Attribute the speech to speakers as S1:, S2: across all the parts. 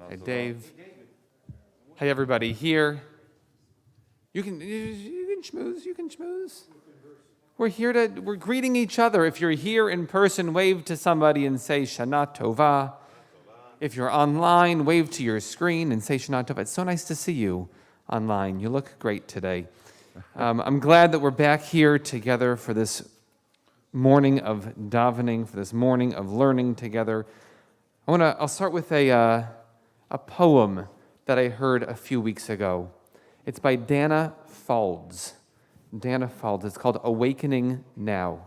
S1: Hi, Dave. Hi, everybody here. You can schmooze. You can schmooze. We're greeting each other. If you're here in person, wave to somebody and say Shana Tova. If you're online, wave to your screen and say Shana Tova. It's so nice to see you online. You look great today. I'm glad that we're back here together for this morning of davening, for this morning of learning together. I'll start with a poem that I heard a few weeks ago. It's by Dana Faulds. It's called Awakening Now.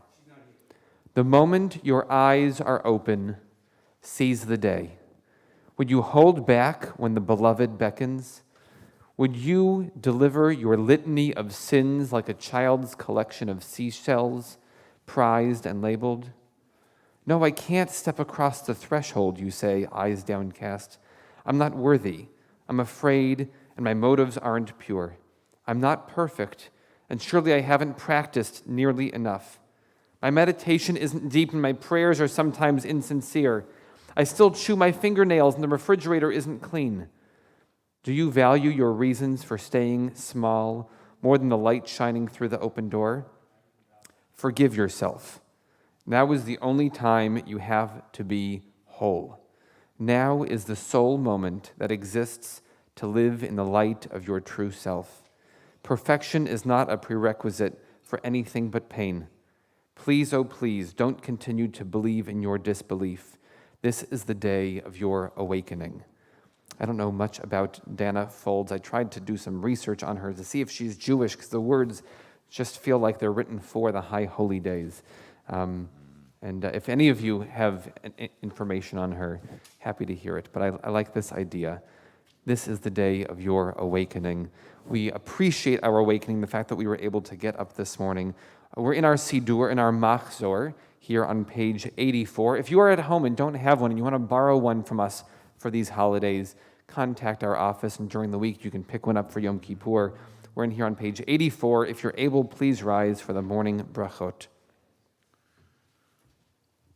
S1: The moment your eyes are open, seize the day. Would you hold back when the beloved beckons? Would you deliver your litany of sins like a child's collection of seashells, prized and labeled? No, I can't step across the threshold, you say, eyes downcast. I'm not worthy. I'm afraid, and my motives aren't pure. I'm not perfect, and surely I haven't practiced nearly enough. My meditation isn't deep, and my prayers are sometimes insincere. I still chew my fingernails, and the refrigerator isn't clean. Do you value your reasons for staying small more than the light shining through the open door? Forgive yourself. Now is the only time you have to be whole. Now is the sole moment that exists to live in the light of your true self. Perfection is not a prerequisite for anything but pain. Please, oh please, don't continue to believe in your disbelief. This is the day of your awakening. I don't know much about Dana Faulds. I tried to do some research on her to see if she's Jewish, because the words just feel like they're written for the high holy days. And if any of you have information on her, happy to hear it. But I like this idea. This is the day of your awakening. We appreciate our awakening, the fact that we were able to get up this morning. We're in our Sidur, in our Machzor, here on page 84. If you are at home and don't have one and you want to borrow one from us for these holidays, contact our office, and during the week you can pick one up for Yom Kippur. We're in here on page 84. If you're able, please rise for the morning brachot.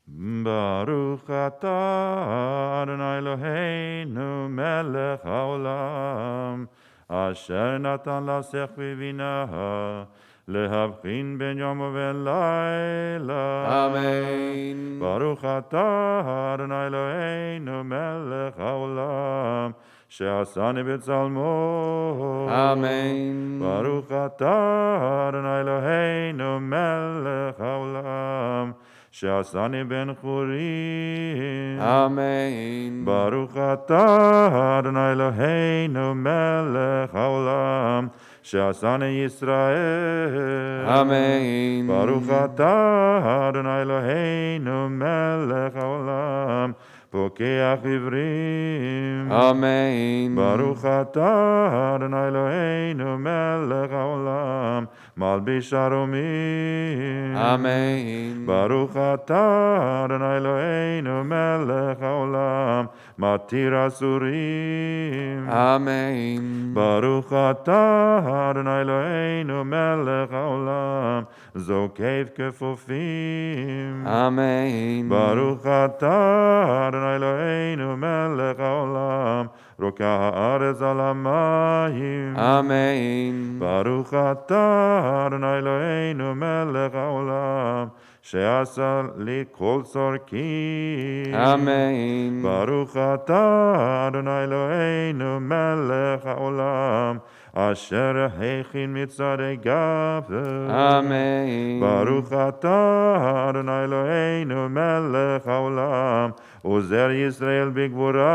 S2: Baruch atah Adonai Eloheinu melech haolam asher natan lasech bivina lehavchin ben yom uvelayla.
S1: Amen.
S2: Baruch atah Adonai Eloheinu melech haolam she'asani b'tzalmo.
S1: Amen.
S2: Baruch atah Adonai Eloheinu melech haolam she'asani ben churim.
S1: Amen.
S2: Baruch atah Adonai Eloheinu melech haolam she'asani Yisrael.
S1: Amen.
S2: Baruch atah Adonai Eloheinu melech haolam pokeach ivrim.
S1: Amen.
S2: Baruch atah Adonai Eloheinu melech haolam malbish aromim.
S1: Amen.
S2: Baruch atah Adonai Eloheinu melech haolam matir asurim.
S1: Amen.
S2: Baruch atah Adonai Eloheinu melech haolam zokev kefufim.
S1: Amen.
S2: Baruch atah Adonai Eloheinu melech haolam rokah haaretz al hamayim.
S1: Amen.
S2: Baruch atah Adonai Eloheinu melech haolam she'asa li kol tzorkim.
S1: Amen.
S2: Baruch atah Adonai Eloheinu melech haolam asher hechin mitzadei gaver.
S1: Amen.
S2: Baruch atah Adonai Eloheinu melech haolam uzer Yisrael bigvura.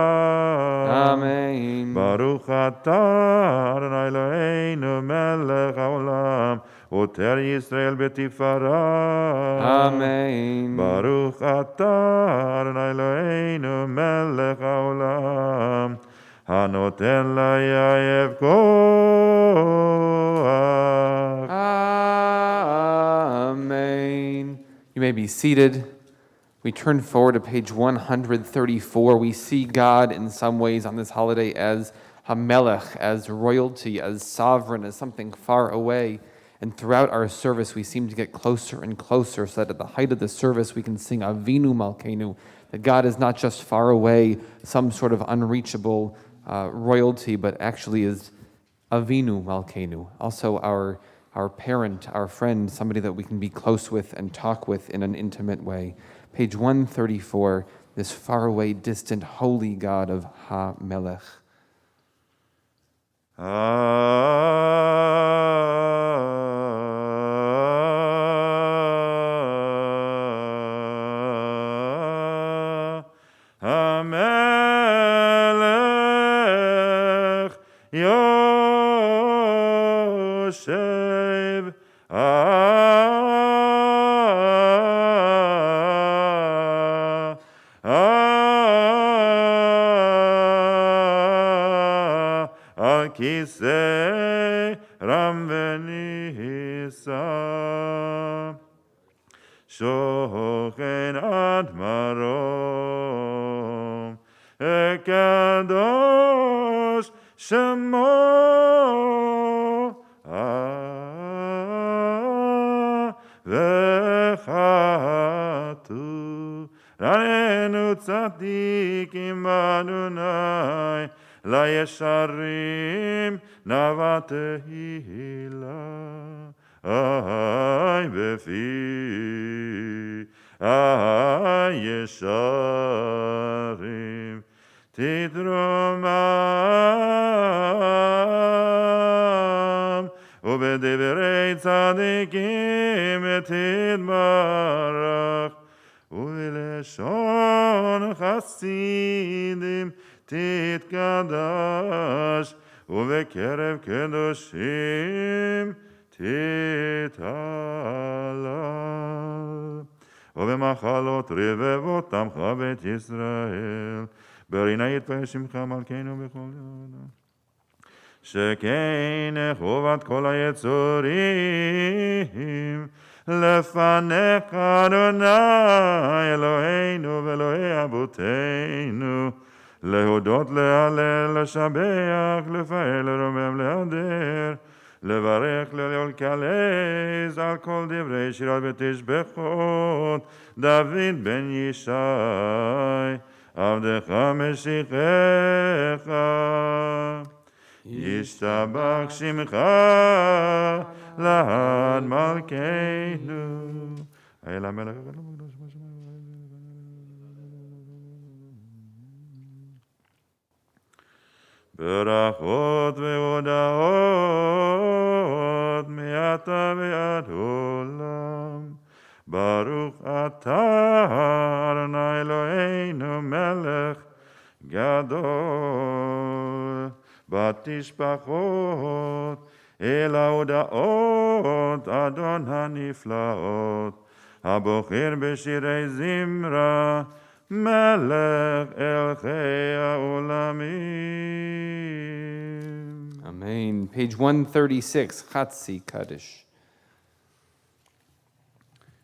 S1: Amen.
S2: Baruch atah Adonai Eloheinu melech haolam uter Yisrael betifara.
S1: Amen.
S2: Baruch atah Adonai Eloheinu melech haolam hanoten layayev koach.
S1: Amen. You may be seated. We turn forward to page 134. We see God in some ways on this holiday as Hamelech, as royalty, as sovereign, as something far away. And throughout our service, we seem to get closer and closer, so that at the height of the service, we can sing Avinu Malkeinu, that God is not just far away, some sort of unreachable royalty, but actually is Avinu Malkeinu, also our parent, our friend, somebody that we can be close with and talk with in an intimate way. Page 134, this faraway, distant, holy God of Ha-Melech.
S2: HaMelech Yoshev al kisei ram v'nisa shochen ad marom kadosh shemo v'chatu ranenu tzadikim Adonai לישרים נאווה תהילה בפי הישרים תתרומם ובדברי צדיקים תתברך ובלשון חסידים תתקדש ובקרב קדושים תתעלה ובמחלות רבבות עמך בית ישראל ברינה יתפאר שמך מלכנו בכל יום שכן חובת כל היצורים לפניך אדוני אלוהינו ואלוהי אבותינו להודות, להלל, לשבח, לפעל, לרומם, להדר, לברך, לקלס על כל דברי שירה ותשבחות, דוד בן ישי, עבדך משיחך, ישתבח שמך לעד מלכנו. אל המלך הגדול הקדוש בשמיים. ברכות והודאות מעתה ועד עולם. ברוך אתה אדוני אלוהינו מלך גדול. בתשבחות אל ההודאות אדון הנפלאות. הבוחר בשירי זמרה מלך אל חיי העולמים.
S1: Amen. Page 136, Chatzi Kaddish.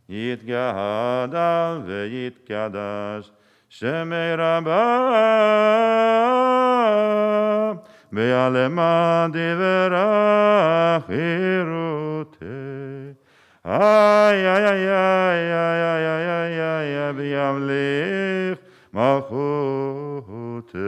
S2: יתגדל ויתקדש שמי רבה ויעלמה דברה חירותי איי איי איי איי איי איי איי איי וימליך מלכותי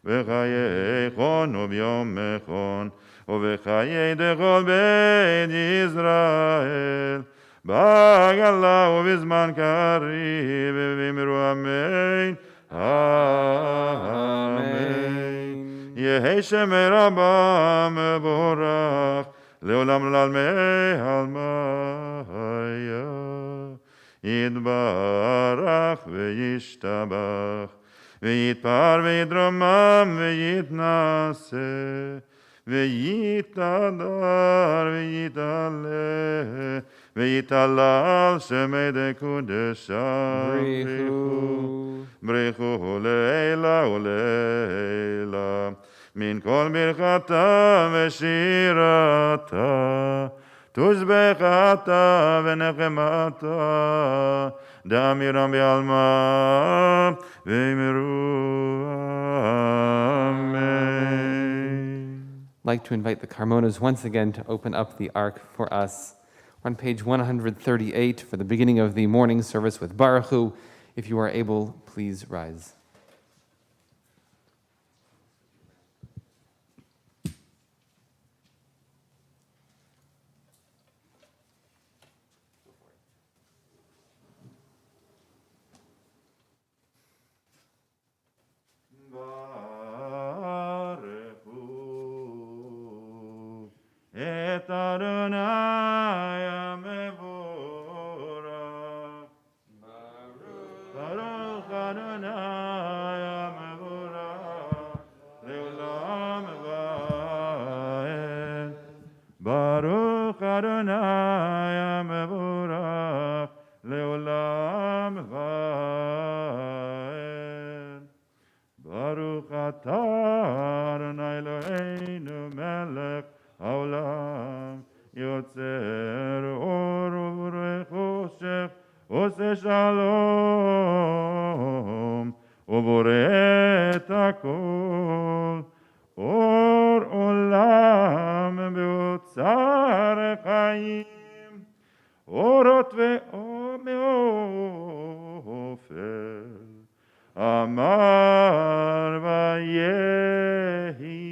S2: בחיי חון וביום חון ובחיי דכל בית ישראל בגלה ובזמן קריב ואמרו אמן אמן יהי שמי רבה מבורך לעולם לעלמי עלמיה יתברך וישתבח ויתפאר ויתרומם ויתנשא ויתהדר ויתעלה ויתהלל שמי דקודשה בריחו לעילה ולעילה מן כל ברכתה ושירתה תושבחתה ונחמתה דאמירם בעלמא ואמרו אמן.
S1: I'd like to invite the Carmonas once again to open up the ark for us. We're on page 138 for the beginning of the morning service with Baruch Hu. If you are able, please rise.
S2: Et Adonai Mevorach. Baruch Adonai Mevorach. Leolam Vaed. Baruch Adonai Mevorach. Leolam Vaed. Baruch atah Adonai Eloheinu melech העולם יוצר אור ובורא חושך עושה שלום ובורא את הכל אור עולם באוצר חיים אורות ואור מאופל אמר ויהי.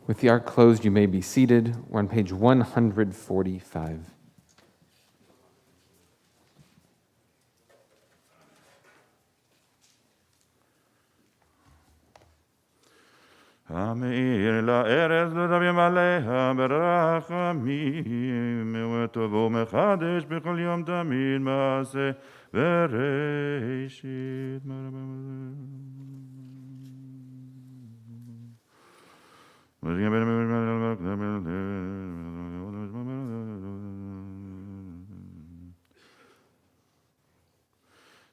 S1: With the ark closed, you may be seated. We're on page 145.
S2: המאיר לארץ לדברים עליה ברחמים וטובו מחדש בכל יום תמיד מעשה בראשית.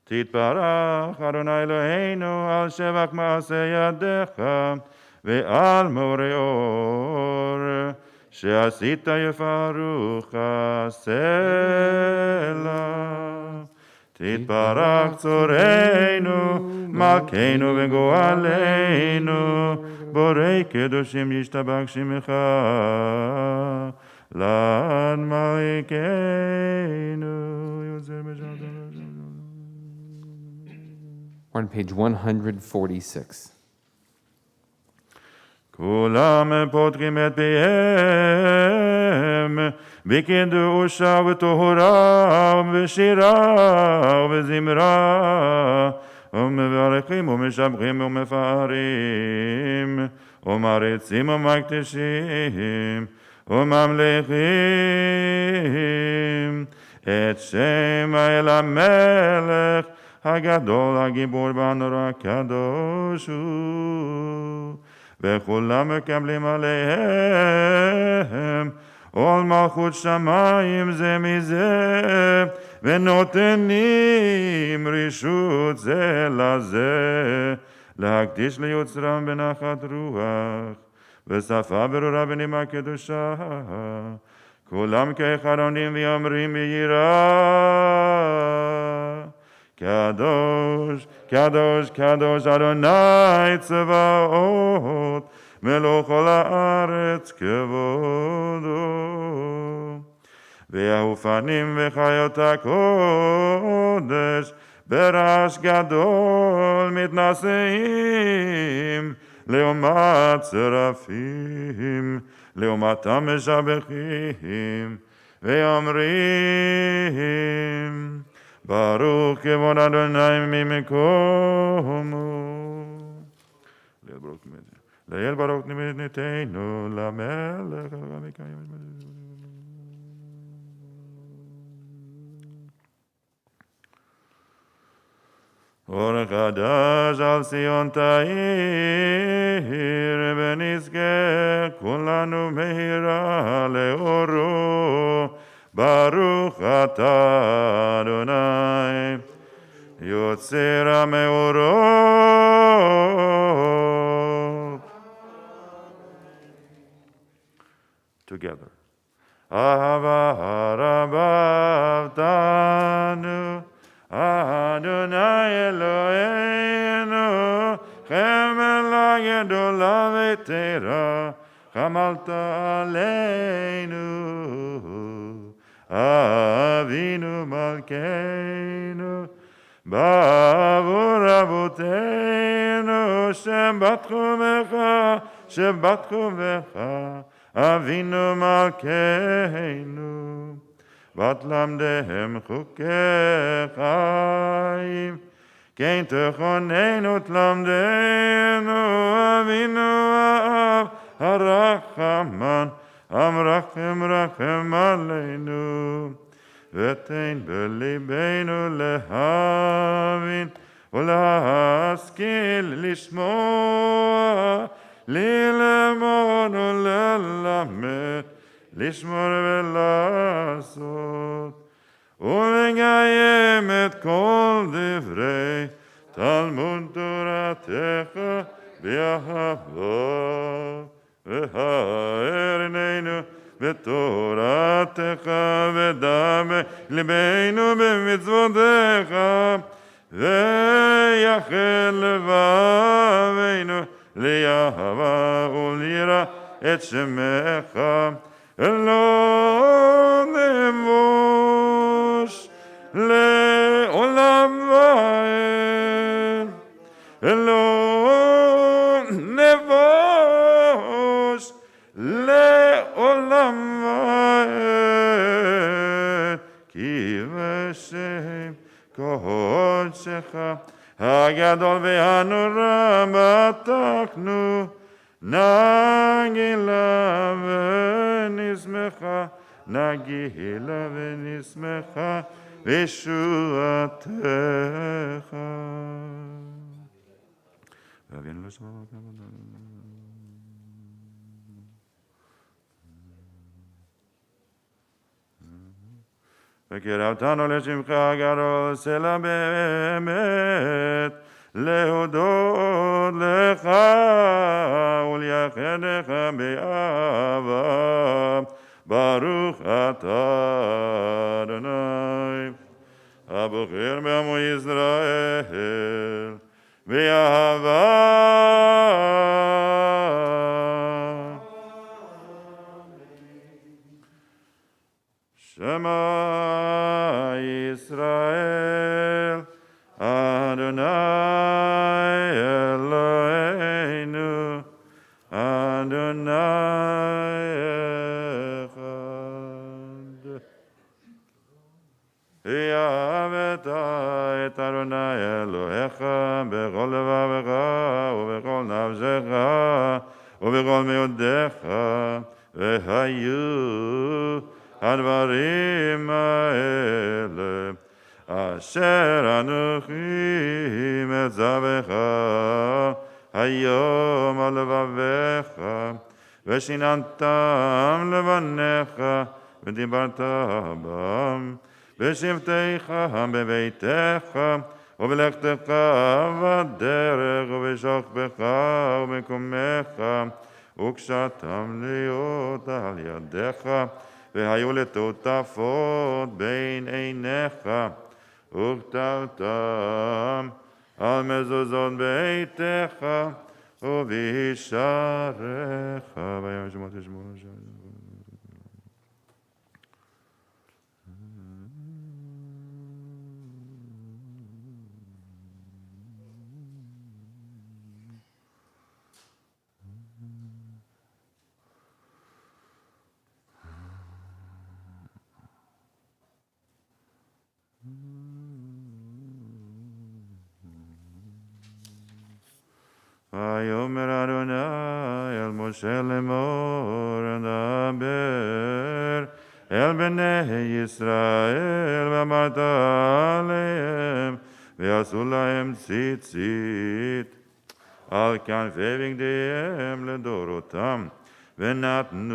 S2: תתברך אדוני אלוהינו על שבח מעשה ידיך ועל מורה אור שעשית יפרוך סלע. תתברך צורנו מלכנו וגואלנו בורא קדושים ישתבח שמך לעד מלכנו.
S1: We're on page 146.
S2: כולם פותחים את פיהם בקדושה וטהרה ובשירה ובזמרה ומברכים ומשבחים ומפארים ומעריצים ומקדשים וממליכים את שם האל המלך הגדול הגיבור והנורא הקדוש הוא. וכולם מקבלים עליהם עול מלכות שמיים זה מזה ונותנים רשות זה לזה להקדיש ליוצרם בנחת רוח ושפה ברורה בנימה קדושה. כולם כאחד עומדים ואומרים ביראה קדוש, קדוש, קדוש, אדוני צבאות, מלוא כל הארץ כבודו. והאופנים וחיות הקודש, ברעש גדול מתנשאים, לעומת צרפים, לעומתם משבחים, ואומרים, ברוך כבוד אדוני ממקומו. ליל ברוך נתנו למלך. אור חדש על ציון תאיר ונזכה כולנו מהירה לאורו. ברוך אתה אדוני יוצר המאורות. Together. אהבה רבה אהבתנו אדוני אלוהינו חמלה גדולה ותרה חמלת עלינו מלכנו, בעבור אבותינו שבטחו בך, אבינו מלכנו, ותלמדם חוקי חיים, כן תכוננו תלמדנו, אבינו האב הרחמן, המרחם רחם עלינו, ותן בליבנו להבין ולהשכיל לשמוע, ללמוד וללמד, לשמור ולעשות, ולקיים את כל דברי תלמוד תורתך באהבה, והאר עינינו בתורתך ודמי ליבנו במצוותיך, ויחל לבבינו ליאהבה וליראה את שמך, לא נבוש לעולם ועד, לא נבוש לעולם ועד, כי בשם קודשך הגדול והנורא בטחנו, נגילה ונשמחה, נגילה ונשמחה בישועתך. ואבינו לשמוע וקרבתנו לשמך הגדול, סלע באמת, להודות לך ולייחדך באהבה, ברוך אתה אדוני, הבוחר בעמו ישראל, באהבה. שמע ישראל, אדוני אלוהינו, אדוני אחד. אהבת את אדוני אלוהיך בכל לבבך ובכל נפשך ובכל מאודיך, והיו הדברים האלה אשר אנוכי מצווך היום על לבביך, ושיננתם לבניך ודיברת בם, בשבתך בביתך ובלכתך בדרך ובשוכבך ובמקומך, וקשרתם להיות על ידיך, והיו לטוטפות בין עיניך, וכתבתם על מזוזות ביתך ובשעריך. ביום שמות תשמעו ויאמר אדוני אל משה לאמור, דבר אל בני ישראל ואמרת עליהם, ויעשו להם ציצית על כנפי בגדיהם לדורותם, ונתנו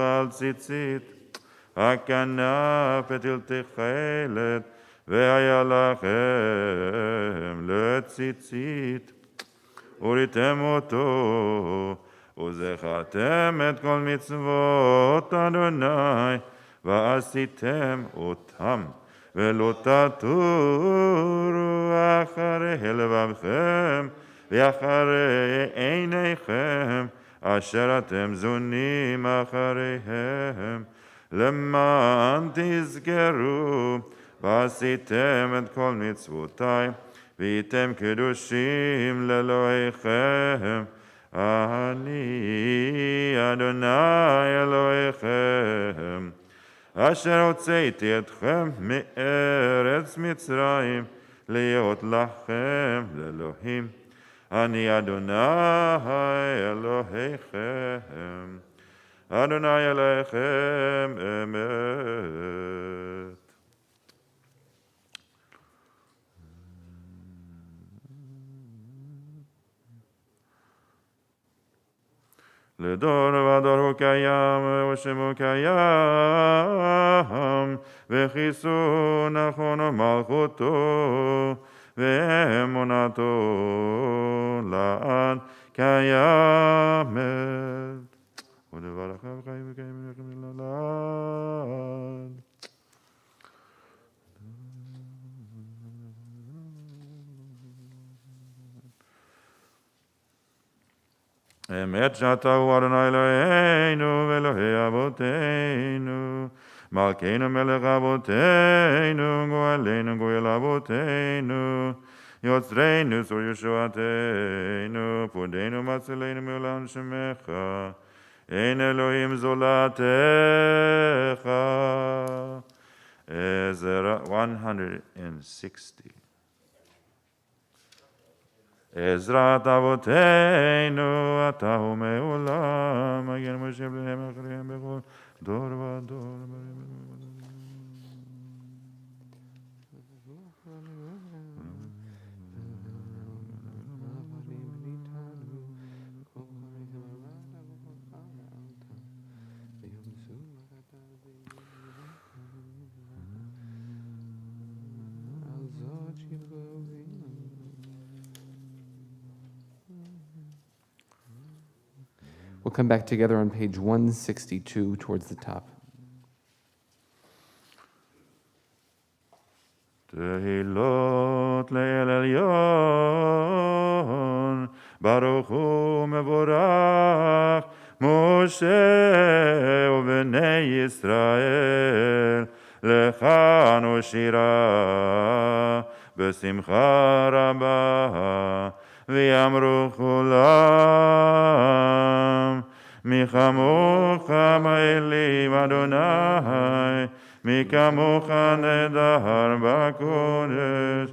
S2: על ציצית הכנף תלתחלת, והיה לכם לציצית, וריתם אותו, וזכרתם את כל מצוות אדוני, ועשיתם אותם, ולא תטורו אחרי לבבכם, ואחרי עיניכם, אשר אתם זונים אחריהם, למען תזכרו ועשיתם את כל מצוותי, והייתם קדושים לאלוהיכם. אני אדוני אלוהיכם, אשר הוצאתי אתכם מארץ מצרים, להיות לכם לאלוהים. אני אדוני אלוהיכם, אדוני אלוהיכם אמת. לדור ודור הוא קיים, ושמו קיים, וכיסו נכון ומלכותו, ואמונתו לעד קיימת. ודברכיו חיים וקיימים לכם לעד. אמת שאתה הוא אדוני אלוהינו ואלוהי אבותינו, מלכנו מלך אבותינו, גואלנו גואל אבותינו, יוצרנו צור ישועתנו, פודנו מצילנו מעולם שמך, אין אלוהים זולתך. עזרא 160. עזרת אבותינו, אתה הוא מעולם, מגן משה בניהם אחריהם בכל דור ודור.
S1: We'll come back together on page 162 towards the top.
S2: תהילות לאל עליון, ברוך הוא מבורך, משה ובני ישראל, לך אנו שירה בשמחה רבה, ויאמרו כולם, מי כמוך האלים אדוני, מי כמוך נדר בקודש,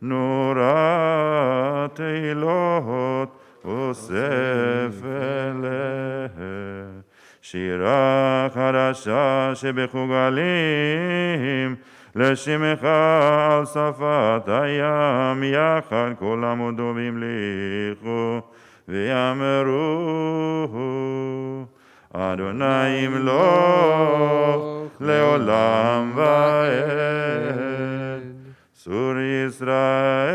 S2: נורא תהילות וספר לב. שירה חדשה שבחוג עלים, לשמך על שפת הים, יחד כל עמודו והמליכו, ויאמרו, אדוני ימלוך לעולם ועד. צור ישראל,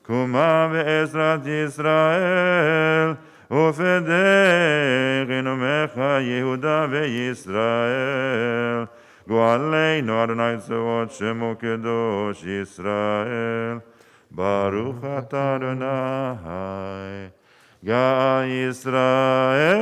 S2: קומה בעזרת ישראל, ופדך נאמך יהודה וישראל. גואלנו אדוני צבאות שמו קדוש ישראל. ברוך אתה אדוני גא ישראל.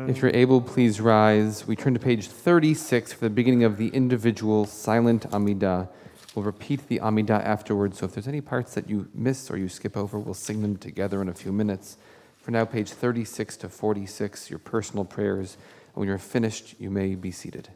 S1: If you're able, please rise. We turn to page 36 for the beginning of the individual silent Amidah. We'll repeat the Amidah afterwards, so if there's any parts that you miss or you skip over, we'll sing them together in a few minutes. For now, page 36 to 46, your personal prayers. And when you're finished, you may be seated.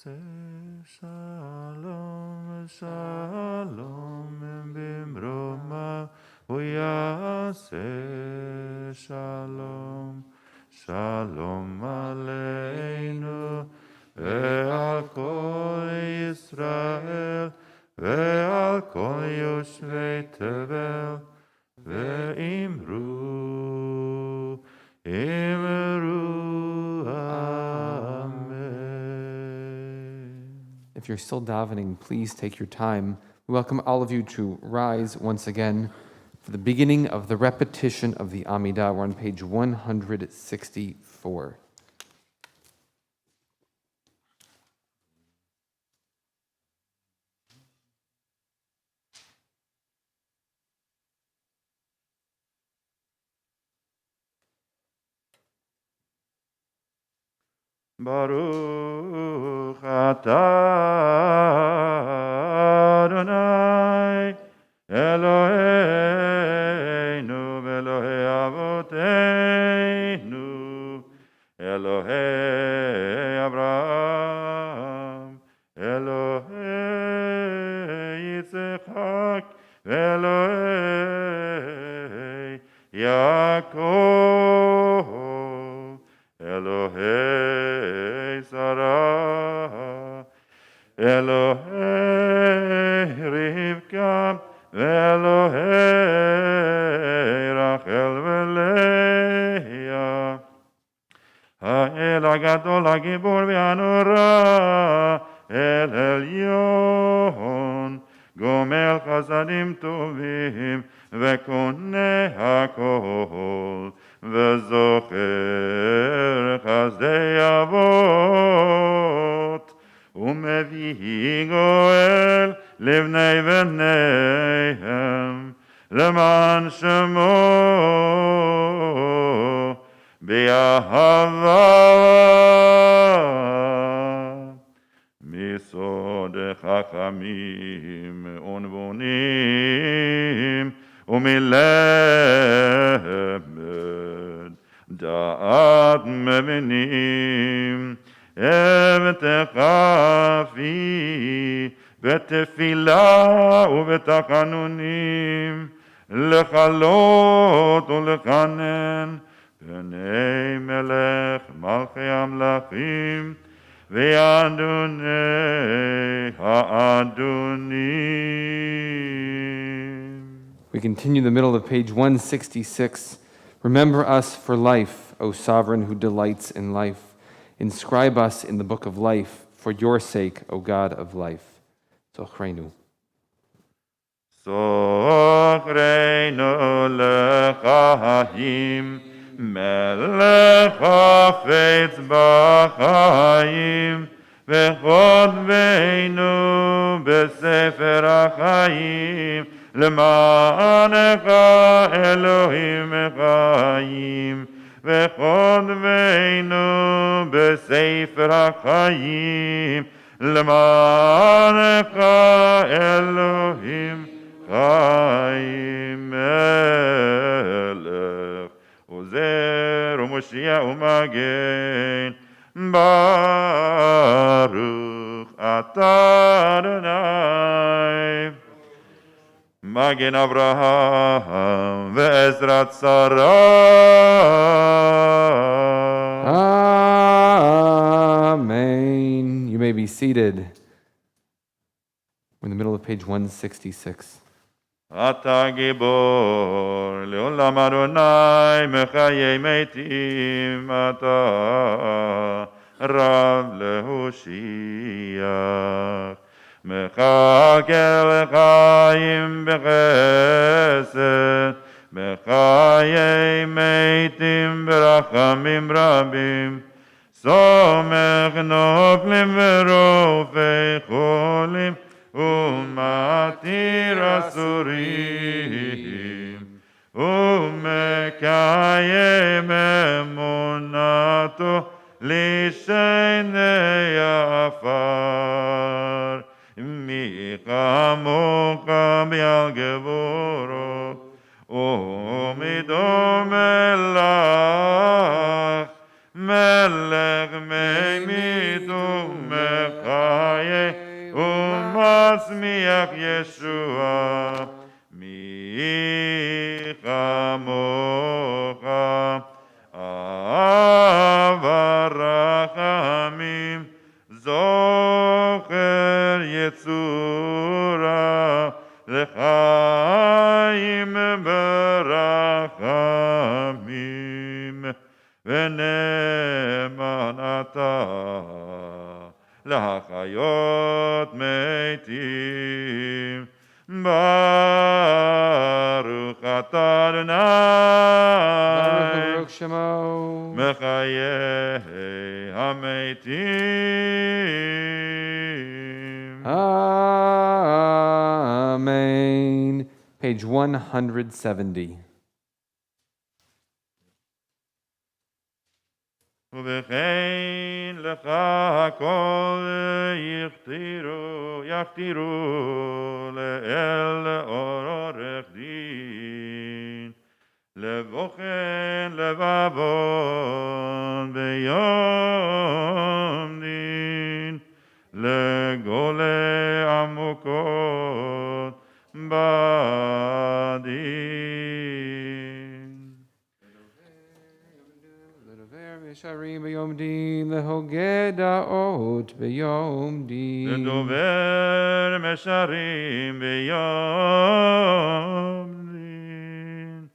S2: Shalom, shalom, bimroma, uyase shalom, shalom aleinu, ve'al kol Yisrael, ve'al kol yoshvei tevel, ve'imru,
S1: If you're still davening, please take your time. We welcome all of you to rise once again for the beginning of the repetition of the Amidah. We're on page 164.
S2: Baruch atah Adonai Eloheinu v'Elohei avoteinu Elohei Abraham Elohei Yitzchak v'Elohei Yaakov Elohei Sarah, Elohei Rivka, Elohei Rachel v'Leah, Ha'el HaGadol HaGibor v'Hanora, El Elyon, Gomel Chasadim Tovim, V'Koneh HaKol, וזוכר חסדי אבות, ומביא גואל לבני בניהם, למען שמו באהבה. מסוד חכמים ונבונים, ומלמד דעת מבינים, אבטחה פי בתפילה ובתחנונים, לכלות ולחנן פני מלך מלכי המלכים ואדוני האדונים.
S1: We continue the middle of page 166. Remember us for life, O Sovereign who delights in life. Inscribe us in the book of life for your sake, O God of life. Zochreinu.
S2: Zochreinu l'chaim, melech hafetz b'chaim, v'chodveinu b'sefer ha'chaim, למענך אלוהים חיים, וחודבנו בספר החיים, למענך אלוהים חיים, מלך עוזר ומושיע ומגן, ברוך אתה אדוני Magen Avraham ve'ezrat Sarah.
S1: Amen. You may be seated. We're in the middle of page 166.
S2: Ata gibor le'olam Adonai mechayei meitim ata rav le'hoshiach מחכה לחיים בחסד, בחיי מתים ברחמים רבים, סומך נופלים ורופא חולים, ומתיר אסורים, ומקיים אמונתו לשני עפר. מי כמוך ביל גבורו, ומי דומה לך, מלך מימית ומך Chaye umasmiach Yeshua mi chamocha avarachamim zocher yetzura lechaim berachamim v'neman ata lahachayot meitim baruch atah Adonai
S1: Baruch Shemo.
S2: mechayeh hameitim.
S1: Amen. Page 170.
S2: ובכן לך הכל יכתירו לאל אור עורך דין, לבוחן לבבון ביום דין, לגולי עמוקות בדין.
S1: Sharim b'yom din, lehoged ha'ot b'yom din.
S2: לדובר משרים ביום דין,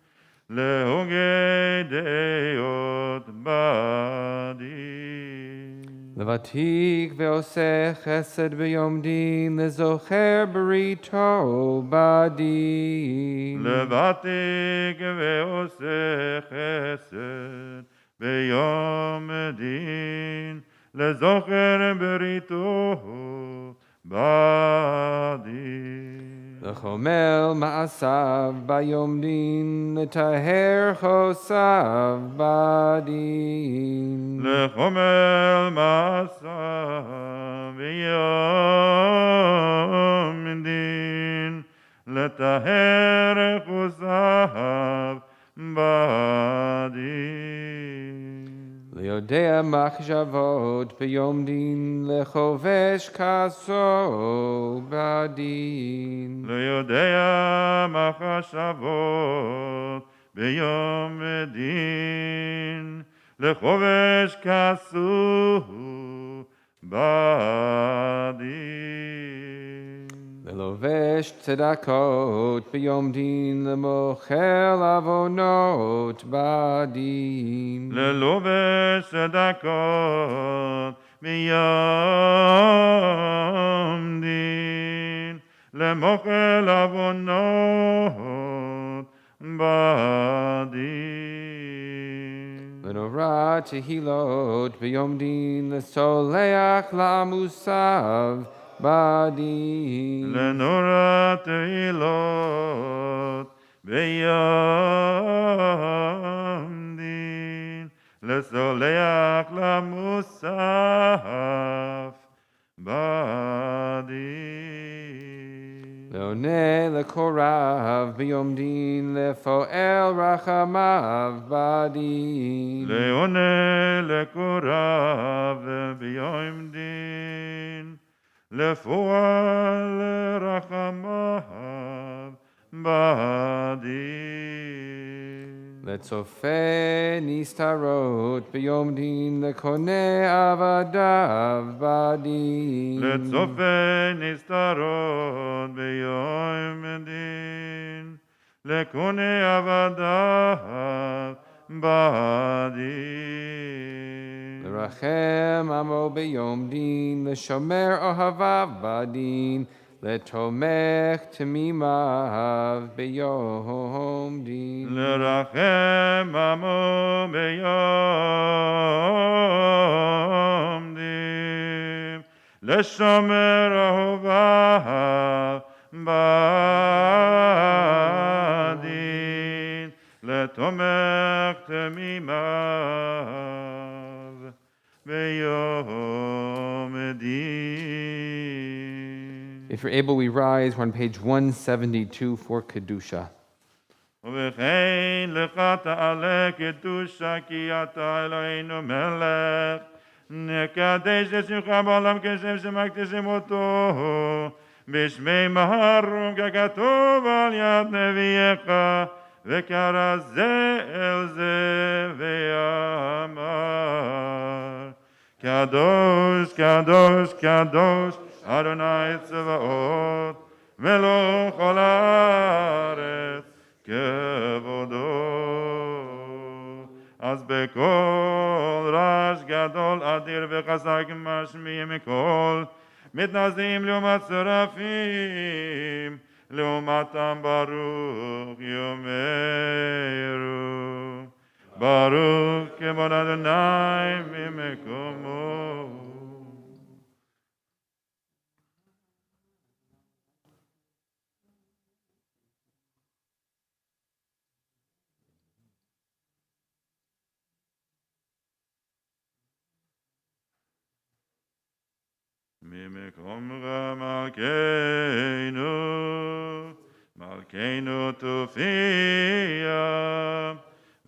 S2: להוגי דעות בדין.
S1: Levatik ve'oseh chesed b'yom din, lezocher brito badin.
S2: לבטיק ועושה חסד ביום דין, לזוכר בריתו בדין.
S1: Lechomel ma'asav b'yom din, letaher chosav badin.
S2: לחומל מעשה ביום דין, לטהר חוסיו בדין.
S1: Leodea machshavot b'yom din, lechovesh kaso badin.
S2: ליודע מחשבות ביום דין, לחובש כסו בדין.
S1: Lelovesh tzedakot b'yom din, lemochel avonot badin.
S2: ללובש צדקות ביום דין, למוחל עוונות בדין.
S1: Menorah tehilot b'yom din, lesoleach la'amusav badin.
S2: לנורה תהילות ביום דין, לסולח למוסף בדין.
S1: Leone lekorav b'yom din, lefoel rachamav badin.
S2: לעונה לקוריו ביום דין, לפועל רחמיו בדין.
S1: Letzofe nistarot b'yom din, lekone avadav badin.
S2: לצופה נסתרות ביום דין, לקונה עבדיו בדין.
S1: Lerachem amo b'yom din, leshomer ohavav badin, letomech temimav b'yom din.
S2: לרחם עמו ביום דין, לשומר אהוביו בדין, לתומך תמימיו ביום דין.
S1: If you're able, we rise. We're on page 172 for Kedusha.
S2: ובכן לך תעלה קדושה כי אתה אלוהינו מלך נקדש את שמך בעולם כשם שמקדישים אותו, בשמי מהרום ככתוב על יד נביאך, וקרא זה אל זה ואמר, קדוש, קדוש, קדוש, אדוני צבאות, מלוא כל הארץ כבודו. אז בקול רעש גדול אדיר וחזק משמיעים קול, מתנשאים לעומת שרפים, לעומתם ברוך יאמרו. ברוך כבוד אדוני ממקומו. ממקומך מלכנו, מלכנו תופיע,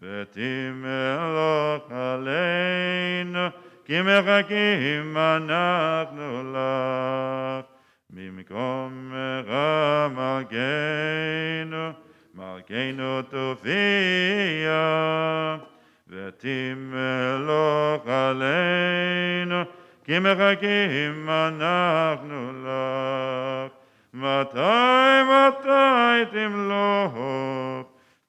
S2: ותמלוך עלינו, כי מחכים אנחנו לך. ממקומך מלכנו, מלכנו תופיע, ותמלוך עלינו, כי מחכים אנחנו לך. מתי תמלוך,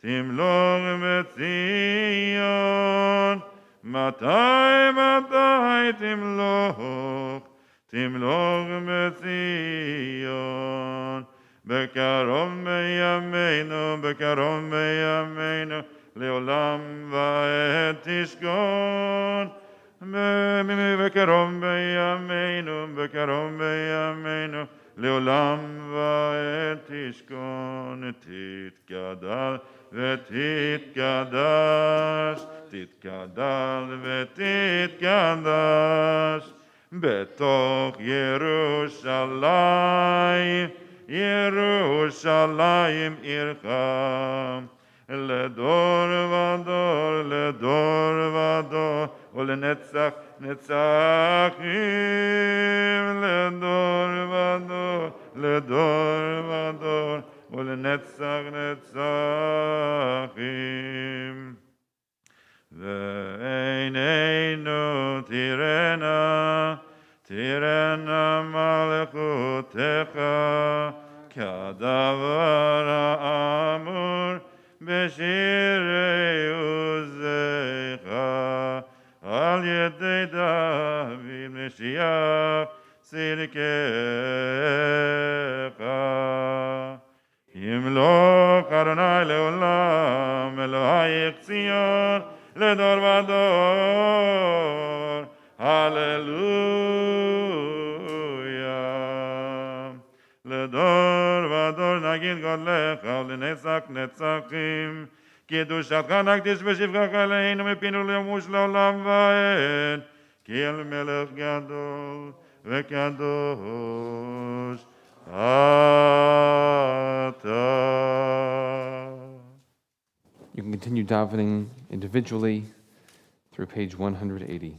S2: תמלוך בציון. מתי תמלוך, תמלוך בציון. בקרוב בימינו, בקרוב בימינו, לעולם ועד תשכון. בקרוב בימינו, בקרוב בימינו, לעולם ועד תשכון. תתגדל ותתקדש, תתגדל ותתקדש, בתוך ירושלים, ירושלים עירך, לדור ודור, לדור ודור, ולנצח נצחים, לדור ודור, לדור ודור, ולנצח נצחים. ועינינו תראנה, תראנה מלכותך, כדבר האמור בשירי עוזיך, על ידי דוד משיח צדקך. ימלוך אדוני לעולם, אלוהיך ציון לדור ודור. הללויה. לדור ודור נגיד גודלך ולנצח נצחים. קדושתך נקדיש ושבחך עלינו מפינו למוש לעולם ועד. כי אל מלך גדול וקדוש אתה.
S1: You can continue davening individually through page 180.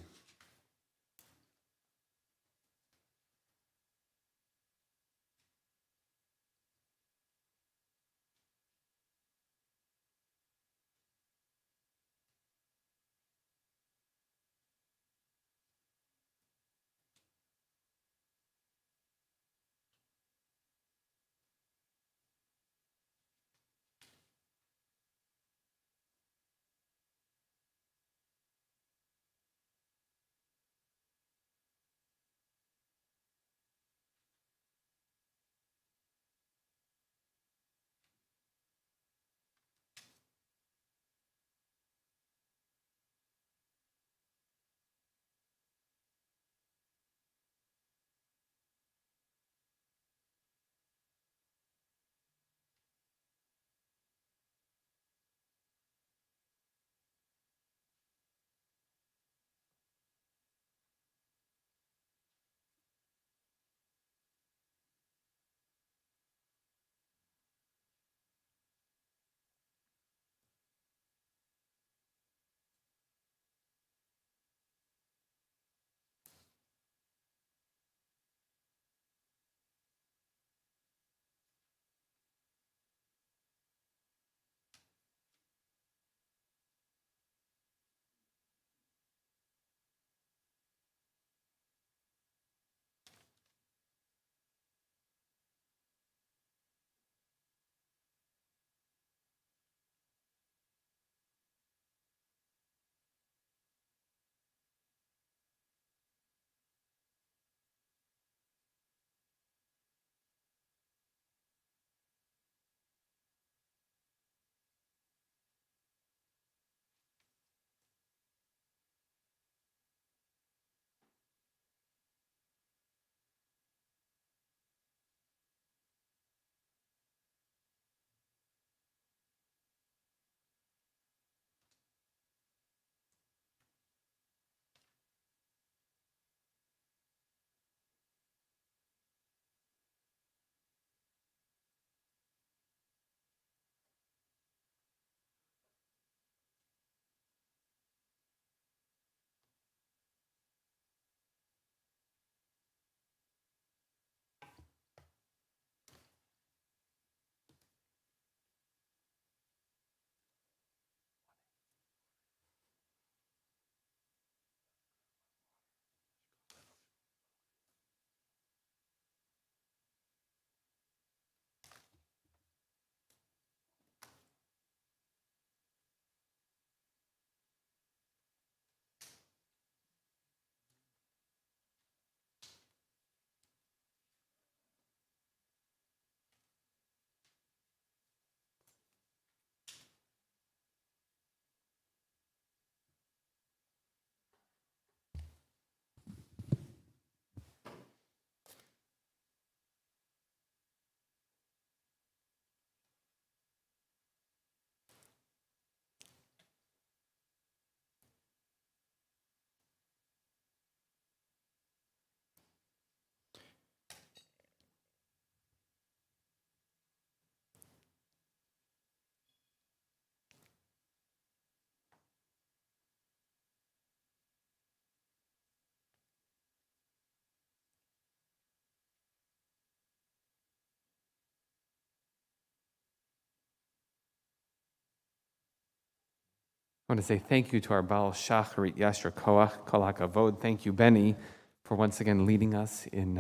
S1: want to say thank you to our Baal Shacharit Yashar Koach Kol HaKavod. Thank you, Benny, for once again leading us in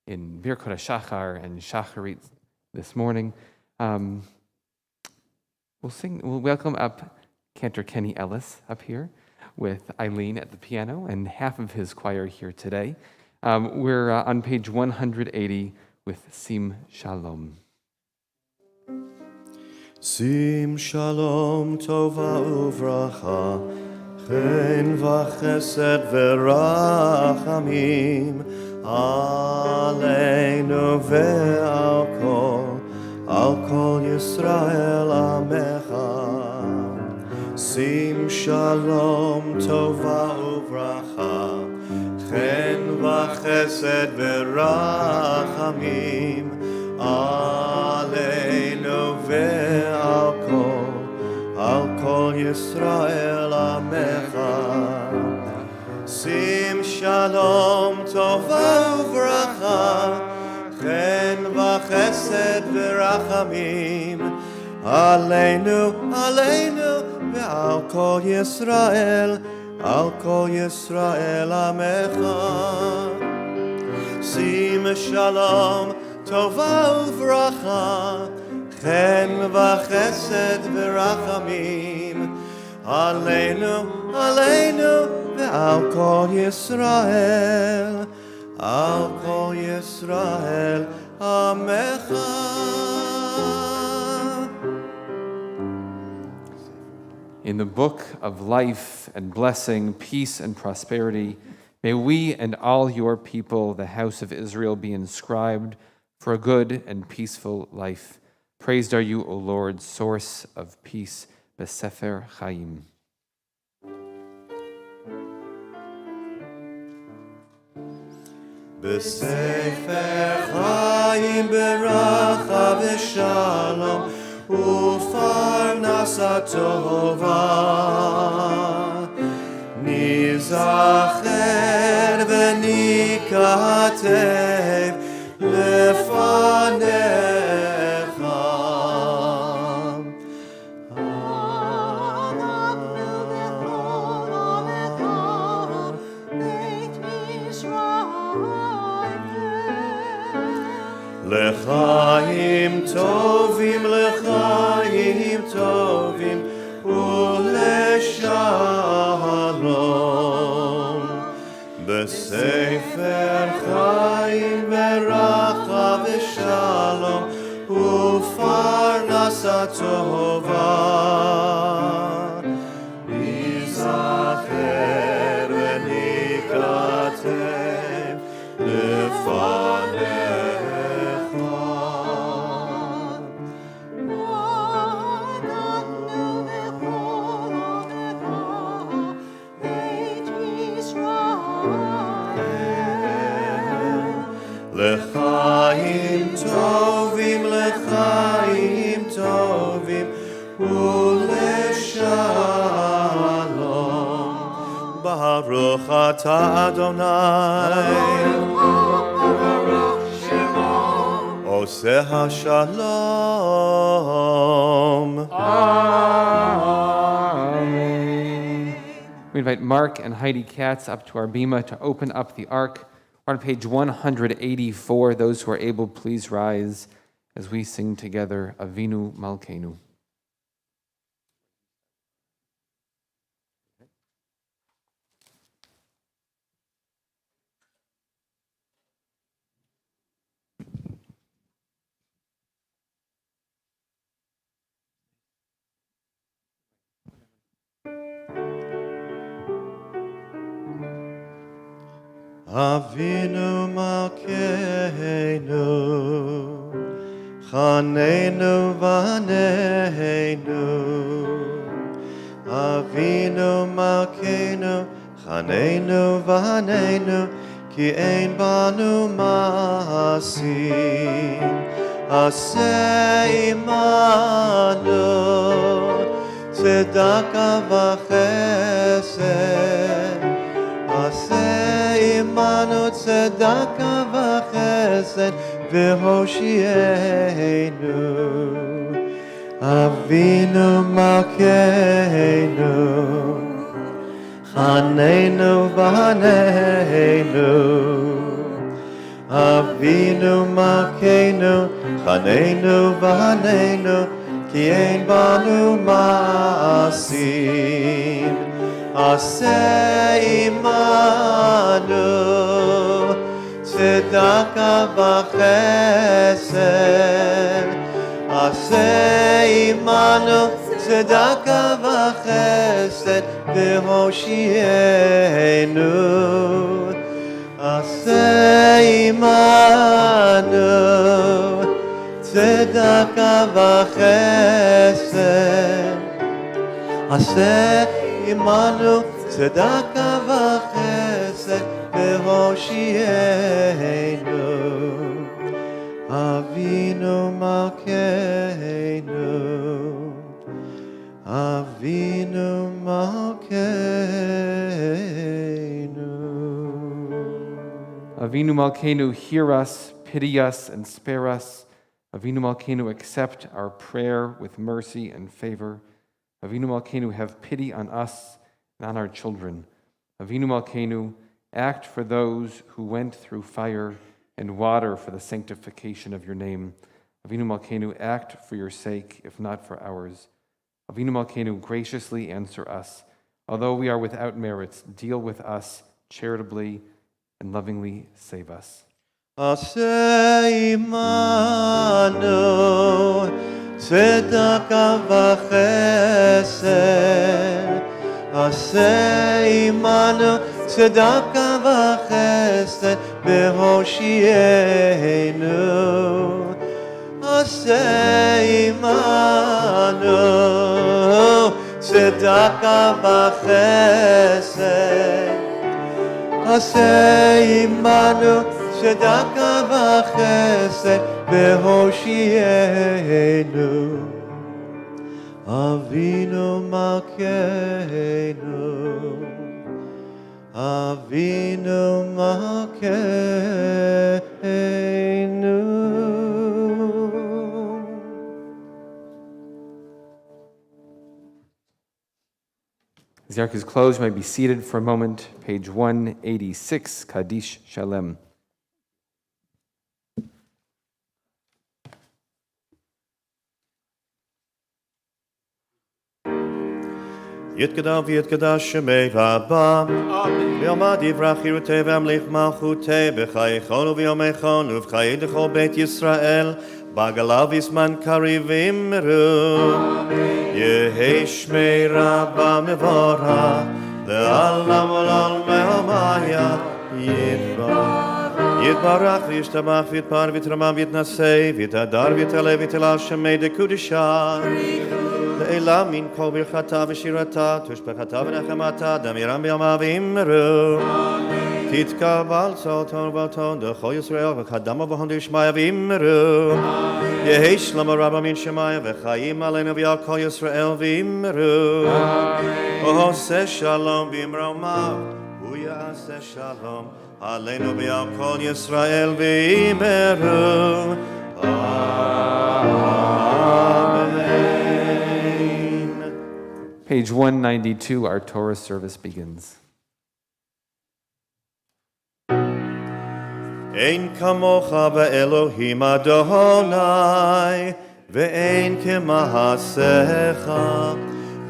S1: Birkot HaShachar and Shacharit this morning. We'll welcome up Cantor Kenny Ellis up here with Eileen at the piano and half of his choir here today. We're on page 180 with Sim Shalom.
S3: Sim Shalom Tova Uvracha Chen Vachesed Verachamim Aleinu Ve'al Kol Yisrael Amecha Sim Shalom Tova Uvracha Chen Vachesed Verachamim Aleinu Ve'al Kol Yisrael Amecha Sim Shalom Tova Uvracha Chen Vachesed Verachamim Aleinu Ve'al Kol Yisrael Amecha Sim Shalom Tova uvracha, chen v'chesed v'rachamim, aleinu ve'al kol Yisrael, amecha.
S1: In the book of life and blessing, peace and prosperity, may we and all your people, the house of Israel, be inscribed for a good and peaceful life. Praised are you, O Lord, source of peace, Besefer Chaim.
S3: Besefer Chaim beracha v'shalom ufarnasa tova nizacher v'nikatev lefanecha L'chaim tovim u'leshalom B'sefer Chaim beracha v'shalom u'farnasa tova Yizacher v'nikatev lefanecha L'chaim tovim u'leshalom Baruch atah Adonai Oseh hashalom
S1: Amen. We invite Mark and Heidi Katz up to our bima to open up the ark. We're on page 184. Those who are able, please rise as we sing together Avinu Malkeinu.
S3: Avinu Malkeinu, Chanenu Vaneinu. Avinu Malkeinu, Chanenu Vaneinu, Ki ein banu maasim. Aseh imanu, tzedaka v'chesed. Aseh imanu tzedaka v'chesed v'hoshienu Avinu Malkeinu, Chanenu v'Hanenu. Avinu Malkeinu, Chanenu v'Hanenu, Ki ein banu ma'asim. Aseh imanu, tzedaka v'chesed. Aseh imanu, tzedaka v'chesed, v'hoshienu. Aseh imanu, tzedaka v'chesed. Aseh imanu, tzedaka v'chesed, v'hoshienu. Avinu Malkeinu, Avinu Malkeinu.
S1: Avinu Malkeinu, hear us, pity us, and spare us. Avinu Malkeinu, accept our prayer with mercy and favor. Avinu Malkeinu, have pity on us and on our children. Avinu Malkeinu, act for those who went through fire and water for the sanctification of your name. Avinu Malkeinu, act for your sake, if not for ours. Avinu Malkeinu, graciously answer us. Although we are without merits, deal with us charitably and lovingly save us.
S3: Aseh imanu, tzedaka v'chesed. Aseh imanu, tzedaka v'chesed, v'hoshienu. Aseh imanu, tzedaka v'chesed. Aseh imanu, tzedaka v'chesed, v'hoshienu. Avinu Malkeinu, Avinu Malkeinu.
S1: As the ark is closed, you may be seated for a moment. Page 186, Kaddish Shalem.
S3: Yitgadav Yitgadash Shemei Rabba V'yomad Yivrach Yirutei V'amlich Malchutei B'chayechon V'yomechon Uv'chayei D'chol Beit Yisrael B'agalav Yisman Karivim Meru Yehei Shmei Rabba Mevorach Le'alam Olol Me'omaya Yitbarach V'yishtabach V'yitpar V'yitramam V'yitnasei V'yitadar V'yitale V'yitala Shemei D'Kudisha Le'elam min kol birchata v'shirata tushbechata v'nechemata damiram b'yamav imru titkabal tzolton v'alton d'chol Yisrael v'chadama v'hon d'yishmaya v'imru Yehei shlama rabba min shemaya v'chayim aleinu v'yal kol Yisrael v'imru Ohoseh shalom v'imroma Uyaseh shalom aleinu v'yal kol Yisrael v'imru
S1: Page 192, our Torah service begins.
S3: Ein kamocha ve'elohim Adonai ve'ein kema'asecha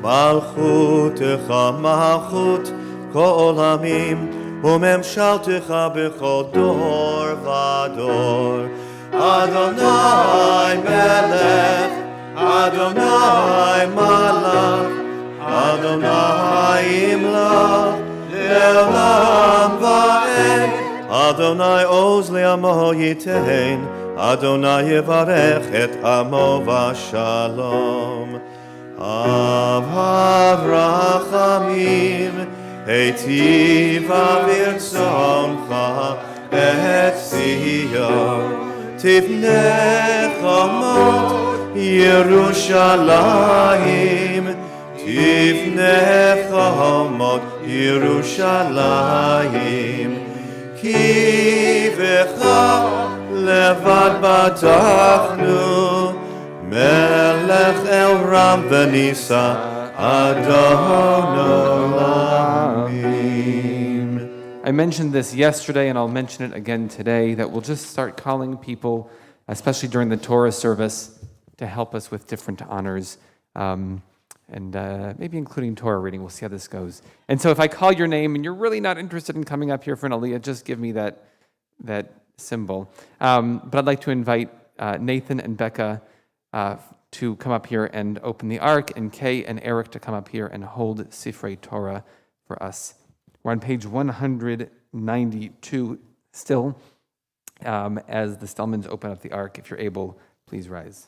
S3: malchutecha malchut kol olamim u'memshaltecha b'chol dor v'ador Adonai melech Adonai malach Adonai imlach le'olam va'ed Adonai oz le'amo yitein Adonai yevarech et amo v'shalom Av rachamim heitiva v'irtzoncha et Zion tivnech amot Yerushalayim Tivnech amot Yerushalayim Ki v'cha levad batachnu Melech melech el ram v'nisa, Adon olamim.
S1: I mentioned this yesterday, and I'll mention it again today, that we'll just start calling people, especially during the Torah service, to help us with different honors, and maybe including Torah reading. We'll see how this goes. And so if I call your name and you're really not interested in coming up here for an aliyah, just give me that symbol. But I'd like to invite Nathan and Becca to come up here and open the ark, and Kay and Eric to come up here and hold Sifrei Torah for us. We're on page 192 still. As the Stellmans open up the ark, if you're able, please rise.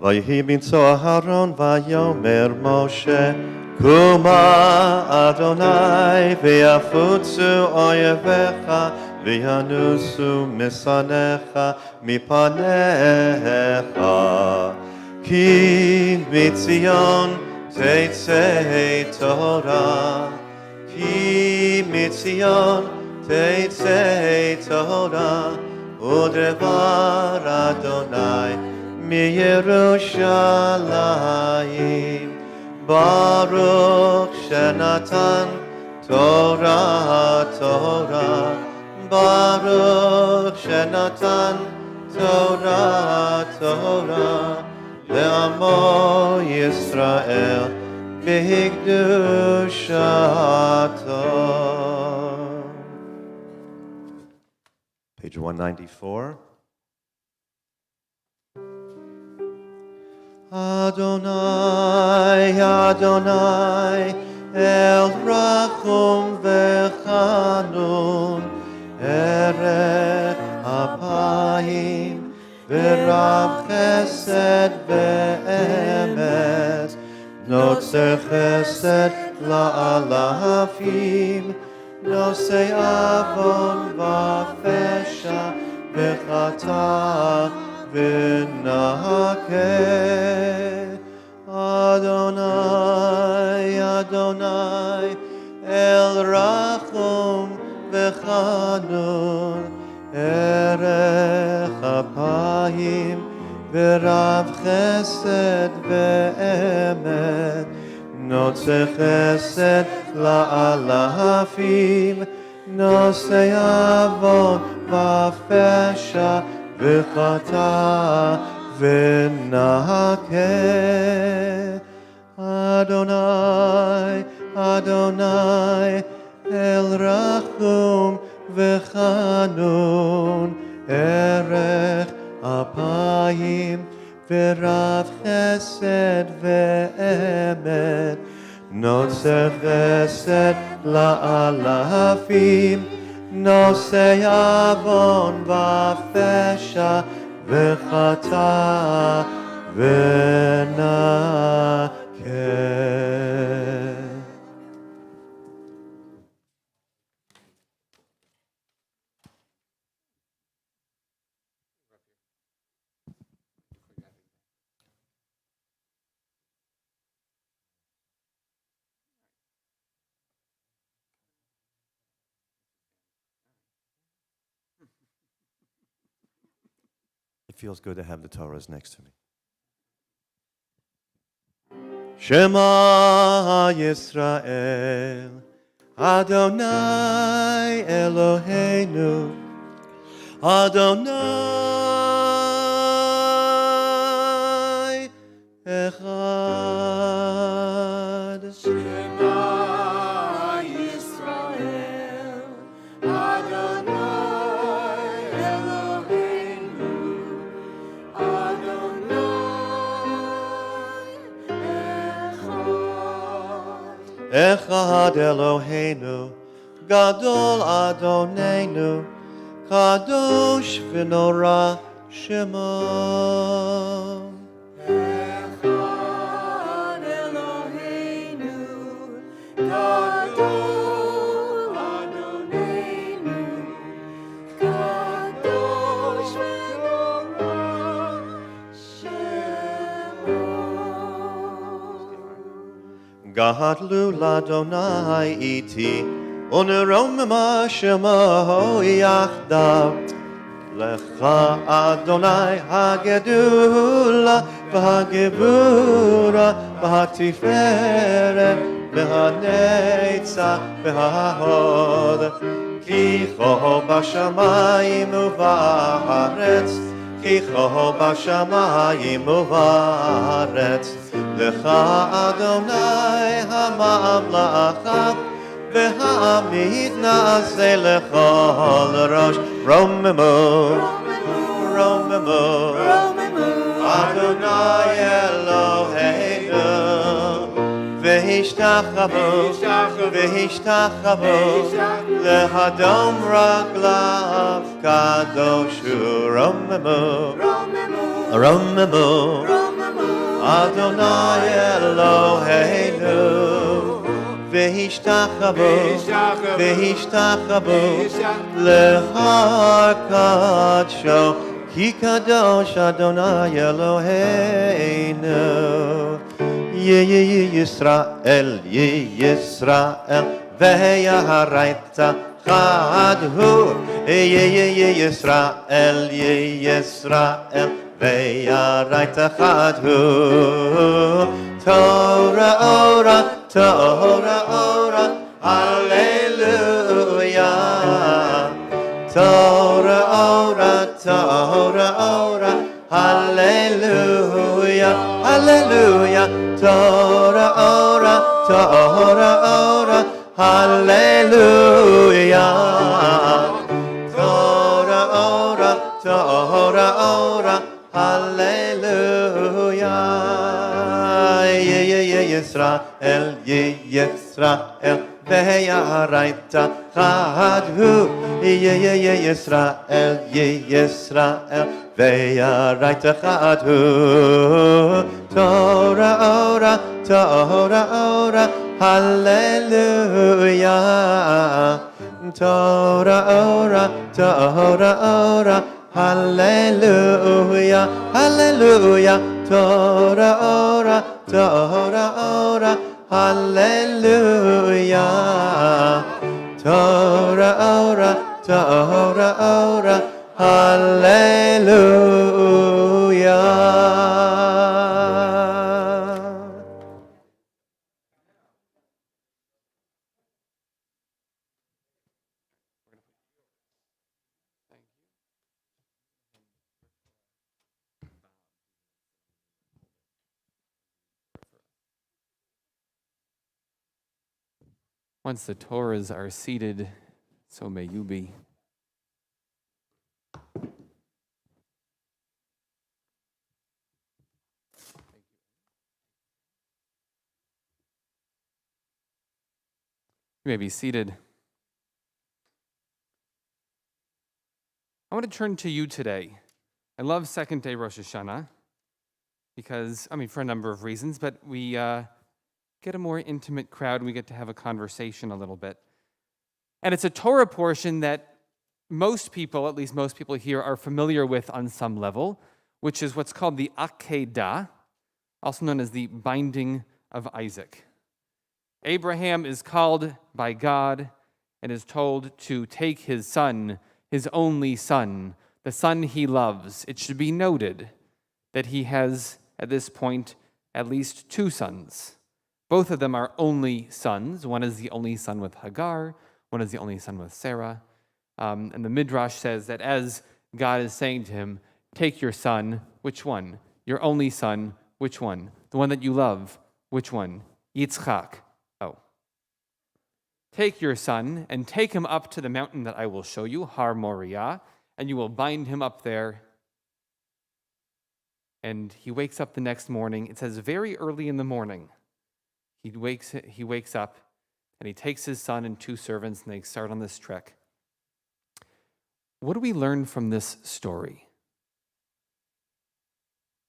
S3: ויהי בנצוע אהרון ויאמר משה קומה אדוני ויפוצו אויביך וינוסו משנאיך מפניך כי מציון תצא תורה כי מציון תצא תורה ודבר אדוני מירושלים ברוך שנתן תורה תורה ברוך שנתן תורה תורה לעמו ישראל בקדושתו. Page 194. Adonai, Adonai, El Rachum V'Chanun, Erech Apayim, V'Rav Chesed V'Emet, Notzer Chesed La'alafim, Nosei Avon V'Fesha V'Chata V'nahakeh. Adonai, Adonai, El Rachum V'Chanun, Erech Apayim, V'Rav Chesed V'Emet, Notzer Chesed La'alafim, Nosei Avon V'Fesha V'chata V'nahakeh. Adonai, Adonai, El Rachum V'Chanun, Erech Apayim, V'Rav Chesed V'Emet, Notzer Chesed La'alafim, Nosei Avon V'Fesha V'chata V'nahakeh. It feels good to have the Torahs next to me. Shema Yisrael, Adonai Eloheinu, Adonai Echad. Shema Yisrael, Adonai Eloheinu, Adonai Echad. Echad Eloheinu, Gadol Adonenu, Kadosh v'nora Shema. Echad Eloheinu, Gadol Adonenu, גדלו לאדוני איתי, ונרוממה שמו יחדיו. לך אדוני הגדולה והגבורה והתפארת והנצח וההוד. כי כה בשמיים ובארץ, כי כה בשמיים ובארץ. לך אדוני הממלכה והמתנשא לכל ראש. רוממו, רוממו, אדוני אלוהינו, והשתחוו, והשתחוו, להדום רגליו קדוש הוא. רוממו, רוממו, אדוני אלוהינו, והשתחוו, והשתחוו, להר קדשו, כי קדוש אדוני אלוהינו. ישראל, ישראל, ויראת חד הוא. ישראל, ישראל, ויראת חד הוא. תורה אורה, תורה אורה, הללויה. תורה אורה, תורה אורה, הללויה, הללויה. תורה אורה, תורה אורה, הללויה. תורה אורה, תורה אורה, הללויה. ישראל, ישראל, ויראת חד הוא. ישראל, ישראל, ויראת חד הוא. תורה אורה, תורה אורה, הללויה. תורה אורה, תורה אורה, הללויה, הללויה. תורה אורה, תורה אורה, הללויה. תורה אורה, תורה אורה, הללויה.
S1: Once the Torahs are seated, so may you be. You may be seated. I want to turn to you today. I love second day Rosh Hashanah because, for a number of reasons, but we get a more intimate crowd. We get to have a conversation a little bit. And it's a Torah portion that most people, at least most people here, are familiar with on some level, which is what's called the Akedah, also known as the binding of Isaac. Abraham is called by God and is told to take his son, his only son, the son he loves. It should be noted that he has, at this point, at least two sons. Both of them are only sons. One is the only son with Hagar. One is the only son with Sarah. And the Midrash says that as God is saying to him, take your son, which one? Your only son, which one? The one that you love, which one? Yitzchak. Oh. Take your son and take him up to the mountain that I will show you, Har Moriah, and you will bind him up there. And he wakes up the next morning. It says very early in the morning. He wakes up and he takes his son and two servants and they start on this trek. What do we learn from this story?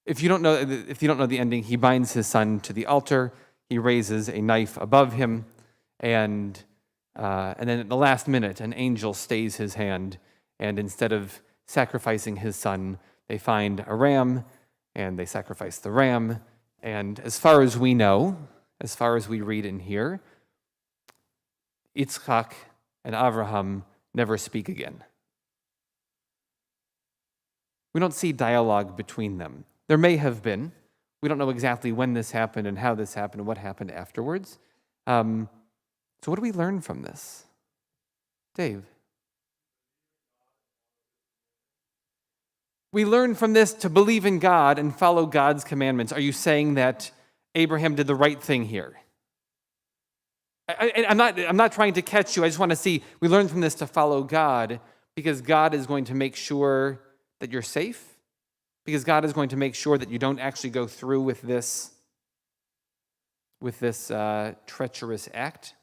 S1: If you don't know the ending, he binds his son to the altar. He raises a knife above him, and then at the last minute, an angel stays his hand. And instead of sacrificing his son, they find a ram and they sacrifice the ram. And as far as we know, as far as we read in here, Yitzchak and Avraham never speak again. We don't see dialogue between them. There may have been. We don't know exactly when this happened and how this happened and what happened afterwards. So what do we learn from this? Dave? We learn from this to believe in God and follow God's commandments. Are you saying that Abraham did the right thing here? I'm not trying to catch you. I just want to see, we learn from this to follow God because God is going to make sure that you're safe, because God is going to make sure that you don't actually go through with this treacherous act.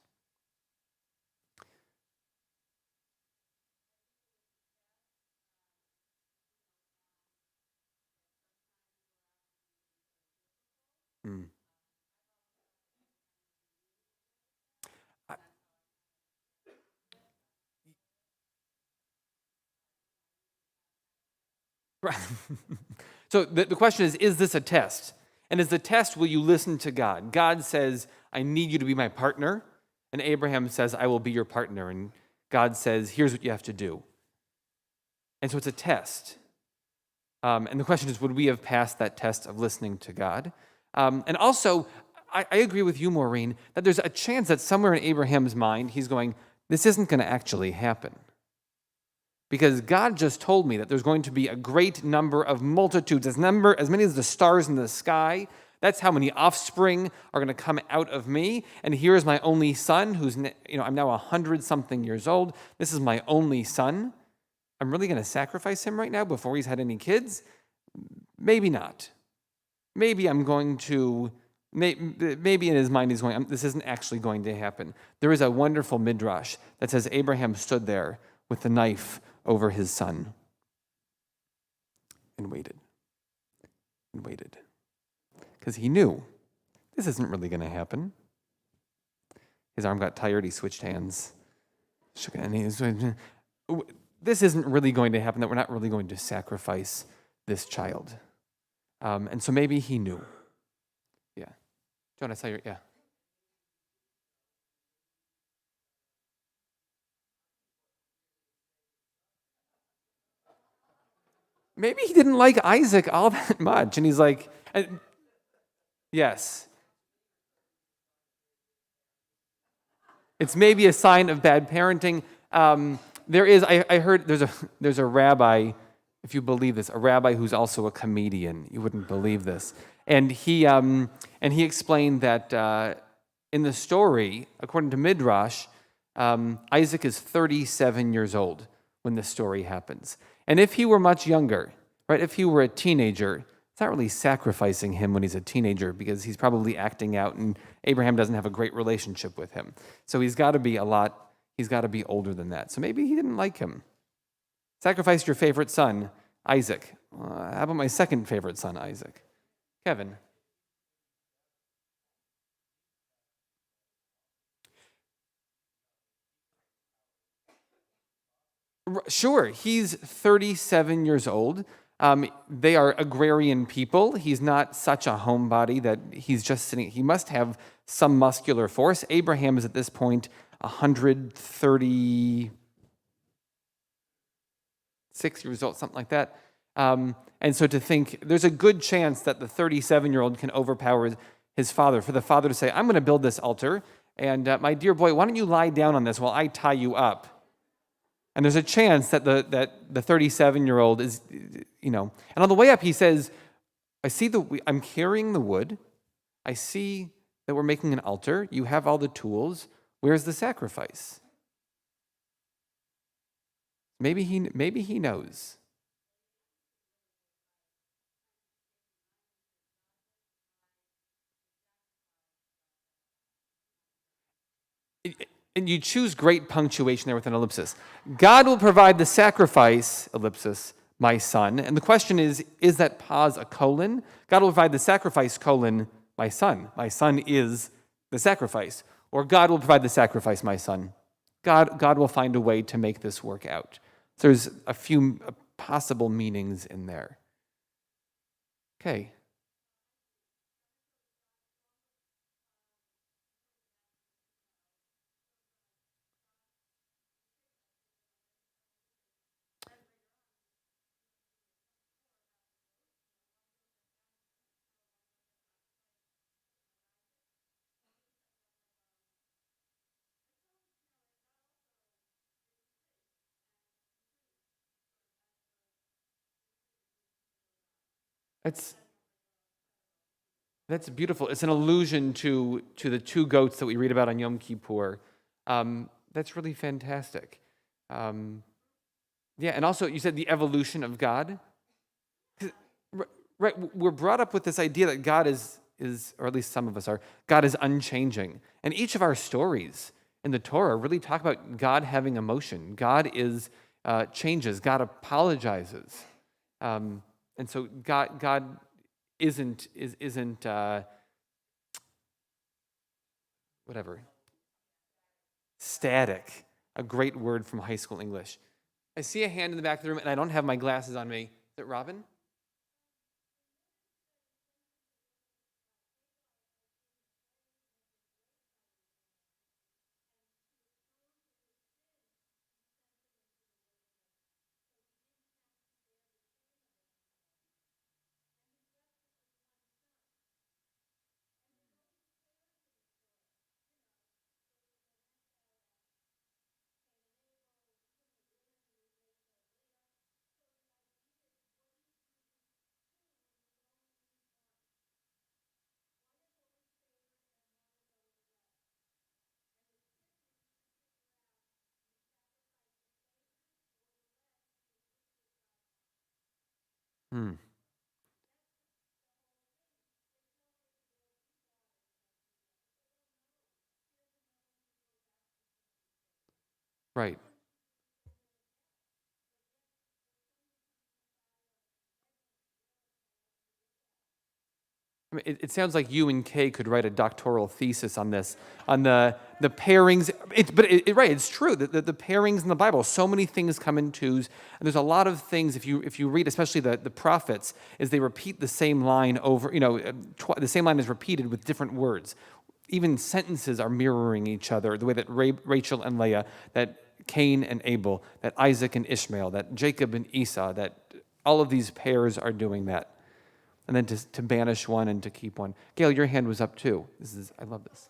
S1: Hmm. Right. So the question is this a test? And as the test, will you listen to God? God says, I need you to be my partner. And Abraham says, I will be your partner. And God says, here's what you have to do. And so it's a test. And the question is, would we have passed that test of listening to God? And also, I agree with you, Maureen, that there's a chance that somewhere in Abraham's mind, he's going, this isn't going to actually happen. Because God just told me that there's going to be a great number of multitudes, as many as the stars in the sky. That's how many offspring are going to come out of me. And here is my only son, who's, I'm now 100-something years old. This is my only son. I'm really going to sacrifice him right now before he's had any kids? Maybe not. Maybe I'm going to, maybe in his mind he's going, this isn't actually going to happen. There is a wonderful midrash that says Abraham stood there with the knife over his son and waited. And waited. Because he knew this isn't really going to happen. His arm got tired, he switched hands. And he was, this isn't really going to happen, that we're not really going to sacrifice this child. And so maybe he knew. Yeah. John, I saw your, yeah. Maybe he didn't like Isaac all that much. And he's like, yes. It's maybe a sign of bad parenting. There is, I heard there's a rabbi, if you believe this, a rabbi who's also a comedian. You wouldn't believe this. And he explained that in the story, according to Midrash, Isaac is 37 years old when this story happens. And if he were much younger, right, if he were a teenager, it's not really sacrificing him when he's a teenager because he's probably acting out and Abraham doesn't have a great relationship with him. So he's got to be older than that. So maybe he didn't like him. Sacrifice your favorite son, Isaac. How about my second favorite son, Isaac? Kevin. Sure, he's 37 years old. They are agrarian people. He's not such a homebody that he's just sitting. He must have some muscular force. Abraham is at this point 136 years old, something like that. And so to think, there's a good chance that the 37-year-old can overpower his father, for the father to say, I'm going to build this altar, and my dear boy, why don't you lie down on this while I tie you up? And there's a chance that the 37-year-old is, and on the way up he says, I'm carrying the wood. I see that we're making an altar. You have all the tools. Where's the sacrifice? Maybe he knows. And you choose great punctuation there with an ellipsis. God will provide the sacrifice, ellipsis, my son. And the question is that pause a colon? God will provide the sacrifice, colon, my son. My son is the sacrifice. Or God will provide the sacrifice, my son. God will find a way to make this work out. So there's a few possible meanings in there. Okay. That's beautiful. It's an allusion to the two goats that we read about on Yom Kippur. That's really fantastic. Yeah, and also you said the evolution of God. Right, we're brought up with this idea that God is, or at least some of us are, God is unchanging. And each of our stories in the Torah really talk about God having emotion. God is changes. God apologizes. And so God isn't whatever, static. A great word from high school English. I see a hand in the back of the room, and I don't have my glasses on me. Is it Robin? Hmm. Right. I mean, it sounds like you and Kay could write a doctoral thesis on this, on the pairings. Right, it's true that the pairings in the Bible. So many things come in twos, and there's a lot of things. If you read, especially the prophets, is they repeat the same line over. The same line is repeated with different words. Even sentences are mirroring each other. The way that Rachel and Leah, that Cain and Abel, that Isaac and Ishmael, that Jacob and Esau, that all of these pairs are doing that. And then to banish one and to keep one. Gail, your hand was up too. I love this.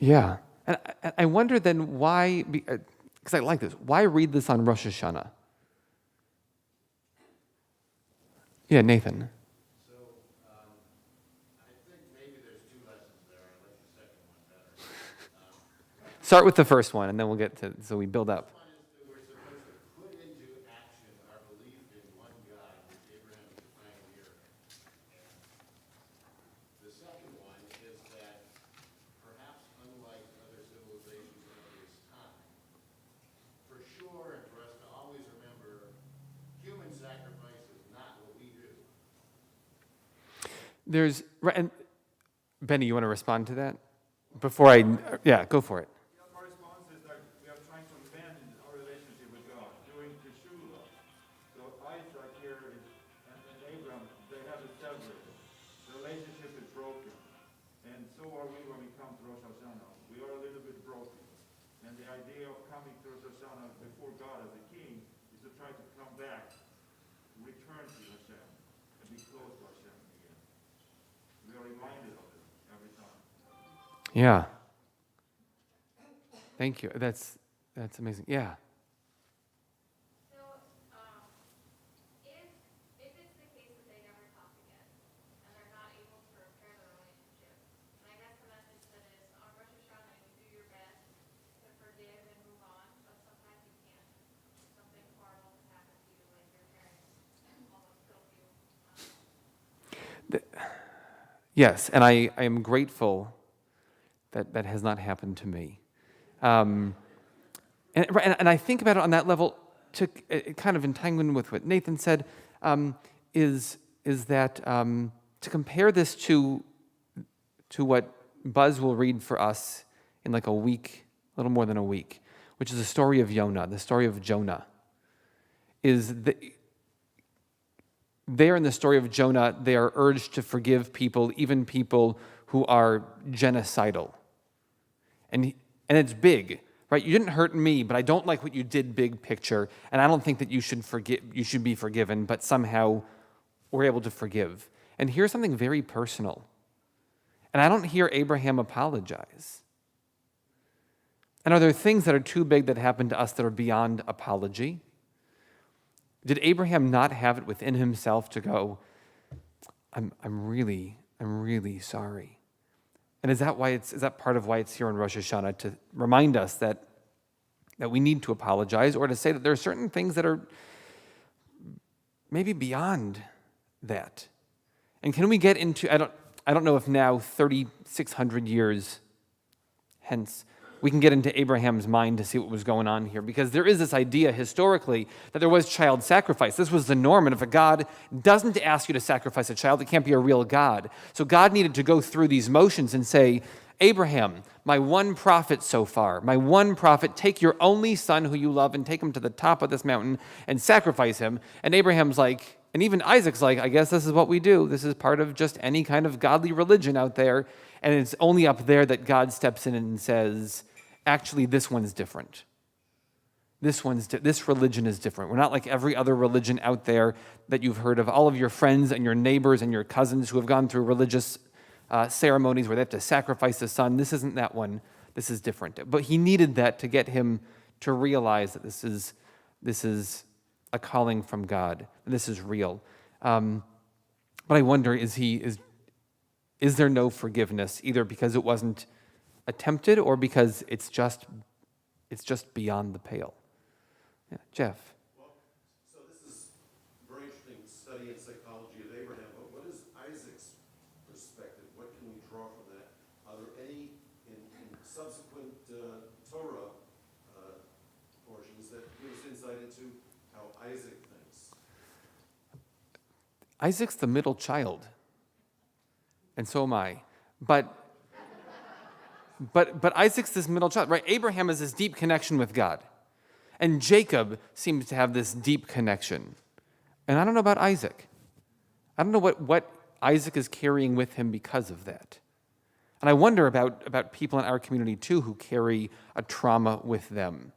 S1: Yeah. And I wonder then why, because I like this, why read this on Rosh Hashanah? Yeah, Nathan.
S4: So I think maybe there's two lessons there. I like the second one better.
S1: Start with the first one, and then we'll get to, so we build up.
S4: One is that we're supposed to put into action our belief in one God, which Abraham was the pioneer. And the second one is that perhaps unlike other civilizations of this time, for sure, and for us to always remember, human sacrifice is not what we do.
S1: And Benny, you want to respond to that? Yeah, go for it.
S2: My response is that we are trying to mend our relationship with God, doing Teshuvah. So Isaac here and Abraham, they have a severed. The relationship is broken. And so are we when we come to Rosh Hashanah. We are a little bit broken. And the idea of coming to Rosh Hashanah before God as a king is to try to come back, return to Hashem, and be close to Hashem again. We are reminded of it every time.
S1: Yeah. Thank you. That's amazing. Yeah.
S5: So, if it's the case that they never talk again, and they're not able to repair the relationship, and I guess the message that is, on Rosh Hashanah, you do your best to forgive and move on, but sometimes you can't. Something horrible has happened to you, like your parents almost killed you.
S1: Yes, and I am grateful that that has not happened to me. And I think about it on that level, to kind of entanglement with what Nathan said, is that to compare this to what Buzz will read for us in like a week, a little more than a week, which is the story of Jonah, the story of Jonah, is that there in the story of Jonah, they are urged to forgive people, even people who are genocidal. And it's big, right? You didn't hurt me, but I don't like what you did, big picture, and I don't think that you should be forgiven, but somehow we're able to forgive. And here's something very personal. And I don't hear Abraham apologize. And are there things that are too big that happen to us that are beyond apology? Did Abraham not have it within himself to go, I'm really sorry? And is that part of why it's here on Rosh Hashanah, to remind us that we need to apologize, or to say that there are certain things that are maybe beyond that? And can we get into, I don't know if now, 3,600 years hence, we can get into Abraham's mind to see what was going on here, because there is this idea historically that there was child sacrifice. This was the norm, and if a God doesn't ask you to sacrifice a child, it can't be a real God. So God needed to go through these motions and say, Abraham, my one prophet so far, my one prophet, take your only son who you love and take him to the top of this mountain and sacrifice him. And Abraham's like, and even Isaac's like, I guess this is what we do. This is part of just any kind of godly religion out there. And it's only up there that God steps in and says, actually, this one's different. This religion is different. We're not like every other religion out there that you've heard of. All of your friends and your neighbors and your cousins who have gone through religious ceremonies where they have to sacrifice a son. This isn't that one. This is different. But he needed that to get him to realize that this is a calling from God. This is real. But I wonder, is there no forgiveness, either because it wasn't attempted or because it's just beyond the pale? Yeah, Jeff.
S6: Well, so this is a very interesting study in psychology of Abraham, but what is Isaac's perspective? What can we draw from that? Are there any in subsequent Torah portions that give us insight into how Isaac thinks?
S1: Isaac's the middle child, and so am I. But Isaac's this middle child, right? Abraham has this deep connection with God. And Jacob seems to have this deep connection. And I don't know about Isaac. I don't know what Isaac is carrying with him because of that. And I wonder about people in our community too who carry a trauma with them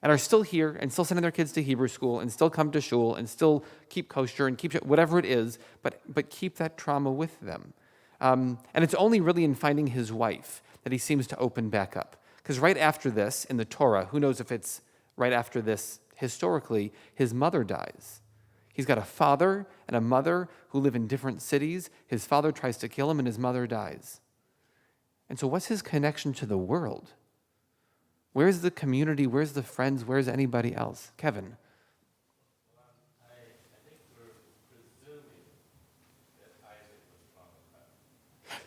S1: and are still here and still sending their kids to Hebrew school and still come to shul and still keep kosher and keep whatever it is, but keep that trauma with them. And it's only really in finding his wife that he seems to open back up. Because right after this, in the Torah, who knows if it's right after this historically, his mother dies. He's got a father and a mother who live in different cities. His father tries to kill him and his mother dies. And so what's his connection to the world? Where's the community? Where's the friends? Where's anybody else? Kevin.
S7: I think we're presuming that Isaac was traumatized.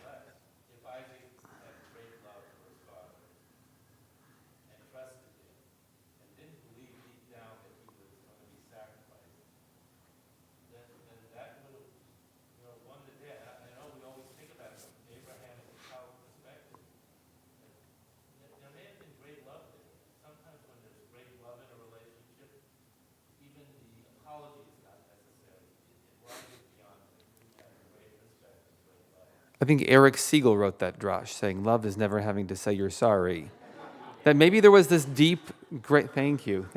S7: But if Isaac had great love for his father and trusted him and didn't believe deep down that he was going to be sacrificed, then that would have, won the day. I know we always think about it from Abraham and Paul's perspective. There may have been great love there. Sometimes when there's great love in a relationship, even the apology is not necessary. It rises beyond it. We have great respect and great love.
S1: I think Eric Siegel wrote that drash, saying love is never having to say you're sorry. That maybe there was this deep, great, thank you.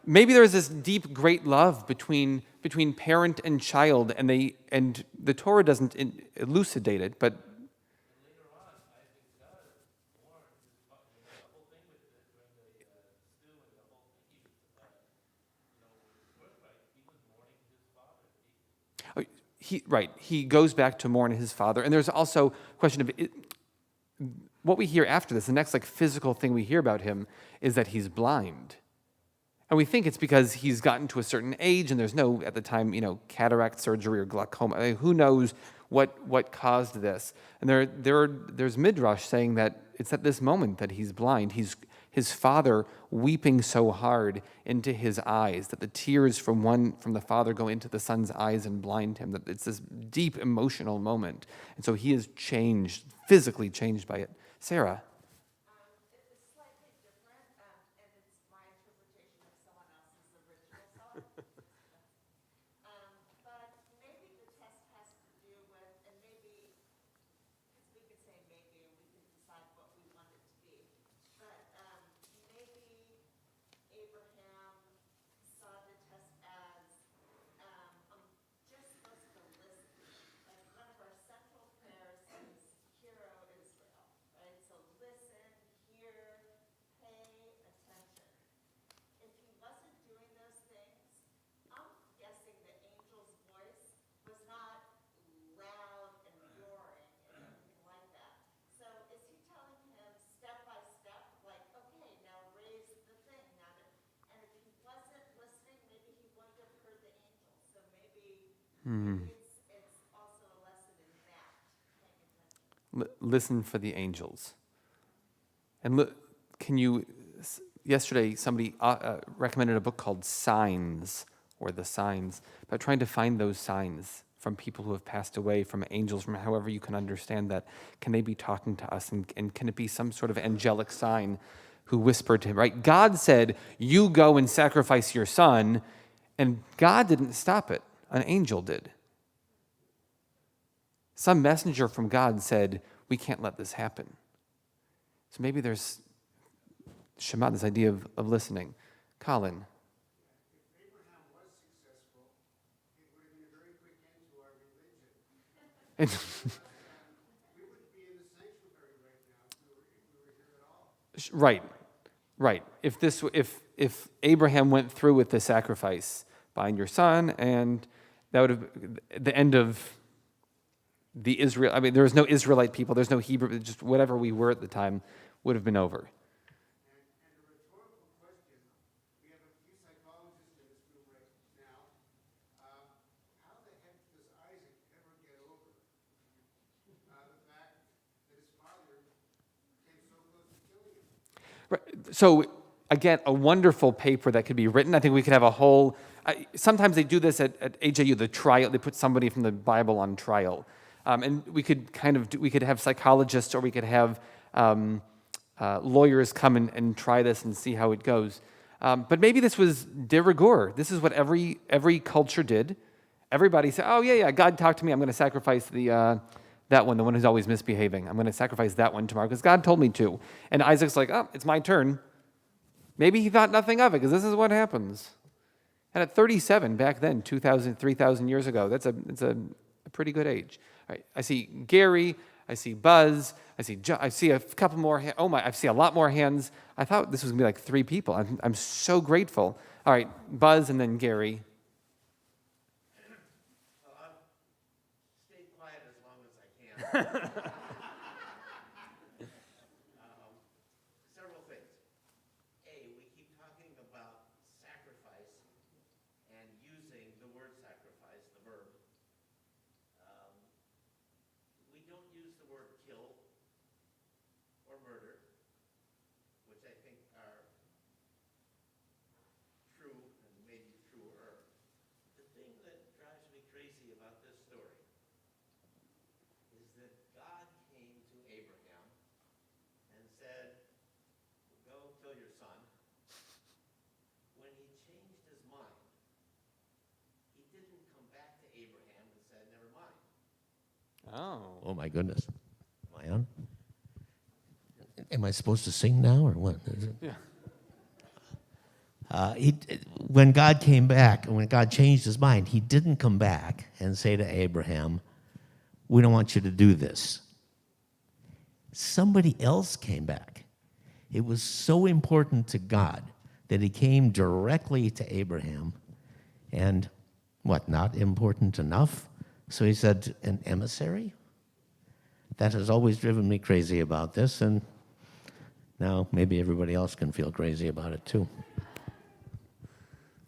S1: Maybe there was this deep, great love between parent and child, and the Torah doesn't elucidate it, but
S7: Later on, Isaac does warn his father. The whole thing with during the stew and the whole thing, he was, his birthright, he was mourning his father.
S1: he goes back to mourn his father. And there's also a question of what we hear after this. The next physical thing we hear about him is that he's blind. And we think it's because he's gotten to a certain age and there's no, at the time, cataract surgery or glaucoma. Who knows what caused this? And there's midrash saying that it's at this moment that he's blind. His father weeping so hard into his eyes that the tears from the father go into the son's eyes and blind him. That it's this deep emotional moment. And so he is changed, physically changed by it. Sarah.
S8: It's slightly different, and it's my interpretation of someone else's original song. It's also a lesson in that, paying attention.
S1: Listen for the angels. And look, yesterday somebody recommended a book called Signs, or The Signs, about trying to find those signs from people who have passed away, from angels, from however you can understand that. Can they be talking to us? And can it be some sort of angelic sign who whispered to him, right? God said, you go and sacrifice your son, and God didn't stop it. An angel did. Some messenger from God said, we can't let this happen. So maybe there's Shema, this idea of listening. Colin.
S9: If Abraham was successful, it would have been a very quick end to our religion. We wouldn't be in the sanctuary right now if we were here at all.
S1: Right. If Abraham went through with the sacrifice, bind your son, and that would have the end of the Israel. I mean, there was no Israelite people. There's no Hebrew. Just whatever we were at the time would have been over.
S9: And a rhetorical question, we have a few psychologists in this room right now. How the heck does Isaac ever get over the fact that his father came so close to killing him?
S1: Right. So again, a wonderful paper that could be written. I think we could have a whole. Sometimes they do this at AJU, the trial. They put somebody from the Bible on trial, and we could we could have psychologists, or we could have lawyers come and try this and see how it goes. But maybe this was de rigueur. This is what every culture did. Everybody said, "Oh yeah, God talked to me. I'm going to sacrifice that one, the one who's always misbehaving. I'm going to sacrifice that one tomorrow because God told me to." And Isaac's like, "Oh, it's my turn." Maybe he thought nothing of it because this is what happens. And at 37, back then, 2,000, 3,000 years ago, it's a pretty good age. All right, I see Gary, I see Buzz, I see a couple more. I see a lot more hands. I thought this was gonna be like 3 people. I'm so grateful. All right, Buzz and then Gary.
S4: Well, I'll stay quiet as long as I can. Several things. A, we keep talking about sacrifice and using the word sacrifice, the verb. We don't use the word kill or murder, which I think are true and maybe truer. The thing that drives me crazy about this story is that God came to Abraham and said, go kill your son. When he changed his mind, he didn't come back to Abraham and said, never mind.
S1: Oh.
S4: Oh my goodness. Am I on? Am I supposed to sing now or what?
S1: Yeah.
S4: When God came back, and when God changed his mind, he didn't come back and say to Abraham, we don't want you to do this. Somebody else came back. It was so important to God that he came directly to Abraham. And what, not important enough? So he said, an emissary? That has always driven me crazy about this, and now maybe everybody else can feel crazy about it too.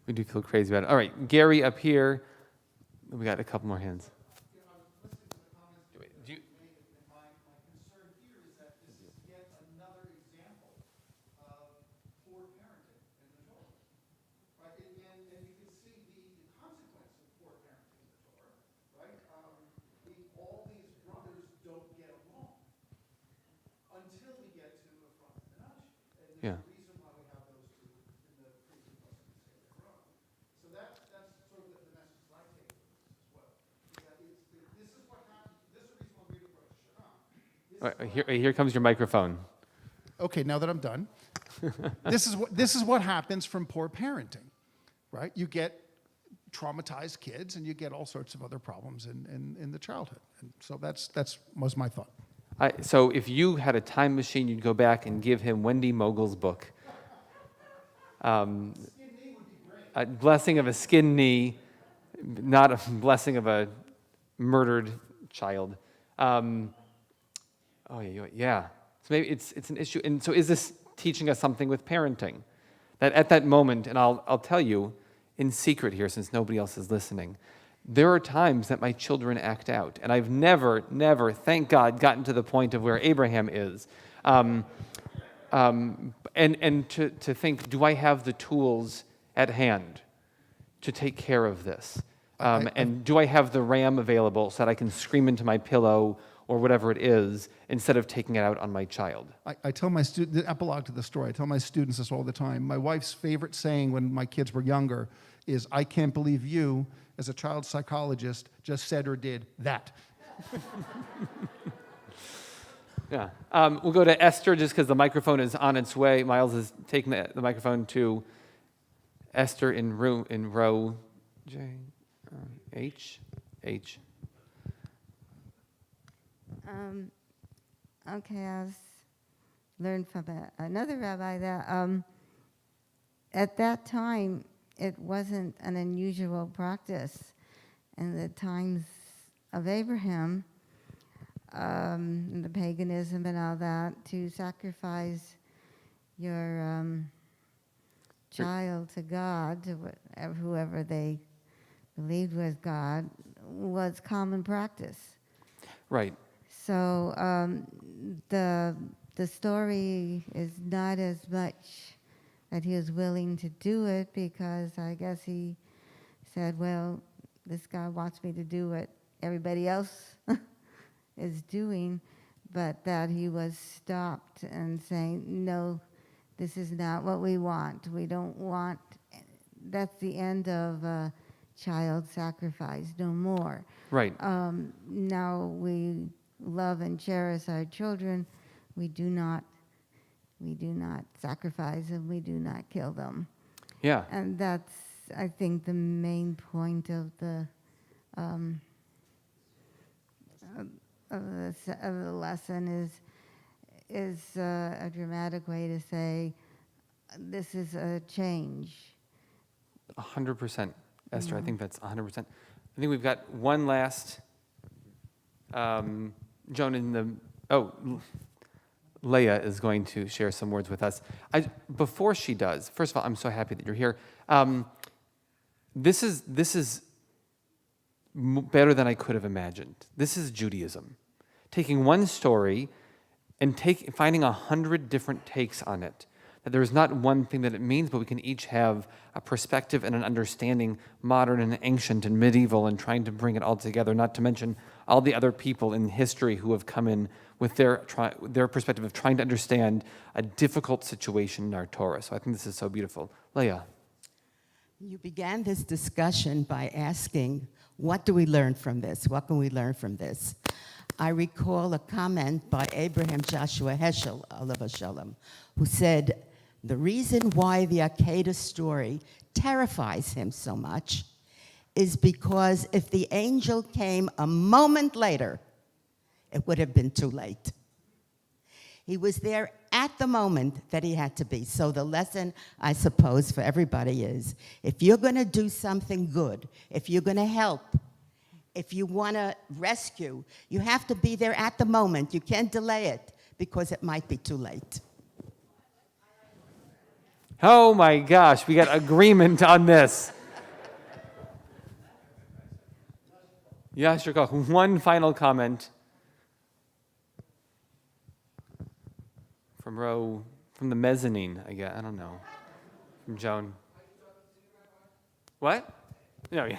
S1: We do feel crazy about it. All right, Gary up here. We got a couple more hands. Do you,
S9: My concern here is that this is yet another example of poor parenting in the Torah. Right? And you can see the consequence of poor parenting in the Torah. Right? All these brothers don't get along until we get to Ephraim and Manasseh. And there's
S1: Yeah.
S9: a reason why we have those two in the previous lesson to say they're wrong. So that's sort of the message I take from this as well. Is that this is what happens. This is the reason why I'm reading Rosh Hashanah.
S1: all right, here comes your microphone.
S9: Okay, now that I'm done, this is what happens from poor parenting, right? You get traumatized kids, and you get all sorts of other problems in the childhood. And so that was my thought.
S1: So if you had a time machine, you'd go back and give him Wendy Mogul's book. A blessing of a skin knee, not a blessing of a murdered child. Yeah. So maybe it's an issue. And so is this teaching us something with parenting? That at that moment, and I'll tell you in secret here since nobody else is listening, there are times that my children act out. And I've never, thank God, gotten to the point of where Abraham is. And to think, do I have the tools at hand to take care of this? And do I have the RAM available so that I can scream into my pillow or whatever it is instead of taking it out on my child?
S9: I tell my students, the epilogue to the story, I tell my students this all the time. My wife's favorite saying when my kids were younger is, I can't believe you, as a child psychologist, just said or did that.
S1: Yeah. We'll go to Esther just because the microphone is on its way. Miles is taking the microphone to Esther in row J, H.
S10: Okay, I was learned from another rabbi that at that time it wasn't an unusual practice in the times of Abraham, and the paganism and all that, to sacrifice your child to God, to whoever they believed was God, was common practice.
S1: Right.
S10: So the story is not as much that he was willing to do it, because I guess he said, well, this guy wants me to do what everybody else is doing, but that he was stopped and saying, no, this is not what we want. We don't want, that's the end of child sacrifice, no more.
S1: Right.
S10: Now we love and cherish our children. We do not sacrifice them. We do not kill them.
S1: Yeah.
S10: And that's, I think, the main point of the lesson is a dramatic way to say this is a change.
S1: 100%, Esther. I think that's 100%. I think we've got one last. Joan in the. Leah is going to share some words with us. Before she does, first of all, I'm so happy that you're here. This is better than I could have imagined. This is Judaism. Taking one story and finding 100 different takes on it. That there is not one thing that it means, but we can each have a perspective and an understanding, modern and ancient and medieval, and trying to bring it all together, not to mention all the other people in history who have come in with their perspective of trying to understand a difficult situation in our Torah. So I think this is so beautiful. Leah.
S11: You began this discussion by asking, what do we learn from this? What can we learn from this? I recall a comment by Abraham Joshua Heschel, alav shalom, who said, the reason why the Akedah story terrifies him so much is because if the angel came a moment later, it would have been too late. He was there at the moment that he had to be. So the lesson, I suppose, for everybody is, if you're going to do something good, if you're going to help, if you want to rescue, you have to be there at the moment. You can't delay it because it might be too late.
S1: Oh my gosh, we got agreement on this. Yashir, one final comment from the mezzanine, I guess. I don't know. From Joan. What? No, yeah.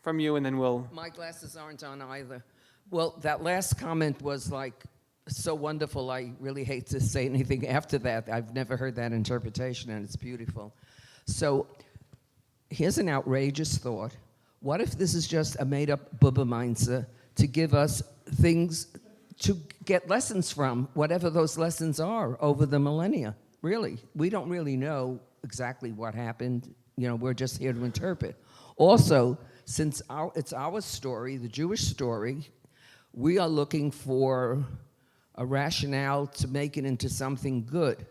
S1: From you, and then we'll.
S12: My glasses aren't on either. Well, that last comment was like so wonderful. I really hate to say anything after that. I've never heard that interpretation, and it's beautiful. So here's an outrageous thought. What if this is just a made-up Bubba Mainzer to give us things to get lessons from, whatever those lessons are over the millennia? Really, we don't really know exactly what happened. You know, we're just here to interpret. Also, since it's our story, the Jewish story, we are looking for a rationale to make it into something good.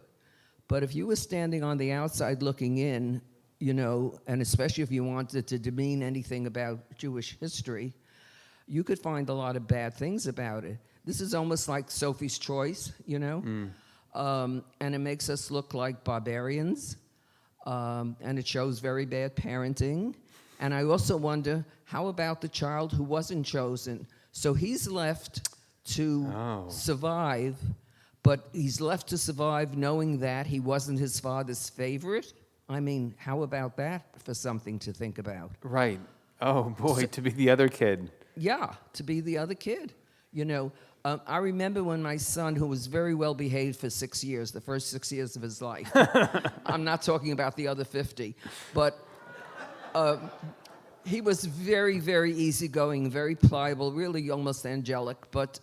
S12: But if you were standing on the outside looking in, you know, and especially if you wanted to demean anything about Jewish history, you could find a lot of bad things about it. This is almost like Sophie's Choice, you know? And it makes us look like barbarians, and it shows very bad parenting. And I also wonder, how about the child who wasn't chosen? So he's left to survive, but he's left to survive knowing that he wasn't his father's favorite. I mean, how about that for something to think about?
S1: Right. Oh, boy, to be the other kid.
S12: Yeah, to be the other kid. You know, I remember when my son, who was very well behaved for 6 years, the first 6 years of his life, I'm not talking about the other 50, but he was very, very easygoing, very pliable, really almost angelic. But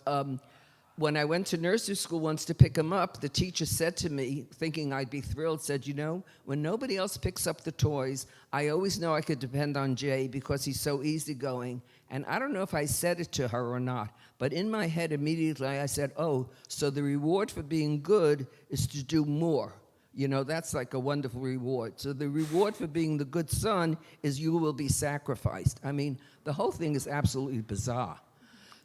S12: when I went to nursery school once to pick him up, the teacher said to me, thinking I'd be thrilled, said, you know, when nobody else picks up the toys, I always know I could depend on Jay because he's so easygoing. And I don't know if I said it to her or not, but in my head immediately I said, oh, so the reward for being good is to do more. You know, that's like a wonderful reward. So the reward for being the good son is you will be sacrificed. I mean, the whole thing is absolutely bizarre.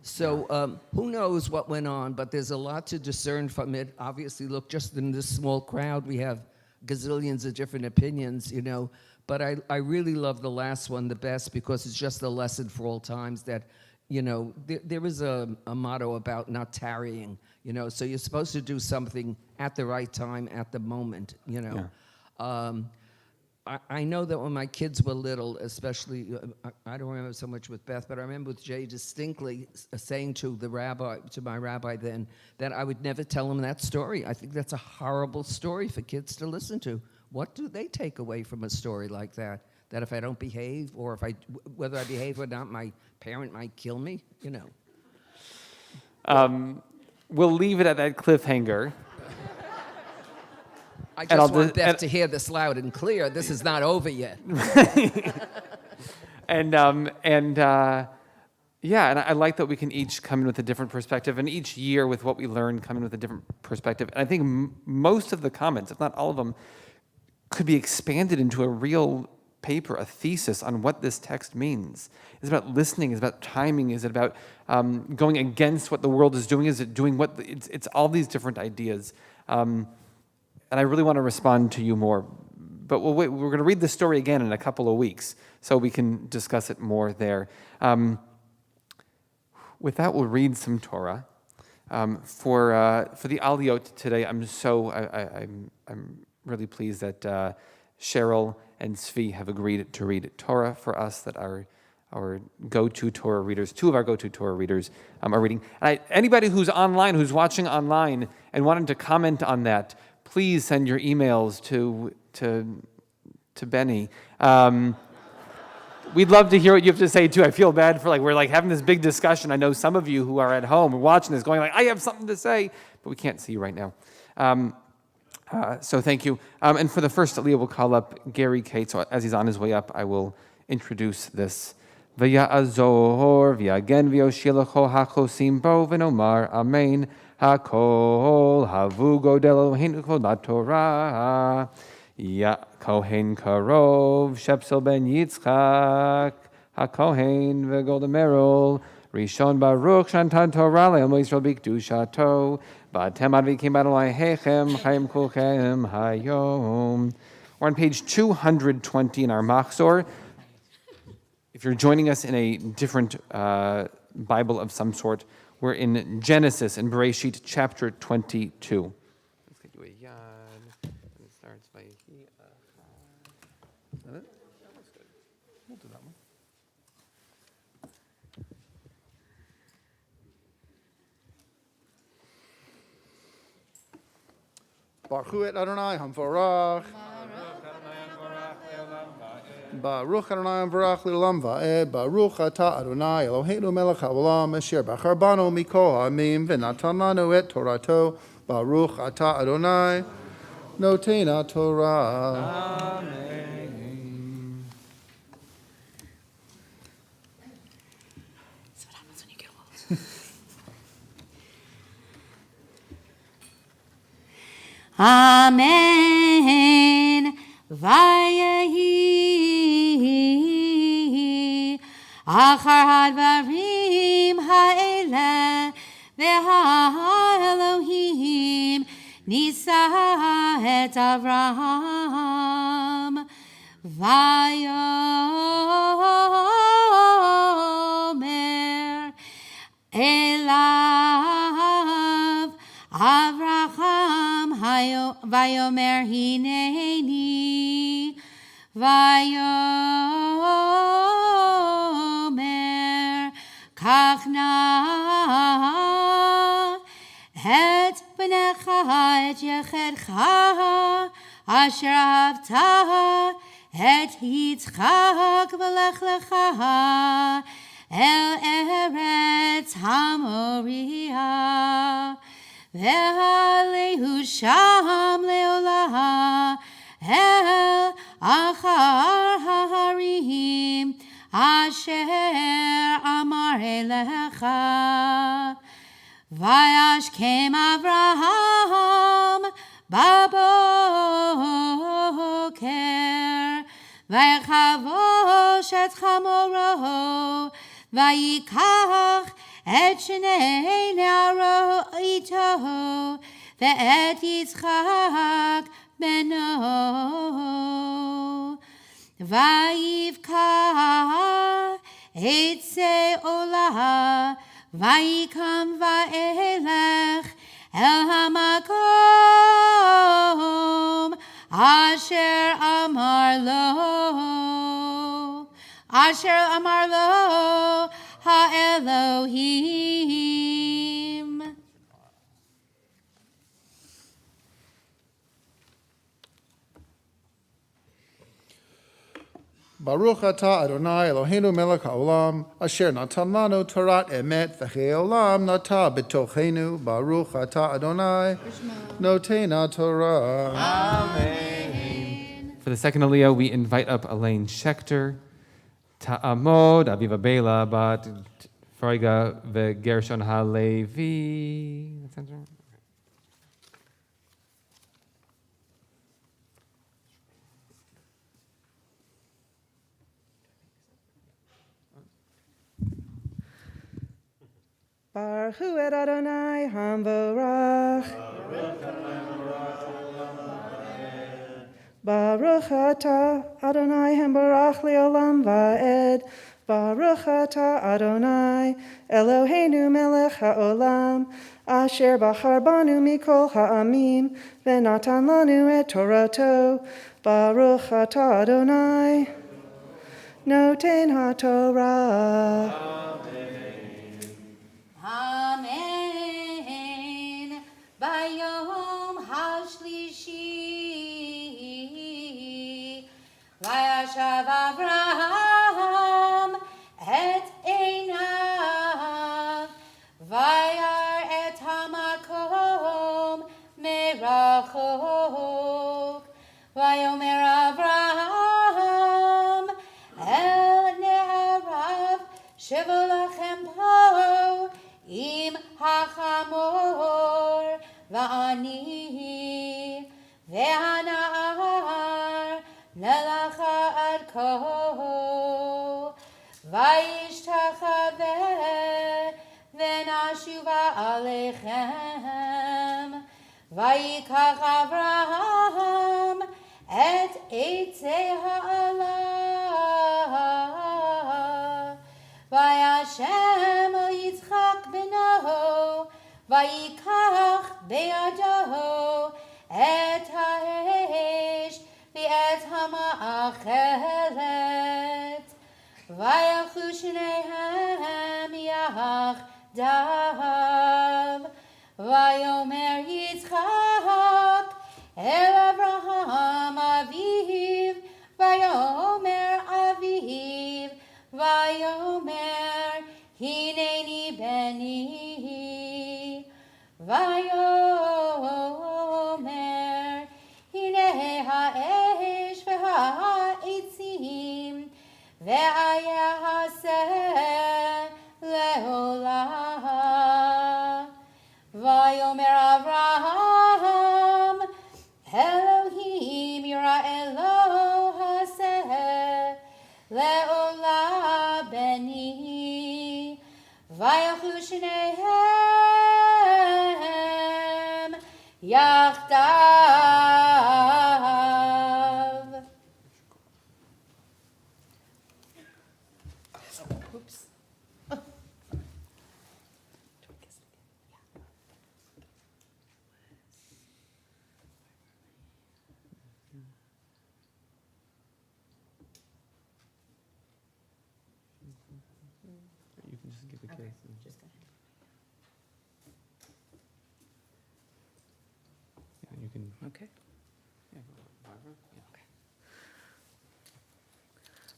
S12: So who knows what went on, but there's a lot to discern from it. Obviously, look, just in this small crowd, we have gazillions of different opinions, you know. But I really love the last one the best because it's just a lesson for all times that, you know, there is a motto about not tarrying, you know. So you're supposed to do something at the right time, at the moment, you know. Yeah. I know that when my kids were little, especially, I don't remember so much with Beth, but I remember with Jay distinctly saying to my rabbi then, that I would never tell him that story. I think that's a horrible story for kids to listen to. What do they take away from a story like that? That if I don't behave, or whether I behave or not, my parent might kill me, you know.
S1: We'll leave it at that cliffhanger.
S12: I just want Beth to hear this loud and clear. This is not over yet.
S1: And I like that we can each come in with a different perspective, and each year with what we learn come in with a different perspective. And I think most of the comments, if not all of them, could be expanded into a real paper, a thesis on what this text means. Is it about listening? Is it about timing? Is it about going against what the world is doing? Is it doing what? It's all these different ideas. And I really want to respond to you more. But we're going to read the story again in a couple of weeks, so we can discuss it more there. With that, we'll read some Torah. For the Aliyot today, I'm really pleased that Cheryl and Svi have agreed to read Torah for us, that our go-to Torah readers, two of our go-to Torah readers are reading. Anybody who's online, who's watching online and wanting to comment on that, please send your emails to Benny. We'd love to hear what you have to say too. I feel bad for we're having this big discussion. I know some of you who are at home watching this going I have something to say, but we can't see you right now. So thank you. And for the first Aliyah, we'll call up Gary Kate. So as he's on his way up, I will introduce this. V'ya'azor v'yagen v'yoshilacho hachosim bo v'nomar amen. Hakol havu godel Eloheinu kol Torah. Ya Kohen Karov Shepsel ben Yitzchak HaKohen v'Golda Merol Rishon Baruch Shantan Torah Le'Amo Yisrael B'Kedushato B'Atem Advikim Adonai Hechem Chaim Kulchem Hayom. We're on page 220 in our Machzor. If you're joining us in a different Bible of some sort, we're in Genesis, in Bereshit, chapter 22. Let's get you a yad. And it starts by is that it? Yeah, that's good. We'll do that one.
S9: Baruch et Adonai Hamvarach. Baruch Adonai Hamvarach L'olam Va'ed. Baruch Ata Adonai Eloheinu Melech Haolam Asher Bachar Banu Mikol Ha'amim V'natan Lanu et Torato. Baruch Ata Adonai Notena Torah.
S1: Amen.
S8: That's what happens when you get old. Amen. Vayehi achar hadvarim ha'eleh ve'ha'elohim nisa et Avraham vayom
S13: Avraham vayomer hineni vayomer kachna et bnecha et yechedcha asher ahavta et Yitzchak v'lech lecha el eretz hamoria ve'alehu sham leolah el achar haharim asher amar elecha vayashkem Avraham baboker vaychavosh et chamoro vayikach et shnei na'aro ito ve'et Yitzchak beno vayivka et se'olah vayikam va'elech el hamakom asher amar lo ha-Elohim.
S9: Baruch atah Adonai Eloheinu melech haolam, asher natan lanu Torat emet v'chei olam nata b'tochenu. Baruch atah Adonai notena Torah.
S1: For the second aliyah, we invite up Elaine Schechter, Ta'amod, Aviva Bela, Bat Freiga, Gershon Halevi.
S14: Baruch hu et Adonai hamvorach. Baruch atah Adonai hamvorach leolam va'ed. Baruch atah Adonai Eloheinu melech haolam. Asher bachar banu mikol ha'amim v'natan lanu et Torato. Baruch atah Adonai noten ha'Torah.
S13: Amen. Bayom hashlishi vayashav Avraham et einav vayar et hamakom merachok vayomer Avraham el ne'arav shevo lachem po im hachamor va'ani ve'hana'ar nelacha ad ko vayishtachaveh v'nashuva alechem vayikach Avraham et eitzei ha'alah vayashem el Yitzchak beno vayikach be'ado et ha'esh ve'et hama'achelet vayachu shnehem yachdav vayomer Yitzchak el Avraham aviv vayomer aviv vayomer hineni beni vayomer hine ha'esh v'ha'etzim ve'ayahaseh le'olah vayomer Avraham Elohim yira'elo haseh le'olah beni vayachu shnehem yachdav. Oops.
S1: can just give a kiss. Yeah, you can.
S12: Okay.
S1: Yeah, Barbara? Yeah.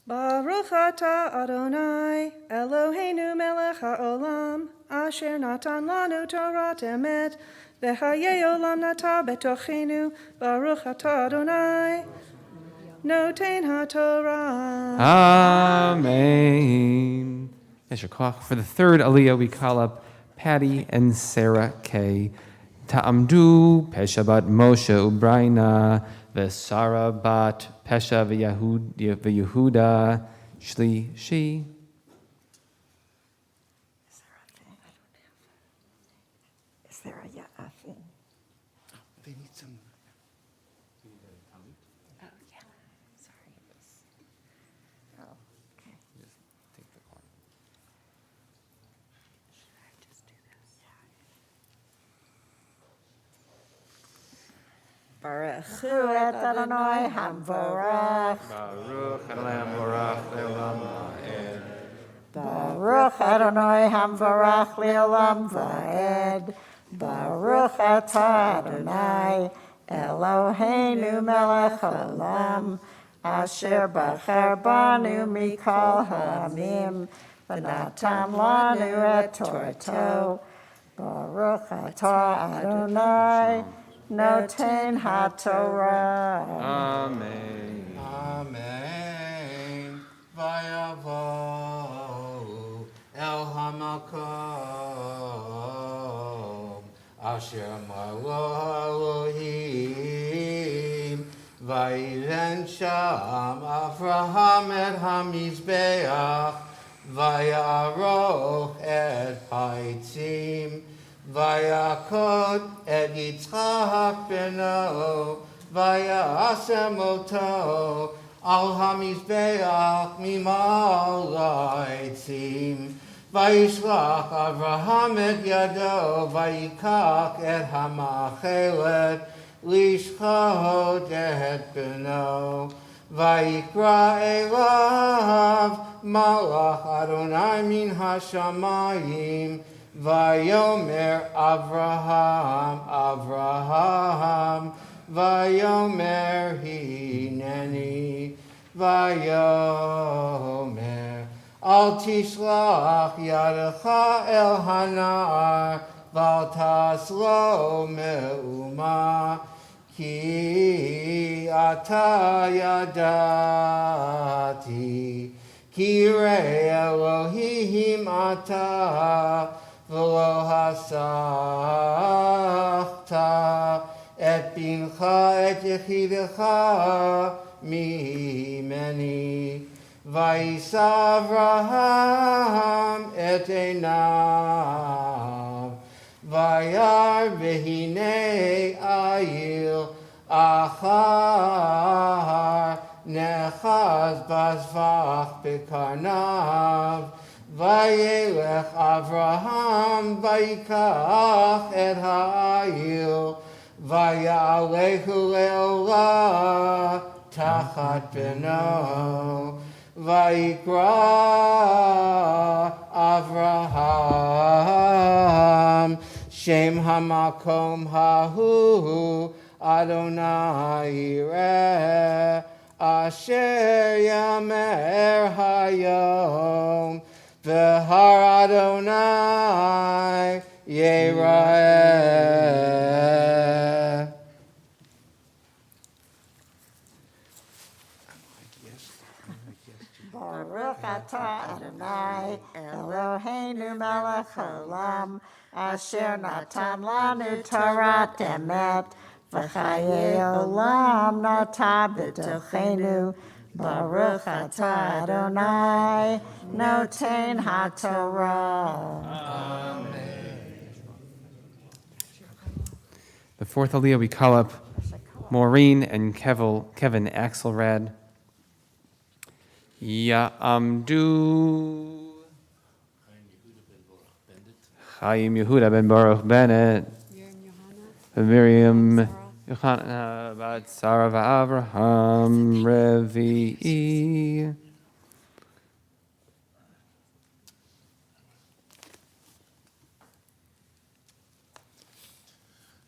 S14: Baruch atah Adonai, Eloheinu melech haolam, asher natan lanu Torah emet, v'chayei olam nata betochenu, Baruch atah Adonai, noten haTorah.
S1: Amen. Yesher koach. For the third aliyah, we call up Patty and Sarah Kay. Ta'amdu Pesha bat Moshe Ubraina v'Sara bat Pesha v'Yehuda Shli Shi.
S8: Is there a thing?
S11: They need some.
S8: Oh, yeah, sorry. Oh, okay.
S1: Just take the card.
S8: Should I just do this? Baruch hu et Adonai hamvorach.
S1: Baruch Adonai Amorach Le'olam Va'ed.
S8: Baruch Adonai hamvorach le'olam va'ed. Baruch atah Adonai Eloheinu melech haolam asher bachar banu mikol ha'amim v'natan lanu et Torato. Baruch atah Adonai noten haTorah.
S1: Amen.
S11: Amen. Vayavo el hamakom asher malo Elohim vayiren sham Avraham et hamizbeach vayaroch et haitzim vayakod et Yitzchak beno vayasem oto al hamizbeach mimal haitzim vayishlach Avraham et yado vayikach et hamachelet lishchot et beno vayikra elav malach Adonai min hashamayim Vayomer Avraham, Avraham, Vayomer Hineni, Vayomer Al tishlach yadecha el hanar, Val taslo me'uma, Ki ata yadati, Ki rei Elohim ata, V'lo hasachta et bincha et yechidecha mimeni. Vayisa Avraham et einav. Vayar v'hinei ayil achar nechaz bazvach bekarnav. Vayelech Avraham vayikach et ha'ayil vayalehu le'olah tachat beno vayikra Avraham shem hamakom hahu Adonai yireh asher yamer hayom V'har Adonai Yereh.
S8: Baruch atah Adonai Eloheinu melech haolam asher natan lanu Torah emet v'chayei olam nata b'tochenu. Baruch atah Adonai noten haTorah.
S1: The fourth aliyah, we call up Maureen and Kevin Axelrad. Ya'amdu Chaim Yehuda ben Baruch Bennett. Miriam Yochana bat Sarah v'Avraham Revi'i.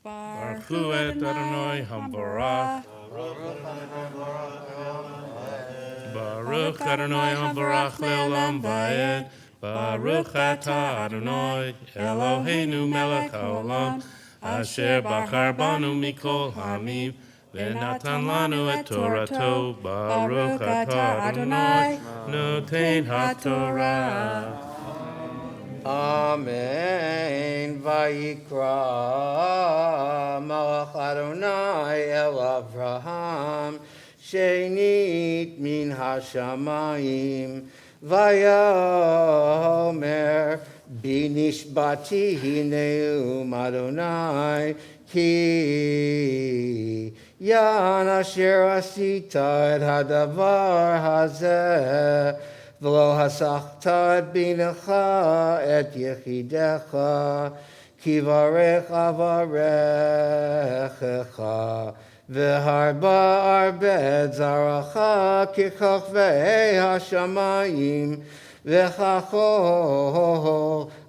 S13: Baruch
S7: Hu et Adonai Hambarach. Baruch Adonai Hambarach le'olam va'ed. Baruch atah Adonai Eloheinu melech haolam. Asher bachar banu mikol hamim. V'natan lanu et Torato. Baruch atah Adonai noten haTorah.
S3: Amen. Vayikra Malach Adonai El Avraham Shenit min hashamayim Vayomer Binishbati Hineum Adonai Ki Yan Asher Asita Et Hadavar Hazeh V'lo hasachta et binecha et yechidecha ki varech avarechecha v'harba arbed zaracha ki chochvei hashamayim v'chachol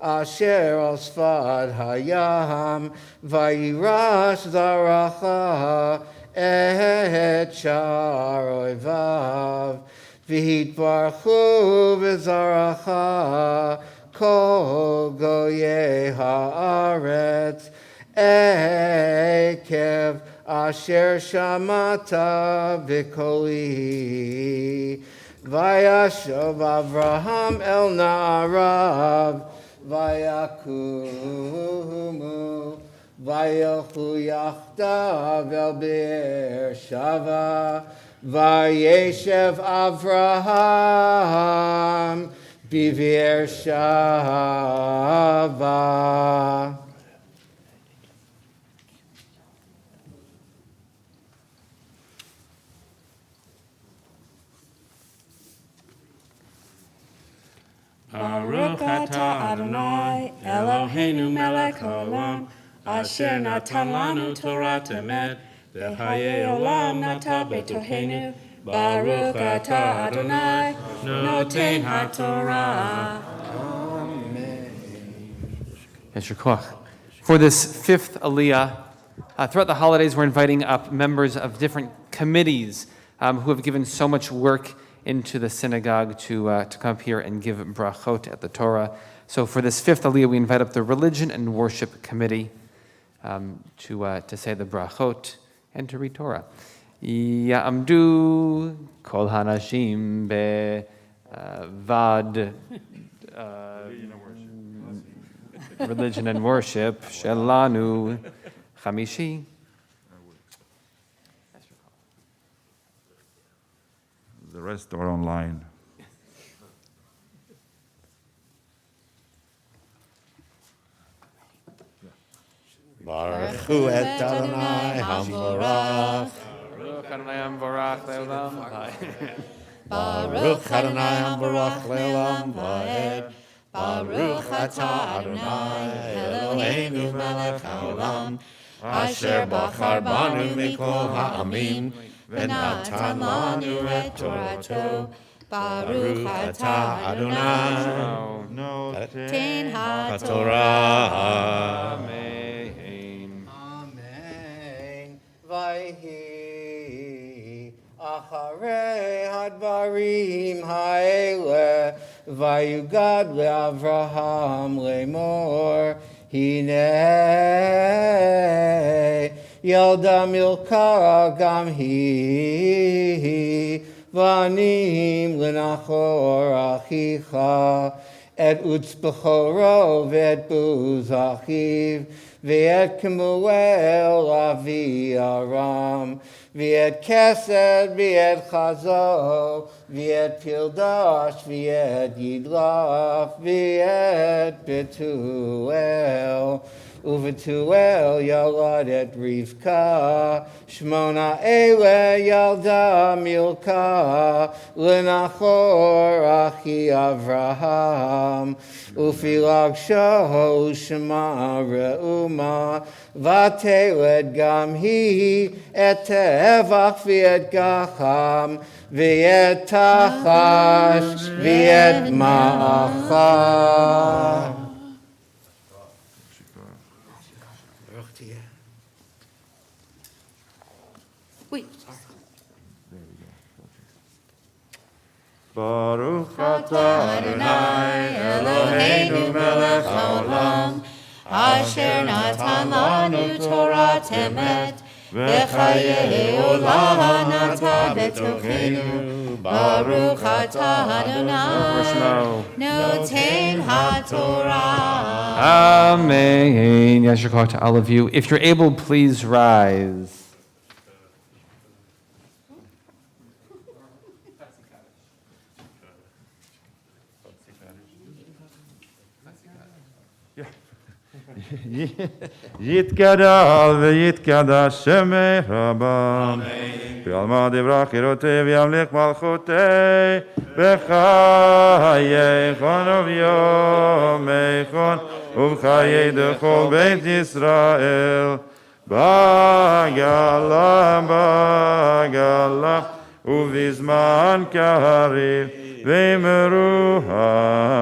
S3: asher al sfad hayam vayirash zaracha et shar oivav V'hitbarchu v'zaracha kol goyei haaretz ekev asher shamata v'koli vayashov Avraham el na'arav vayakumu vayelchu yachdav el be'er shava Vayeshev Avraham Bivir Shava.
S7: Baruch atah Adonai Eloheinu melech haolam. Asher natan lanu Torat emet. V'chayei olam nata betohenu. Baruch atah Adonai noten haTorah.
S1: Yasher koach. For this fifth Aliyah, throughout the holidays, we're inviting up members of different committees who have given so much work into the synagogue to come up here and give brachot at the Torah. So for this fifth Aliyah, we invite up the Religion and Worship Committee to say the brachot and to read Torah. Ya'amdu kol hanashim bevad Religion and Worship Shelanu Chamishi.
S2: The rest are online.
S3: Baruch Hu et Adonai Hambarach.
S1: Baruch Adonai Hambarach le'olam va'ed.
S3: Baruch Adonai Hambarach le'olam va'ed. Baruch atah Adonai Eloheinu melech haolam asher bachar banu mikol ha'amim v'natan lanu et Torato. Baruch atah Adonai noten haTorah.
S1: Amen.
S3: Amen. Vayhi acharei hadvarim ha'eleh vayugad le'Avraham lemor hinei yalda milka gam hi vanim lenachor achicha et utz bechoro v'et buz achiv v'et Kemuel avi aram v'et kesed v'et chazo v'et pildash v'et yidlaf v'et betuel Uvetuel yalad et Rivka, Shmona Ele yalda Milka, Lenachor achi Avraham, Ufilag shoho Shema Reuma, Vateled gam hi et Tevach v'et Gacham, v'et Tachash v'et Ma'acha.
S13: Wait.
S3: Baruch atah Adonai Eloheinu melech haolam asher natan lanu Torah temet v'chayei olam nata betochenu Baruch atah Adonai noten haTorah.
S1: Amen. Yasher Koach to all of you. If you're able, please rise.
S2: יתגדל ויתקדש שמי רבם. ועלמא דברה חירותי וימליך מלכותי בחייכון וביומייכון ובחיי דכל בית ישראל. בגלה בגלה ובזמן קריב ואמרו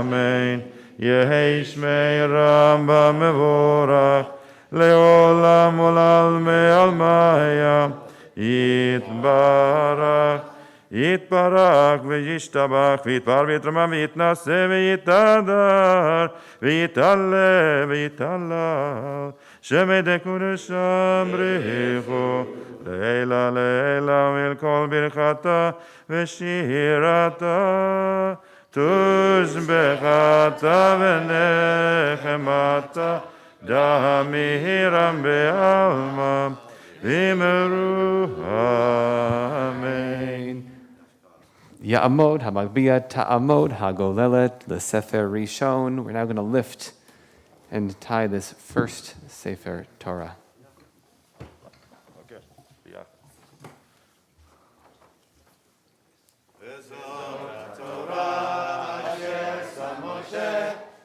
S2: אמן. יהי שמי רמב"ם מבורך לעולם עולם מעלמיה יתברך יתברך וישתבח ויתפאר ויתרומם ויתנשא ויתהדר ויתעלה ויתהלל שמי דקודשם בריחו לעילא לעילא ולכל ברכתה ושירתה תושבחתה ונחמתה דמירם בעלמא ואמרו אמן.
S1: Ya'amod ha'magbiya ta'amod ha'golelet l'sefer rishon. We're now going to lift and tie this first Sefer Torah.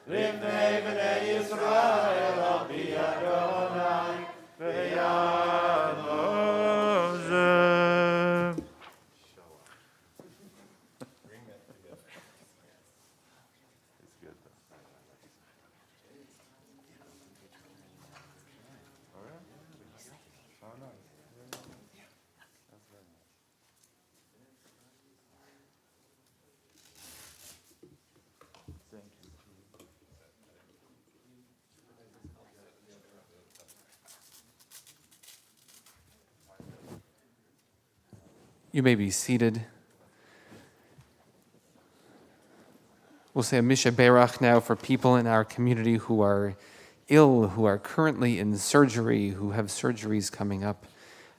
S3: לפני בני ישראל על פי אדוני ויד משה.
S1: You may be seated. We'll say a Misha Berach now for people in our community who are ill, who are currently in surgery, who have surgeries coming up.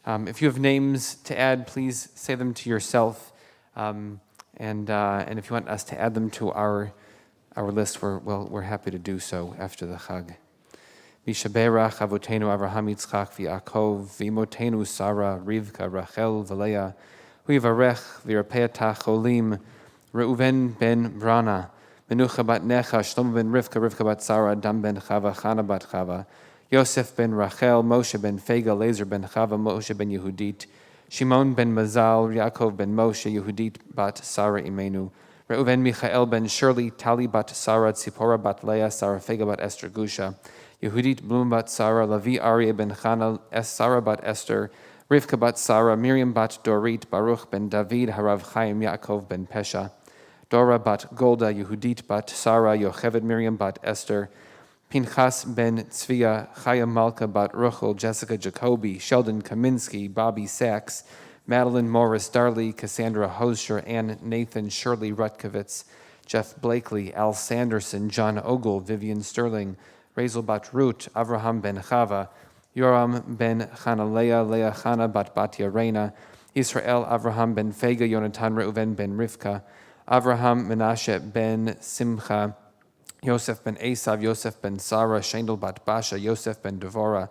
S1: If you have names to add, please say them to yourself. And if you want us to add them to our list, we're happy to do so after the Chag. Misha Berach Avotenu Avraham Yitzchak v'Yaakov v'imotenu Sarah Rivka Rachel v'Leah Huivarech v'Yirpeatach Cholim Reuven ben Brana Menucha bat Necha Shlomo ben Rivka Rivka bat Sarah Dam ben Chava Chana bat Chava Yosef ben Rachel Moshe ben Fega Lezer ben Chava Moshe ben Yehudit Shimon ben Mazal Yaakov ben Moshe Yehudit bat Sarah Imenu Reuven Michael ben Shirley Tali bat Sarah Tzipora bat Leah Sarah Fega bat Esther Gusha Yehudit Blum bat Sarah, Lavi Aryeh ben Chana, Sarah bat Esther, Rivka bat Sarah, Miriam bat Dorit, Baruch ben David, Harav Chaim, Yaakov ben Pesha, Dora bat Golda, Yehudit bat Sarah, Yocheved Miriam bat Esther, Pinchas ben Tzvia, Chaya Malka bat Ruchel, Jessica Jacoby, Sheldon Kaminsky, Bobby Sachs, Madeline Morris Darley, Cassandra Hosher, Ann Nathan, Shirley Rutkovitz, Jeff Blakely, Al Sanderson, John Ogle, Vivian Sterling, Razel bat Ruth, Avraham ben Chava, Yoram ben Chanaleah, Leah Chana bat Batya Reina, Israel Avraham ben Fega, Yonatan Reuven ben Rivka, Avraham Menashe ben Simcha, Yosef ben Esav, Yosef ben Sarah, Shendel bat Basha, Yosef ben Devora,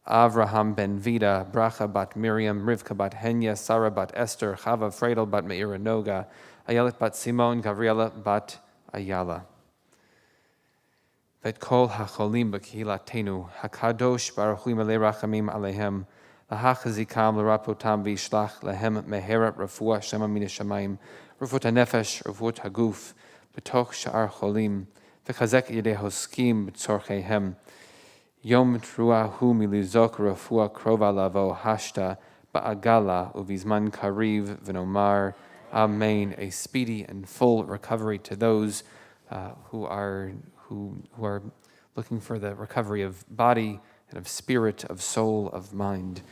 S1: Avraham ben Vida, Bracha bat Miriam, Rivka bat Henya, Sarah bat Esther, Chava Fredel bat Meira Noga, Ayelet bat Simon, Gavriela bat Ayala. Vet kol hacholim b'kehilatenu, hakadosh baruch hu malei rachamim alehem, lahachazikam l'rapotam v'yishlach lehem meheret refuah shema min hashamayim, refuat hanefesh, refuat haguf, b'toch sha'ar cholim, v'chazek yedei hoskim b'tzorcheihem, yom truah hu milizok refuah krova lavo hashta, ba'agala uvizman kariv v'nomar. Amen. A speedy and full recovery to those who are looking for the recovery of body and of spirit, of soul, of mind.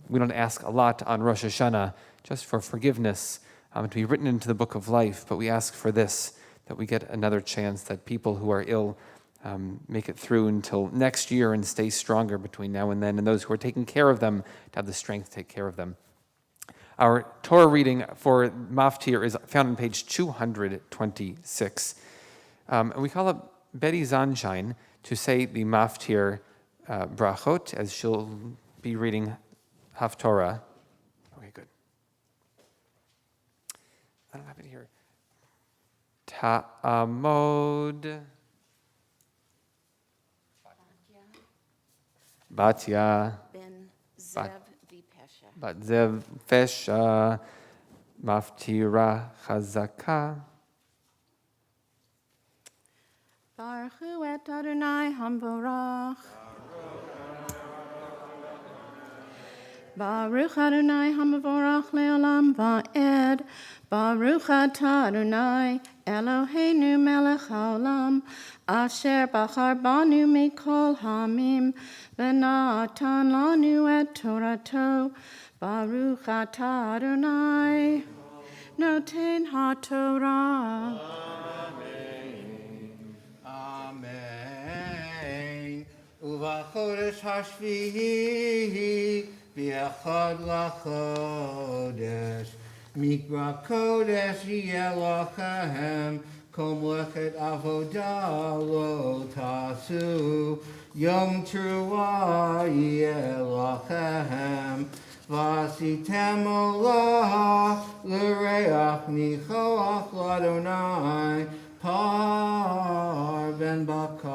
S1: We don't ask a lot on Rosh Hashanah just for forgiveness to be written into the book of life, but we ask for this, that we get another chance, that people who are ill make it through until next year and stay stronger between now and then, and those who are taking care of them to have the strength to take care of them. Our Torah reading for Maftir is found on page 226. And we call up Betty Zonshine to say the Maftir brachot, as she'll be reading Haftorah. Okay, good. I don't have it here. Ta'amod. Batya.
S11: Ben Zev Vipesha.
S1: Bat Zev Vesha. Maftira Chazaka.
S13: Baruch hu et Adonai Hamvorach. Baruch Adonai Hamvorach le'olam va'ed. Baruch atah Adonai Eloheinu melech haolam. Asher bachar banu mikol hamim. V'natan lanu et Torato. Baruch atah Adonai noten haTorah.
S4: Amen. Uvachodesh hashvihi v'echad lachodesh mikra kodesh yelochem kol mlechet avodah lo tasu yom teruah yelochem v'asitem olah l'reach nichoach l'Adonai Par ben bakar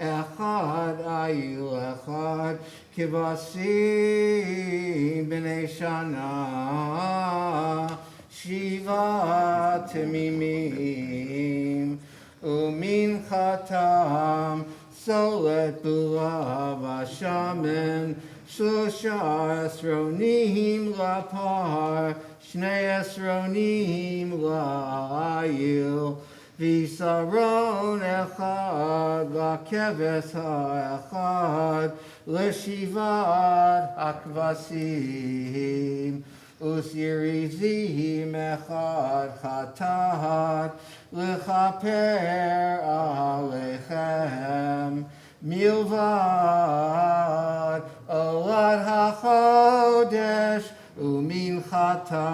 S4: echad ayil echad kivasi b'nei shana shiva temimim umin chatam solet bulav hashamen shlosha esronim lapar Shnei esronim la'ayil V'saron echad La'keves ha'echad L'shivat akvasim Usirizim echad chatat L'chaper alechem Milvad Olad ha'chodesh Umin chata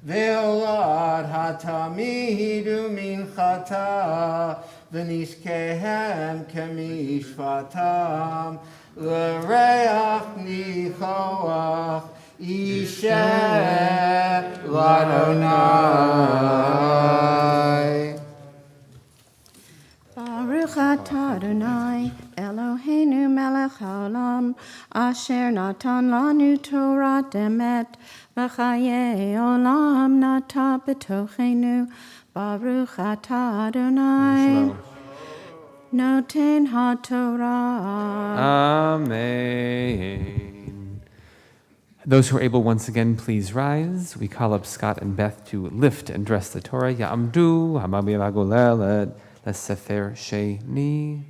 S4: ve'olad hatamid umin chata v'nishkehem kemishvatam l'reach nichoach ishet l'Adonai.
S13: Baruch atah Adonai Eloheinu melech haolam asher natan lanu Torah emet v'chayei olam nata b'tochenu Baruch atah Adonai noten haTorah.
S1: Amen. Those who are able, once again, please rise. We call up Scott and Beth to lift and dress the Torah. Ya'amdu hamabi lagolelet lesefer sheni.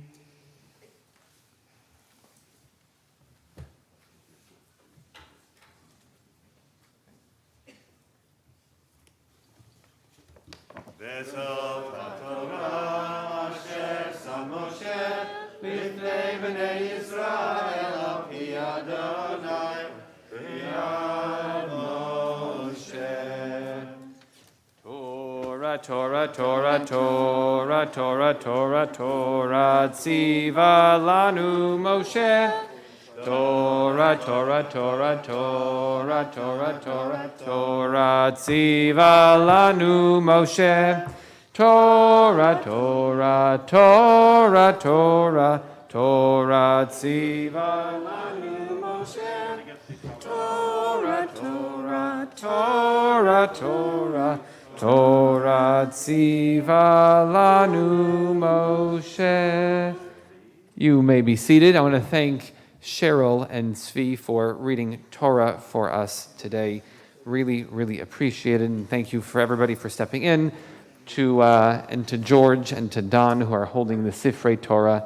S1: Torah, Torah, Torah, Torah, Torah, Torah, Tziva lanu Moshe. Torah, Torah, Torah, Torah, Torah, Torah, Torah, Tziva lanu Moshe. Torah, Torah, Torah, Torah, Torah, Tziva lanu Moshe. Torah, Torah, Torah, Torah, Torah tziva lanu Moshe. You may be seated. I want to thank Cheryl and Svi for reading Torah for us today. Really, really appreciate it, and thank you for everybody for stepping in, and to George and to Don who are holding the Sifrei Torah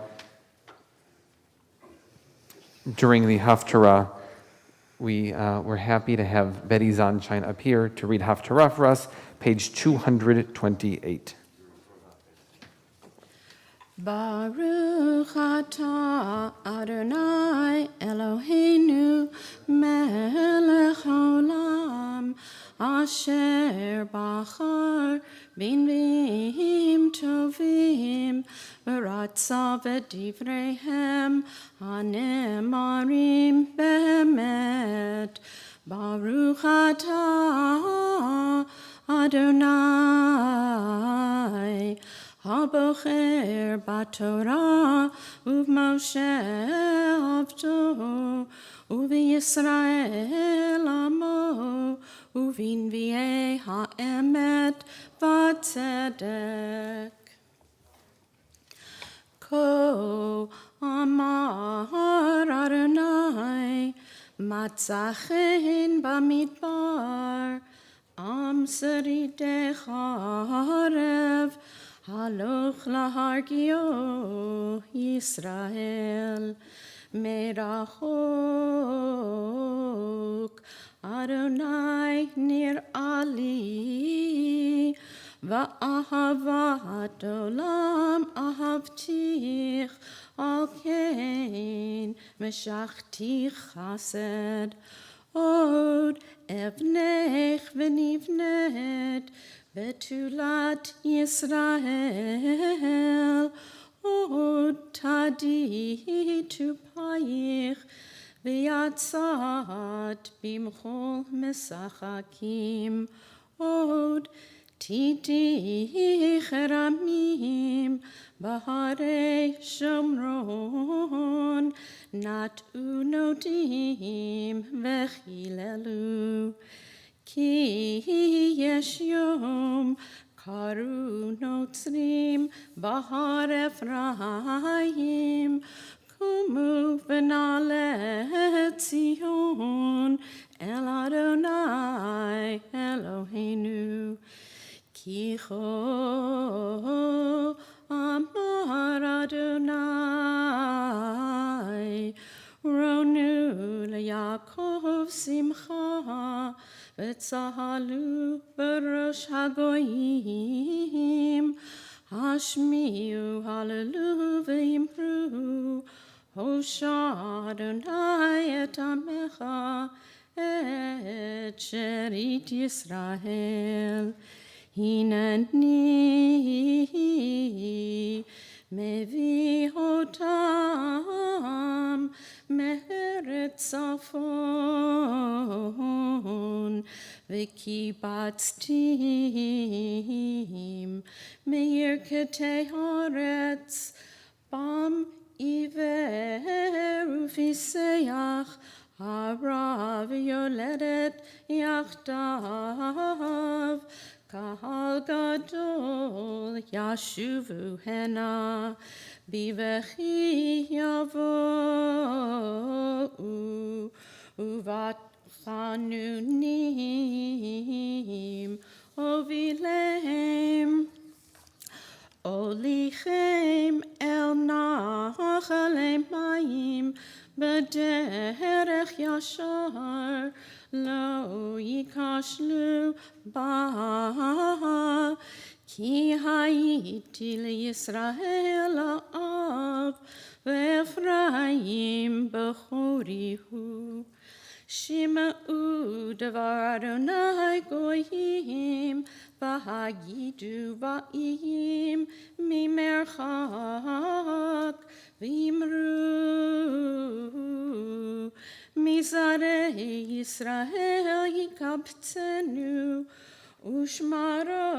S1: during the Haftarah. We're happy to have Betty Zonshine up here to read Haftarah for us, page 228.
S13: Baruch atah Adonai Eloheinu melech haolam asher bachar b'nviim tovim v'ratza v'divreihem hanemarim be'emet. Baruch atah Adonai Habocher b'Torah u'Moshe avdo u'v'Yisrael amo u'v'nviei ha'emet v'tzedek. Ko amar Adonai matzachen b'midbar am seridei charev Haloch lahargio Yisrael merachok Adonai nir'ali va'ahavat olam ahavtich al kein meshachti chased od evnech v'nivnet Betulat Yisrael, od tadi tu payich, v'yatzat bimchol mesachakim, od titi cheramim, bahare shomron, nat unodim v'chilelu. Ki yesh yom karu notzrim bahar Ephraim kumu v'nale Tzion el Adonai Eloheinu ki cho amar Adonai ronu leYaakov simcha V'tzahalu b'rosh hagoyim Hashmiu hallelu v'imru Hosha Adonai et amecha et sherit Yisrael Hineni mevi otam me'eretz tzafon v'kibatztim me'yirketei haaretz bam iver u'fiseach hara v'yoledet yachdav kahal gadol yashuvu hena bivechi yavo'u uvat chanunim ovilem olichem el nachalei mayim b'derech yashar lo yikashlu ba ki hayiti leYisrael av ve'Ephraim b'chorihu Shima'u davar Adonai goyim v'hagidu va'im mimerchak v'imru mizarei Yisrael yikabtzenu ushmaro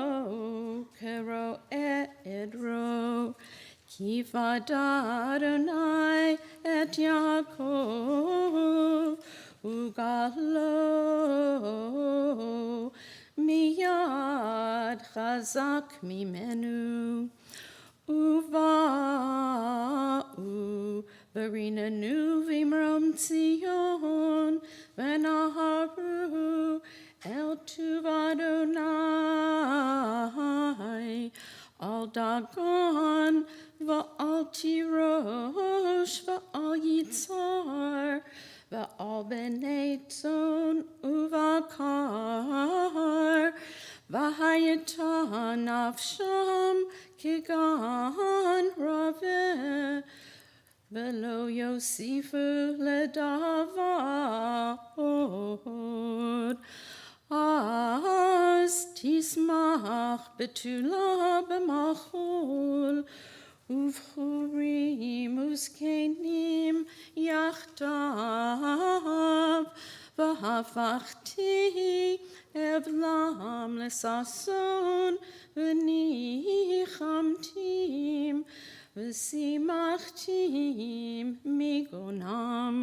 S13: kero edro ki vada Adonai et Yaakov ugalo miyad chazak mimenu uva'u V'rinenu v'imrom Tzion, v'naharu el tuv Adonai, al Dagon, v'al Tirosh, v'al Yitzhar, v'al Bnei Tzon uvakar, v'hayata nafsham kigan raveh, v'lo yosifu ledavod. Az tismach betula b'machol, uvchurim uzkenim yachdav, v'hafachti evlam lesason, v'nichamtim, v'simachtim migonam.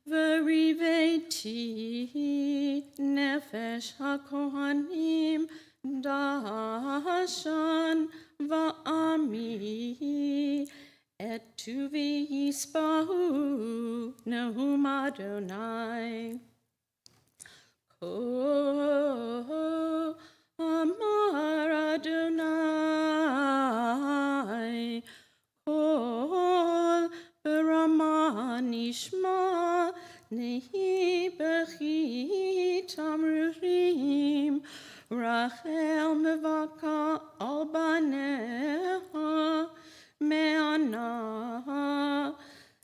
S13: V'riveti nefesh hakohanim dashan va'ami et tuvi yispahu nehum Adonai. Ko amar Adonai kol b'ramah nishma nehi bechi tamrurim Rachel mevaka al baneha me'ana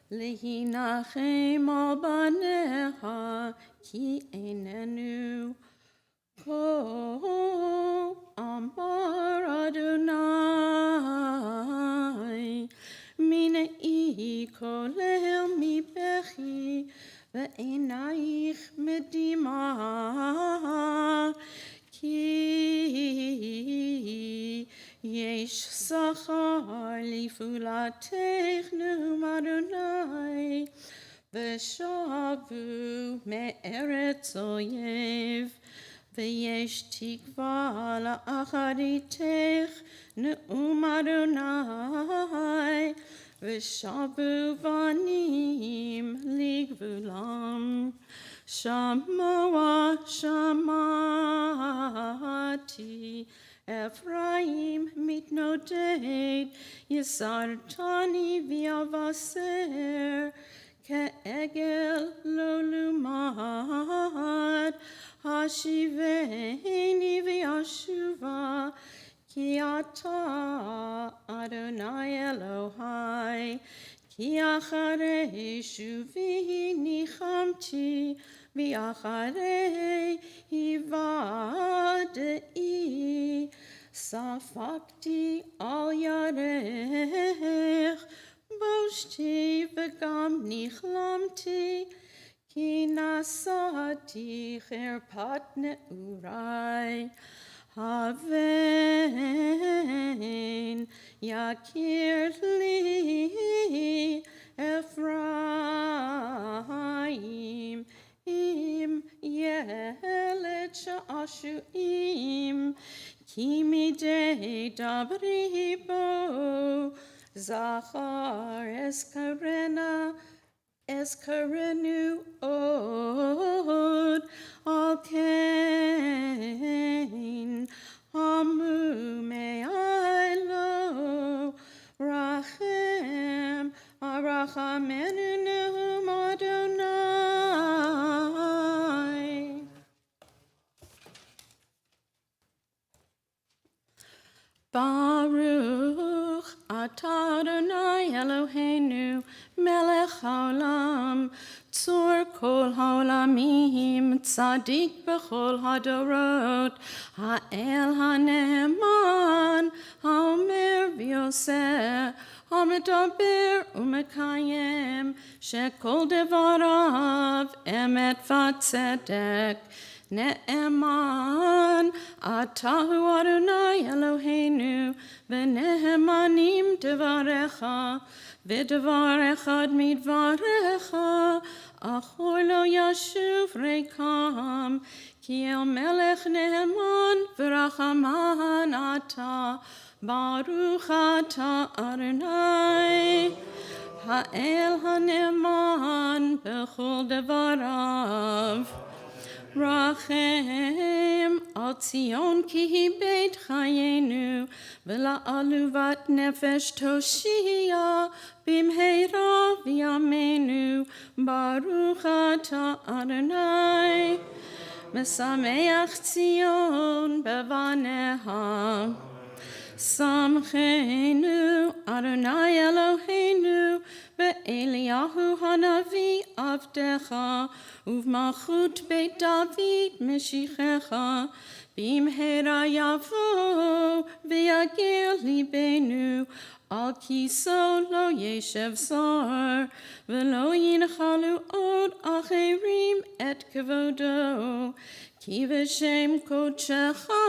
S13: lehinachem al baneha ki einenu ko amar Adonai mina kolel mi bechi ve'enaich medima ki yesh sachar lifulatech nehum Adonai v'shavu me'eretz oyev v'yesh tikva la'acharitech nehum Adonai v'shavu vanim ligvulam. Shamoa shamati Ephraim mitnoded Yisartani v'yavaser ke'egel lo lumad hashiveni v'yashuva ki ata Adonai Elohai ki acharei shuvi nichamti v'acharei hivadei safakti al yarech boshti v'gam nichlamti ki nasati cherpat neurai Haven yakir li Ephraim im yelet sha'ashuim ki midei dabribo zachar eskarenu od al kain hamu me'aylo rachem arachamenu nehum Adonai. Baruch atah Adonai Eloheinu melech haolam tzur kol haolamim tzadik b'chol hadorot ha'el ha'ne'eman ha'omer v'yoseh ha'medaber u'mekayem shekol devarav emet v'tzedek Ne'eman atahu Adonai Eloheinu v'nehemanim devarecha v'devar echad midvarecha achor lo yashuv reikam ki el melech ne'eman v'rachaman ata Baruch atah Adonai, ha'el ha'ne'eman b'chol devarav. Rachem al Tzion ki hi beit chayenu, v'la'aluvat nefesh toshia bimheira v'yamenu. Baruch atah Adonai, mesameach Tzion bevaneha. Samchenu Adonai Eloheinu ve'Eliyahu hanavi avdecha uv'malchut Beit David Meshichecha bimhera yavo ve'yagil libenu al kiso lo yeshev sar ve'lo yinchalu od acherim et kevodo. Ki v'shem kodshecha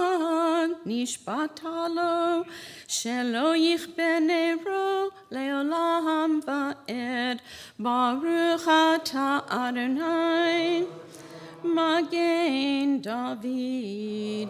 S13: nishbata lo, shelo yichbe nero leolam va'ed. Baruch atah Adonai, Magen David.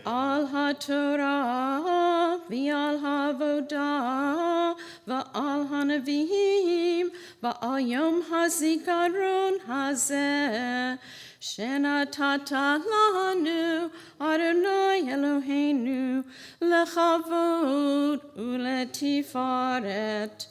S13: Al haTorah v'al havodah v'al hanavim v'al yom hazikaron hazeh. Shenatata lanu Adonai Eloheinu lechavod uletifaret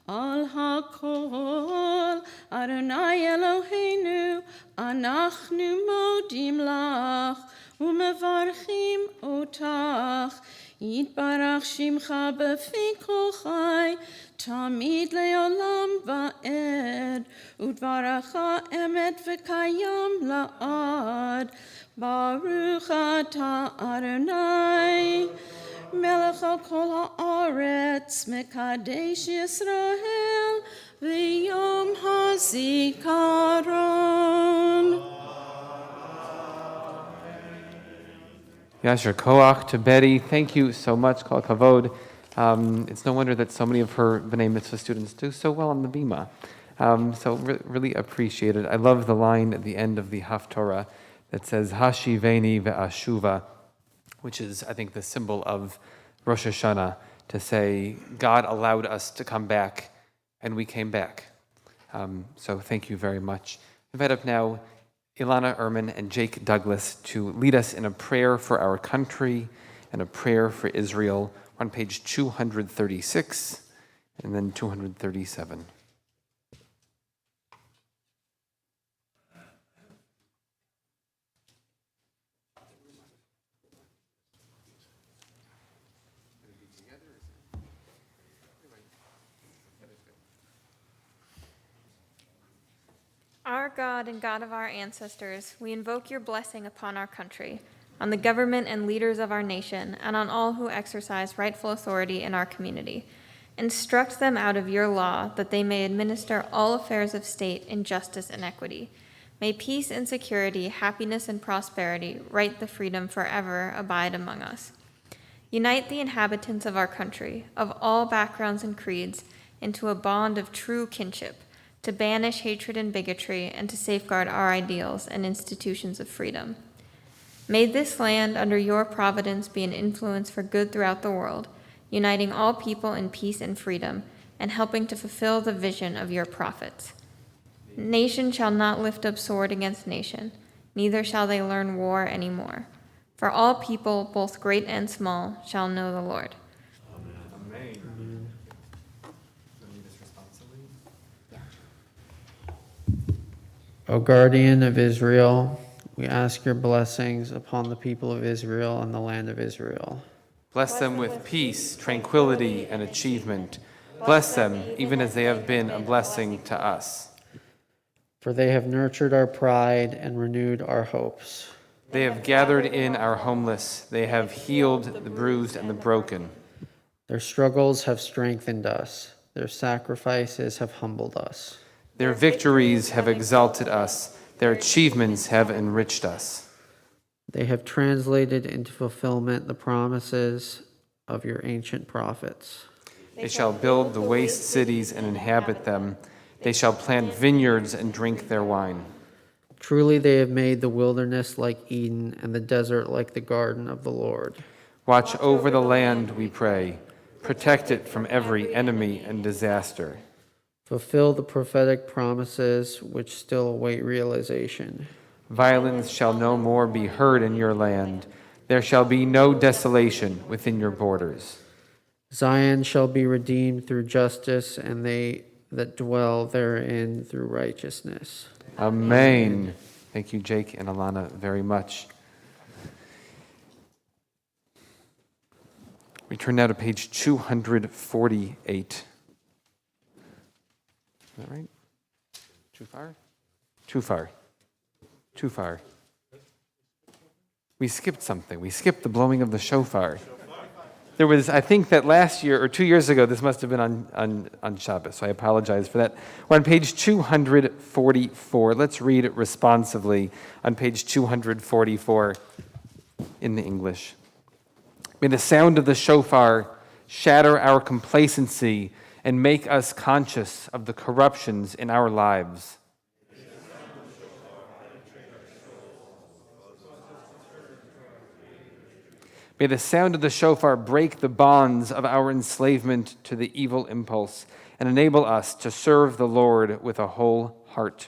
S13: al hakol Adonai Eloheinu anachnu modim lach umevarchim otach yitbarach shimcha b'fi kol chai tamid leolam va'ed udvaracha emet v'kayam la'ad. Baruch atah Adonai melech al kol haaretz mekadesh Yisrael v'yom hazikaron.
S1: Yasher Koach to Betty. Thank you so much, Kol Kavod. It's no wonder that so many of her B'nai Mitzvah students do so well on the Bima. Really appreciate it. I love the line at the end of the Haftorah that says, Hashiveni ve'ashuva, which is, I think, the symbol of Rosh Hashanah, to say, God allowed us to come back, and we came back. So thank you very much. Invite up now Ilana Ehrman and Jake Douglas to lead us in a prayer for our country and a prayer for Israel on page 236 and then 237.
S5: Our God and God of our ancestors, we invoke your blessing upon our country, on the government and leaders of our nation, and on all who exercise rightful authority in our community. Instruct them out of your law that they may administer all affairs of state in justice and equity. May peace and security, happiness and prosperity, right the freedom forever abide among us. Unite the inhabitants of our country, of all backgrounds and creeds, into a bond of true kinship, to banish hatred and bigotry, and to safeguard our ideals and institutions of freedom. May this land, under your providence, be an influence for good throughout the world, uniting all people in peace and freedom, and helping to fulfill the vision of your prophets. Nation shall not lift up sword against nation, neither shall they learn war any more. For all people, both great and small, shall know the Lord.
S15: O guardian of Israel, we ask your blessings upon the people of Israel and the land of Israel.
S1: Bless them with peace, tranquility, and achievement. Bless them even as they have been a blessing to us.
S15: For they have nurtured our pride and renewed our hopes.
S1: They have gathered in our homeless. They have healed the bruised and the broken.
S15: Their struggles have strengthened us. Their sacrifices have humbled us.
S1: Their victories have exalted us. Their achievements have enriched us.
S15: They have translated into fulfillment the promises of your ancient prophets.
S1: They shall build the waste cities and inhabit them. They shall plant vineyards and drink their wine.
S15: Truly they have made the wilderness like Eden and the desert like the garden of the Lord.
S1: Watch over the land, we pray. Protect it from every enemy and disaster.
S15: Fulfill the prophetic promises which still await realization.
S1: Violence shall no more be heard in your land. There shall be no desolation within your borders.
S15: Zion shall be redeemed through justice, and they that dwell therein through righteousness.
S1: Amen. Thank you, Jake and Alana, very much. We turn now to page 248. Is that right? Too far? Too far. Too far. We skipped something. We skipped the blowing of the shofar. There was, I think that last year or 2 years ago, this must have been on Shabbos, so I apologize for that. We're on page 244. Let's read it responsively on page 244 in the English. May the sound of the shofar shatter our complacency and make us conscious of the corruptions in our lives. May the sound of the shofar break the bonds of our enslavement to the evil impulse and enable us to serve the Lord with a whole heart.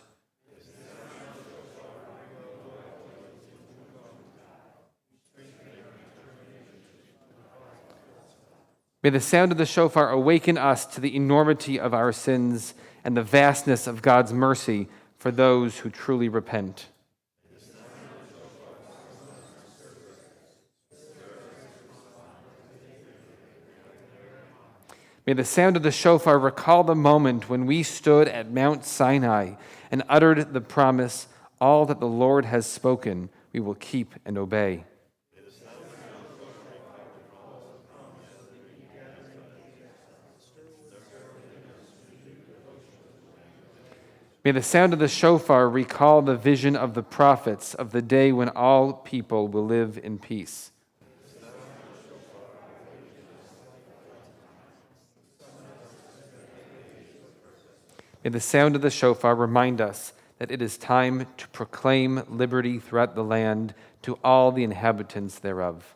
S1: May the sound of the shofar awaken us to the enormity of our sins and the vastness of God's mercy for those who truly repent. May the sound of the shofar recall the moment when we stood at Mount Sinai and uttered the promise, all that the Lord has spoken, we will keep and obey. May the sound of the shofar recall the vision of the prophets of the day when all people will live in peace. May the sound of the shofar remind us that it is time to proclaim liberty throughout the land to all the inhabitants thereof.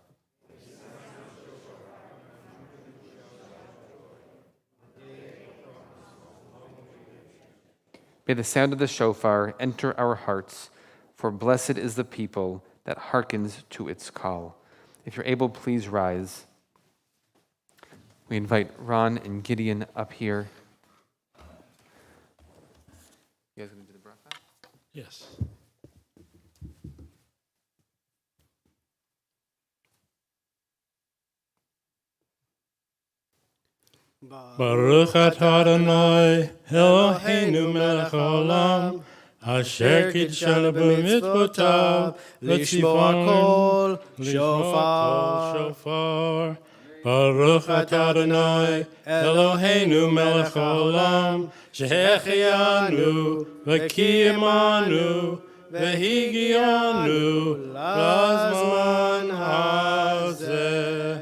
S1: May the sound of the shofar enter our hearts, for blessed is the people that hearkens to its call. If you're able, please rise. We invite Ron and Gideon up here. You guys going to do the bracha?
S16: Yes. Baruch atah Adonai, Eloheinu melech haolam, asher kidshanu b'mitzvotav, l'shmor kol shofar. Baruch atah Adonai, Eloheinu melech haolam, שהחיינו וקיימנו והגיענו לזמן הזה.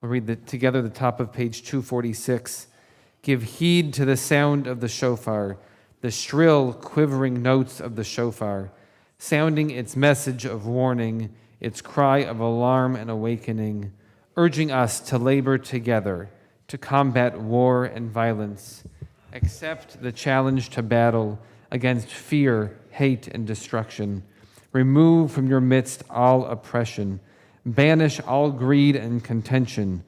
S1: We'll read together the top of page 246. Give heed to the sound of the shofar, the shrill, quivering notes of the shofar, sounding its message of warning, its cry of alarm and awakening, urging us to labor together to combat war and violence. Accept the challenge to battle against fear, hate, and destruction. Remove from your midst all oppression. Banish all greed and contention.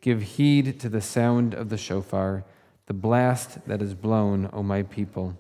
S1: Give heed to the sound of the shofar, the blast that is blown, O my people.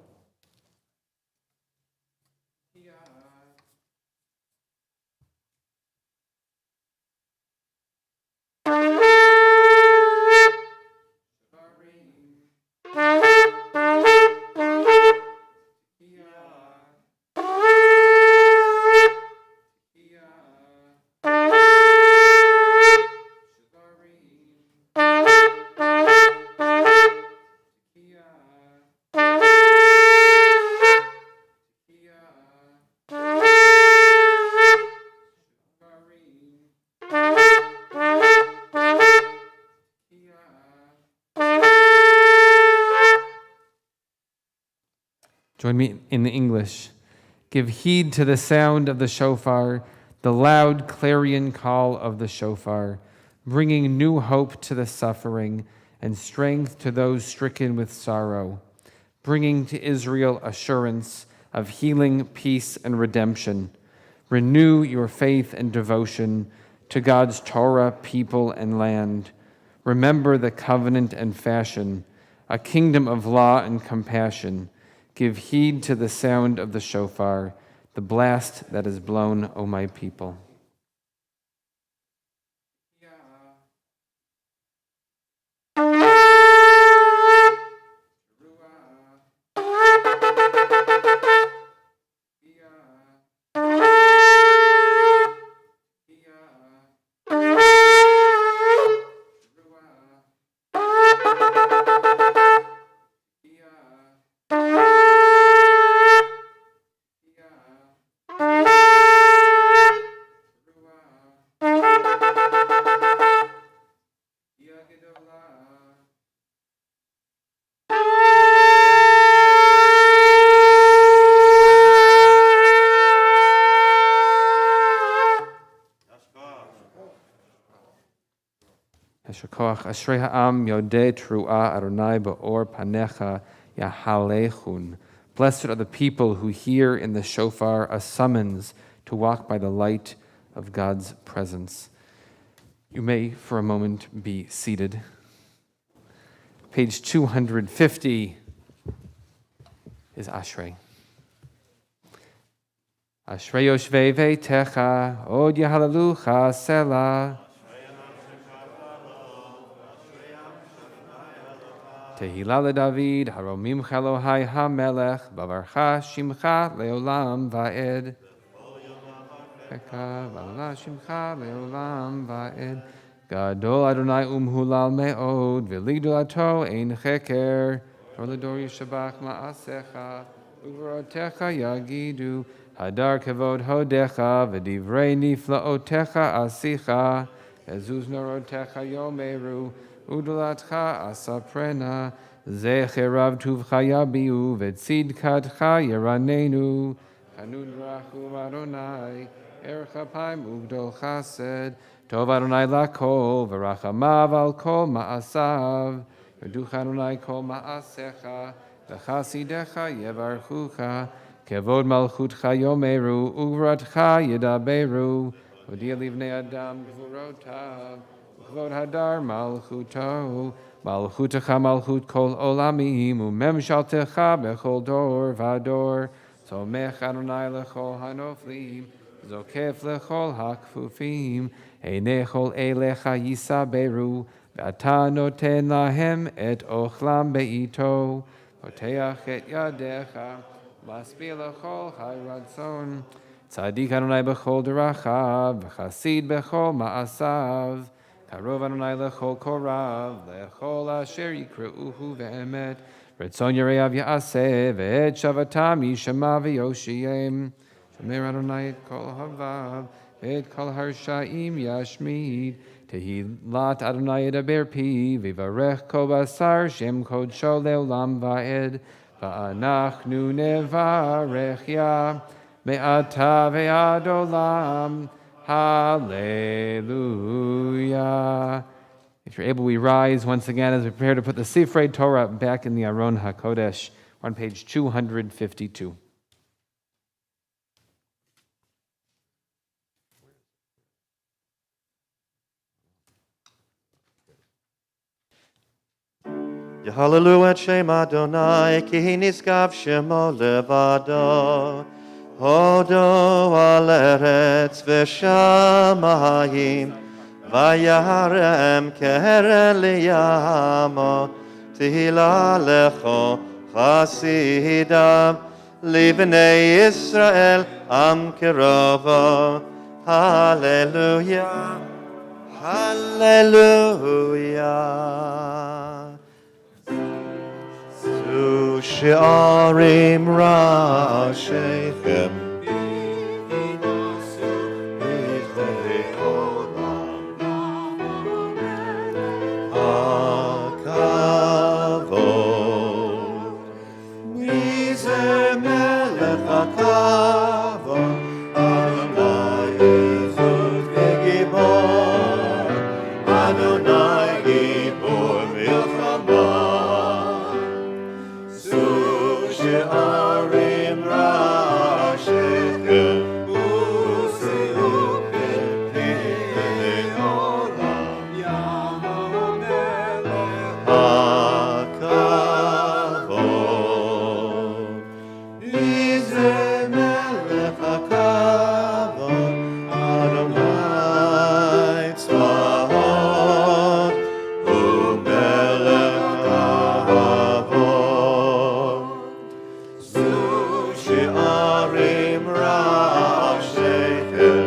S1: Join me in the English. Give heed to the sound of the shofar, the loud clarion call of the shofar, bringing new hope to the suffering and strength to those stricken with sorrow, bringing to Israel assurance of healing, peace, and redemption. Renew your faith and devotion to God's Torah, people, and land. Remember the covenant and fashion, a kingdom of law and compassion. Give heed to the sound of the shofar, the blast that is blown, O my people. Heshakoach, Ashrei ha'am yodeh tru'ah Adonai ba'or panecha yahalechun. Blessed are the people who hear in the shofar a summons to walk by the light of God's presence. You may, for a moment, be seated. Page 250 is Ashrei. Ashrei yoshvei veitecha, od yahalalucha selah. Tehillah leDavid, haromim Elohai hamelech, bavarcha shimcha leolam va'ed. Bavarcha shimcha leolam va'ed. Gadol Adonai umhulal me'od, v'ligdolato ein cheker. Or l'dor yishabach ma'asecha, uvrotecha yagidu. Hadar kevod hodecha, v'divrei niflaotecha asicha. Ezuz norotecha yomeru. Udulatcha asaprena, zecherav tuvcha yabiu, vetzidkatcha yeranenu, chanud rachum Adonai, erchapayim ugdol chased, tov Adonai lakol, v'rachamav al kol ma'asav, v'duch Adonai kol ma'asecha, v'chasidecha yevarchucha, kevod malchutcha yomeru, ugratcha yedaberu, v'dia livnei adam gvurotav, Kvod hadar malchuto, malchutecha malchut kol olamim, umemshaltecha bechol dor vador, somech Adonai lechol hanoflim, zokef lechol hakfufim, einechol elecha yisaberu, v'ata noten lahem et ochlam beito, poteach et yadecha, maspil lechol hayradson, tzadik Adonai bechol derachav, v'chasid bechol ma'asav, Karov Adonai lechol korav, lechol asher yikreuhu ve'emet, retzon yareav ya'aseh, ve'et shavatam yishama v'yoshiyem, shomer Adonai et kol havav, ve'et kol harshaim yashmid, tehillat Adonai edaber pi, v'varech kol basar, shem kodsho leolam va'ed, va'anachnu nevarech ya, me'ata ve'ad olam, Hallelujah. If you're able, we rise once again as we prepare to put the Sifrei Torah back in the Aron HaKodesh. We're on page 252.
S3: יהללו את שם אדוני, כי נשגב שמו לבדו. הודו על ארץ ושמיים, וירם קרן לימו, תהילה לכו חסידיו, לבני ישראל עם קרובו. הללויה, הללויה. זו שערים ראשיכם, הכבוד. מי זה מלך הכבוד? אדוני עזוז וגיבור, אדוני גיבור מלחמה. זו שערים ראשיכם, ושאו פני עולם, יבוא מלך הכבוד. מי זה מלך הכבוד? אדוני צבאות, הוא מלך הכבוד. זו שערים ראשיכם,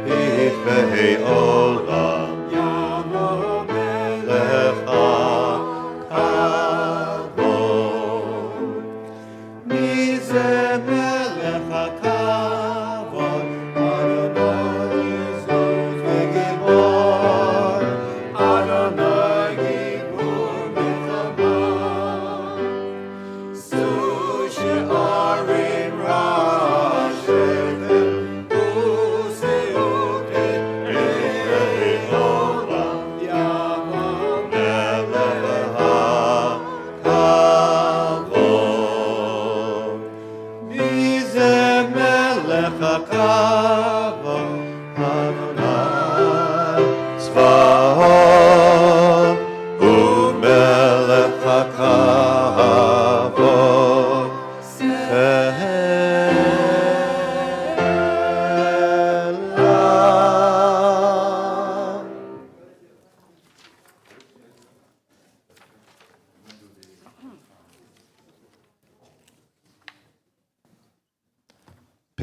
S3: פתחי עולם, יבוא מלך הכבוד. מי זה מלך הכבוד? אדוני עזוז וגיבור, אדוני גיבור מלחמה. זו שערים ראשיכם, ושאו פתחי עולם, יבוא מלך הכבוד. מי זה מלך הכבוד? אדוני צבאות, הוא מלך הכבוד. סלע.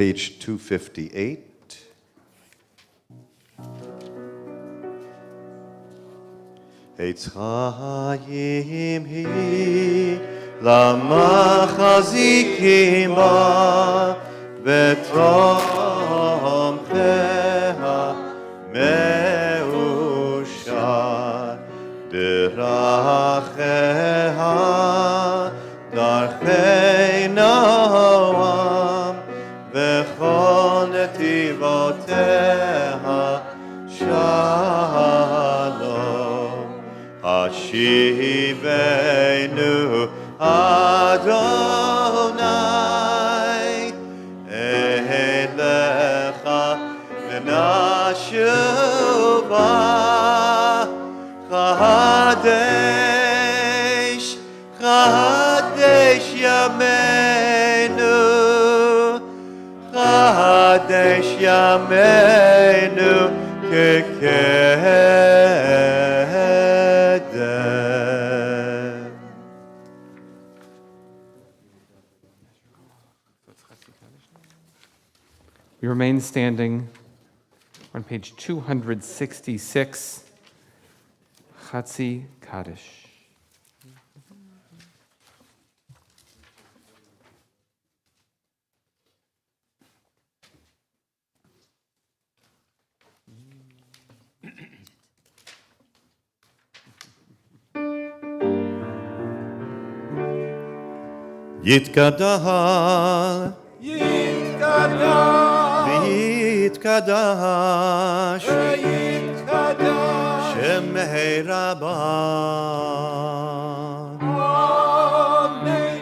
S3: Page 258. Etz Chaim hi, lama chazikim ba, betromcheha meushar, deracheha darchei noam, v'chol netivoteha shalom. Hashivenu Adonai elecha v'nashuva chadesh chadesh yameinu chadesh yameinu kekedem.
S1: We remain standing on page 266, Chatzi Kaddish.
S3: Yitkadal,
S2: יתקדש,
S3: ויתקדש,
S2: ויתקדש,
S3: שמי רבה.
S2: אמן.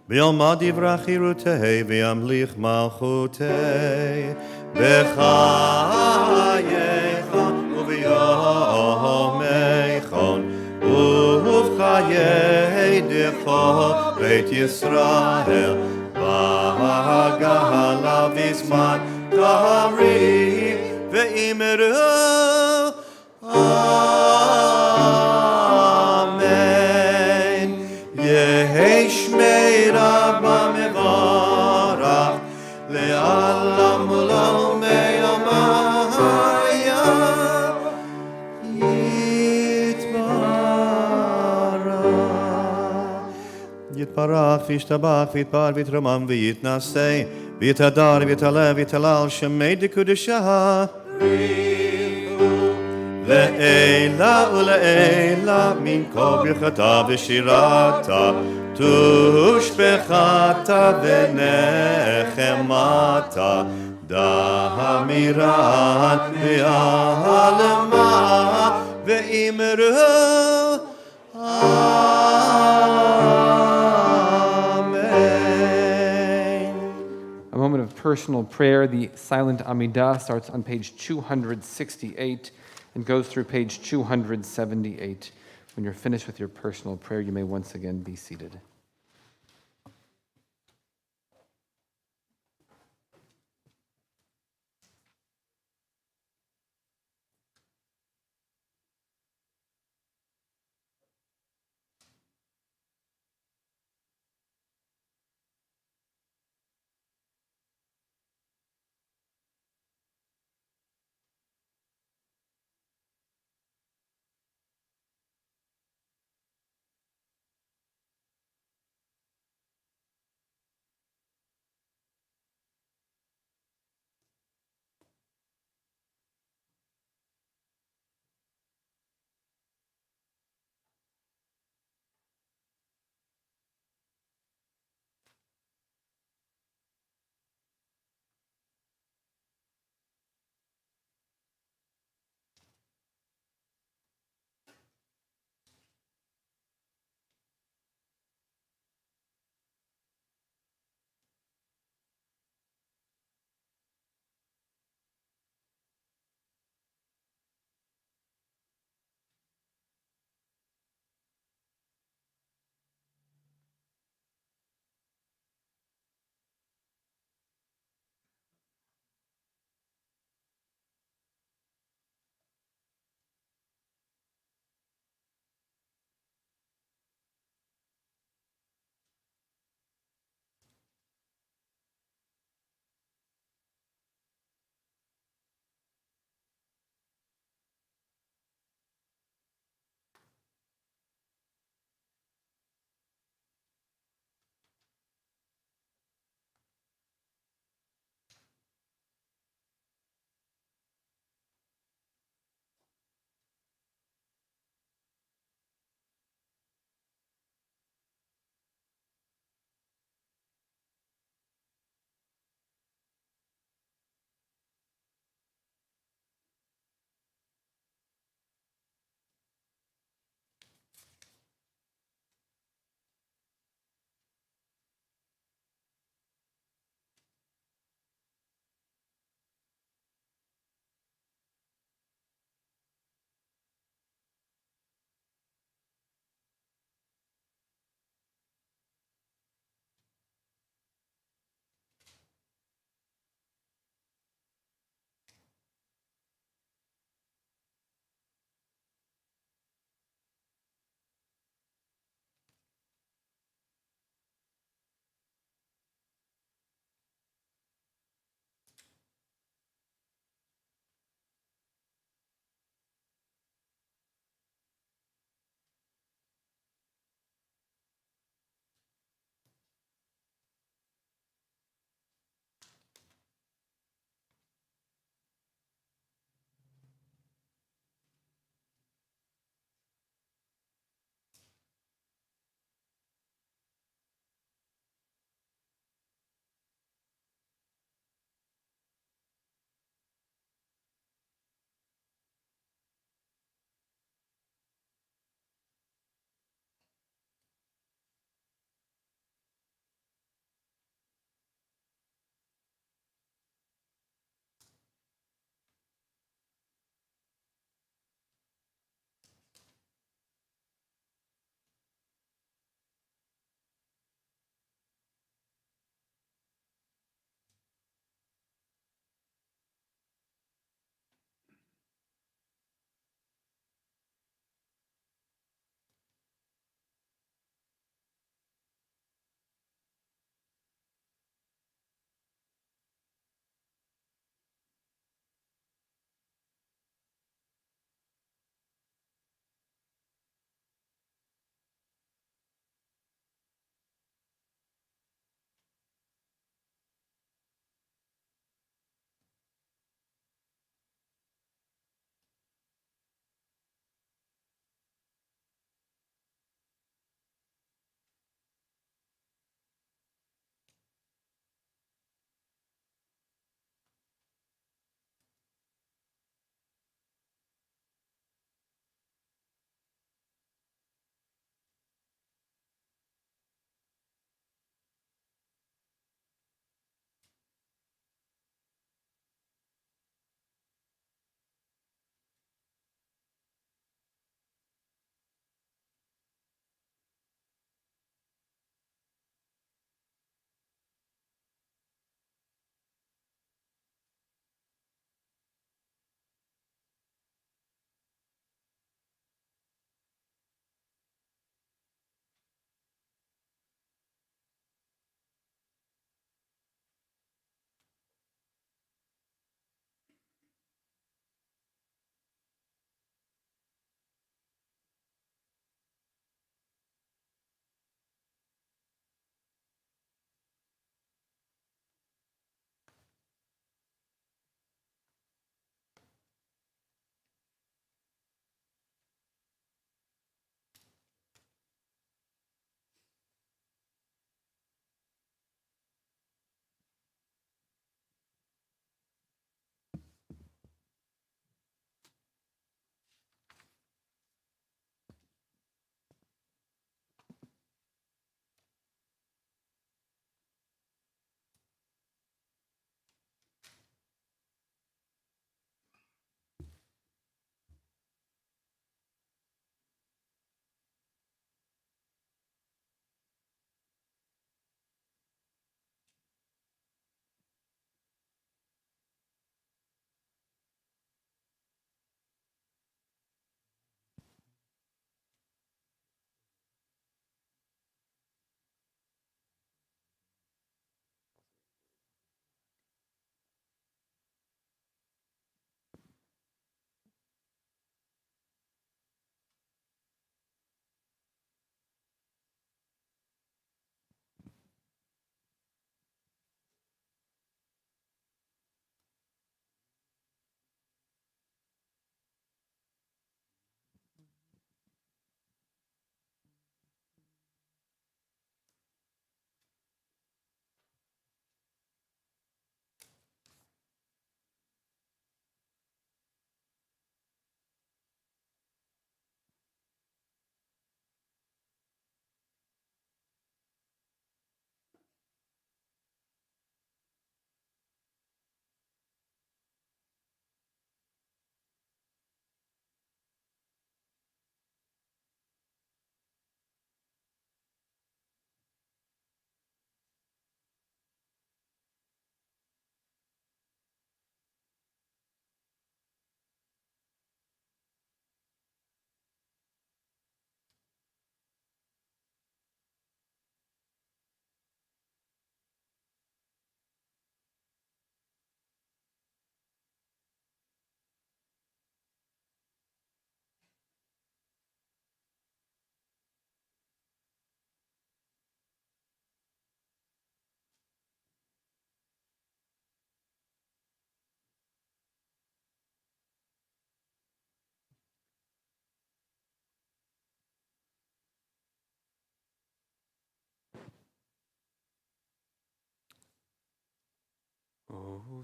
S3: ויאמר דברי חירותי, וימליך מלכותי, בחייך וביומייך ידיכו בית ישראל בגאלה בזמן דהרי ואמרו אמן יהי שמי רבה מברך לעולם ולעולמי עולמיה יתברך וישתבח ויתפאר ויתרומם ויתנשא ויתהדר ויתעלה ויתהלל שמי דקודשה לעילה ולעילה מן כל ברכתה ושירתה תושבחתה ונחמתה דמירן בעלמה ואמרו
S1: A moment of personal prayer. The silent Amidah starts on page 268 and goes through page 278. When you're finished with your personal prayer, you may once again be seated.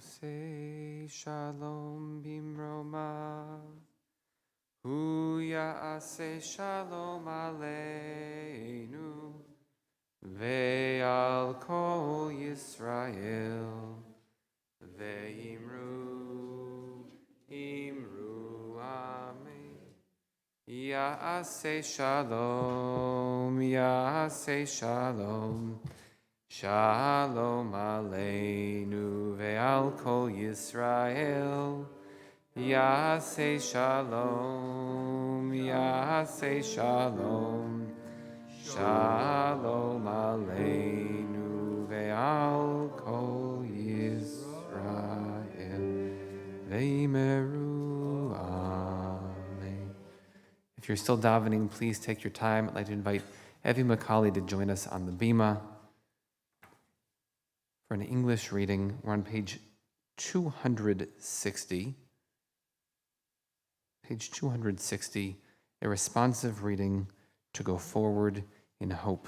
S1: Say shalom bimroma. Hu ya'aseh shalom aleinu. Ve'al kol Yisrael. Ve'imru. Imru amen. Ya'aseh shalom. Ya'aseh shalom. Shalom aleinu ve'al kol Yisrael. Yaseh shalom, Yaseh shalom. Shalom aleinu ve'al kol Yisrael. Ve'imeru amen. If you're still davening, please take your time. I'd like to invite Evi Macaulay to join us on the bima. For an English reading, we're on page 260. Page 260, a responsive reading to go forward in hope.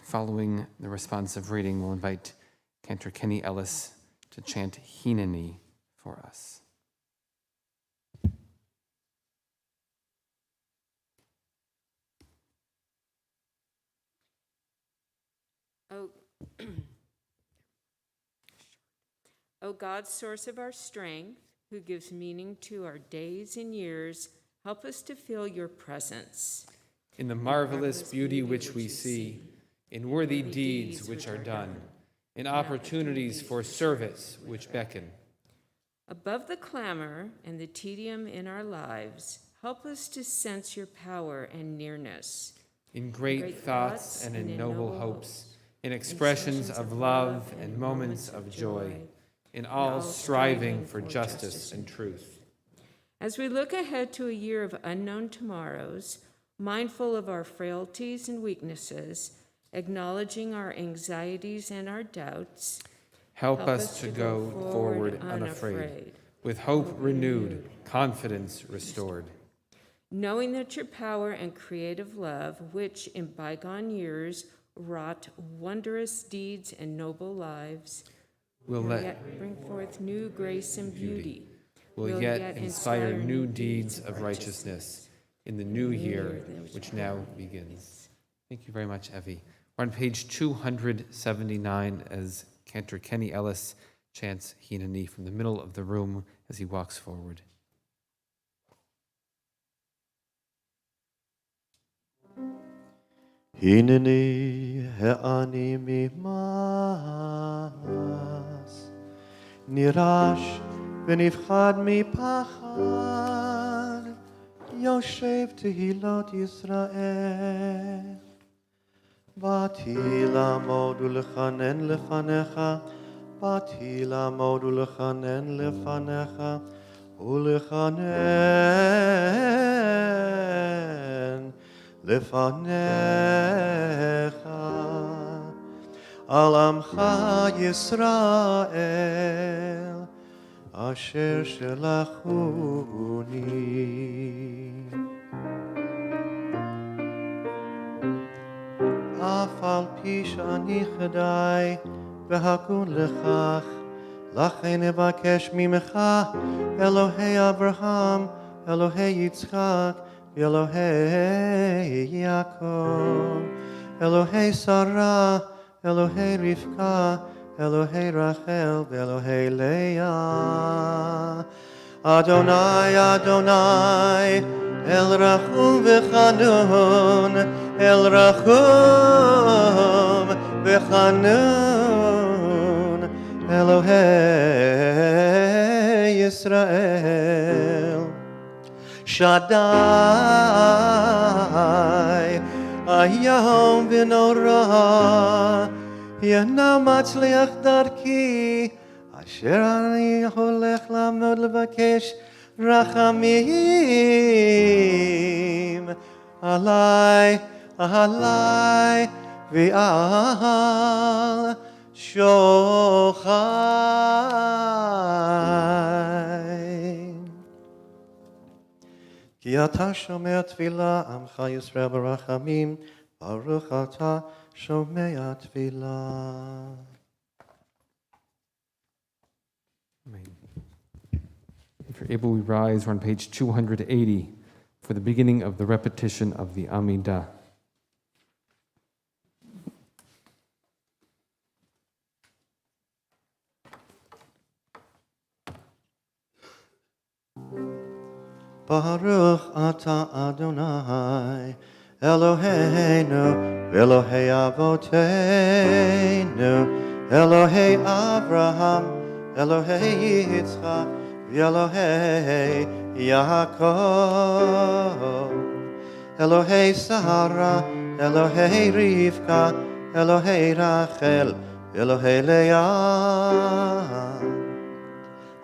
S1: Following the responsive reading, we'll invite Cantor Kenny Ellis to chant Hineni for us.
S13: O God, source of our strength, who gives meaning to our days and years, help us to feel your presence.
S1: In the marvelous beauty which we see, in worthy deeds which are done, in opportunities for service which beckon.
S13: Above the clamor and the tedium in our lives, help us to sense your power and nearness.
S1: In great thoughts and in noble hopes, in expressions of love and moments of joy, in all striving for justice and truth.
S13: As we look ahead to a year of unknown tomorrows, mindful of our frailties and weaknesses, acknowledging our anxieties and our doubts,
S1: help us to go forward unafraid, with hope renewed, confidence restored.
S13: Knowing that your power and creative love, which in bygone years wrought wondrous deeds and noble lives, will yet bring forth new grace and beauty,
S1: will yet inspire new deeds of righteousness in the new year which now begins. Thank you very much, Evie. We're on page 279 as Cantor Kenny Ellis chants Hineni from the middle of the room as he walks forward.
S3: Hineni he'ani mimas nirash v'nifchad mipachad yoshev tehilot Yisrael Bati lamod u'lechanen lefanecha Bati lamod u'lechanen lefanecha u'lechanen lefanecha al amcha Yisrael asher shelachuni אף על פי שאני חדאי והגון לכך, לכן אבקש ממך, אלוהי אברהם, אלוהי יצחק, ואלוהי יעקב, אלוהי שרה, אלוהי רבקה, אלוהי רחל, ואלוהי לאה. אדוני, אדוני, אל רחום וחנון, אל רחום וחנון, אלוהי ישראל. שדי, היום ונורא, אינה מצליח דרכי, אשר אני הולך לעמוד לבקש רחמים עליי, עליי ועל שוכי. כי אתה שומע תפילה עמך ישראל ברחמים, ברוך אתה שומע תפילה.
S1: Amen. If you're able, we rise. We're on page 280 for the beginning of the repetition of the Amidah.
S3: Baruch Ata Adonai, Eloheinu, Elohei Avoteinu, Elohei Avraham, Elohei Yitzchak, Elohei Yaakov, Elohei Sarah, Elohei Rivka, Elohei Rachel, Elohei Leah.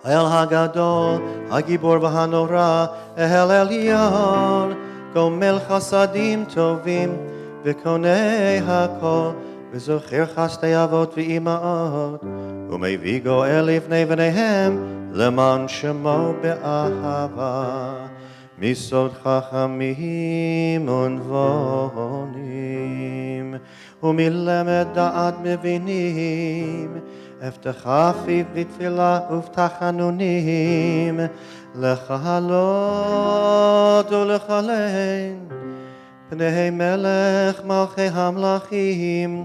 S3: El Hagadol, Hagibor v'Hanora, El Elyon, Gomel Chasadim Tovim, V'konei Hakol, V'zocher Chastei Avot v'Imaot, U'mevii Goel Livnei V'neihem, Leman Shemo Be'ahava, Misod Chachamim Unvonim, U'milemed Da'at Mevinim, הבטחה פיו בתפילה ובתחנונים, לחלות ולחלן, פני מלך מלכי המלכים,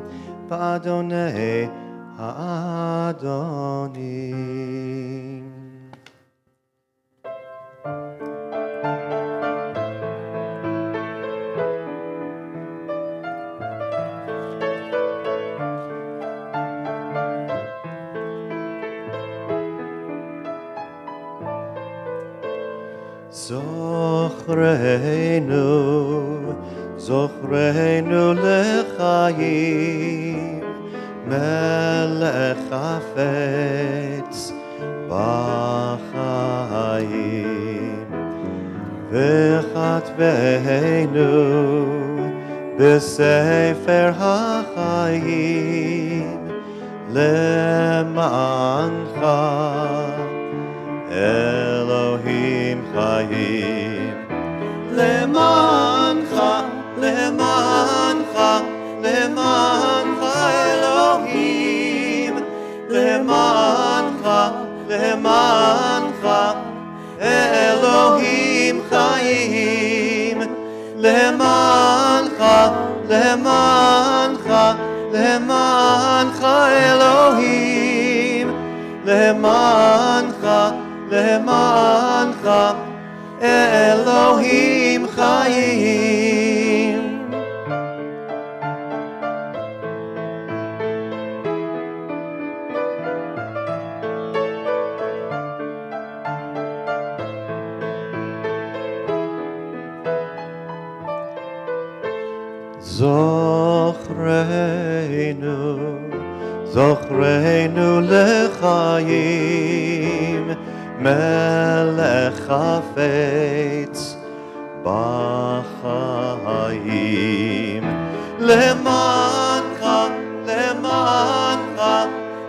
S3: ואדוני האדונים. זוכרנו לחיים, מלך חפץ בחיים, וכתבנו בספר החיים, למענך אלוהים חיים, למענך, למענך, למענך אלוהים, למענך, למענך אלוהים חיים, למענך, למענך, למענך אלוהים, למענך, למענך אלוהים חיים. זוכרנו לחיים, מלך חפץ בחיים, למענך, למענך,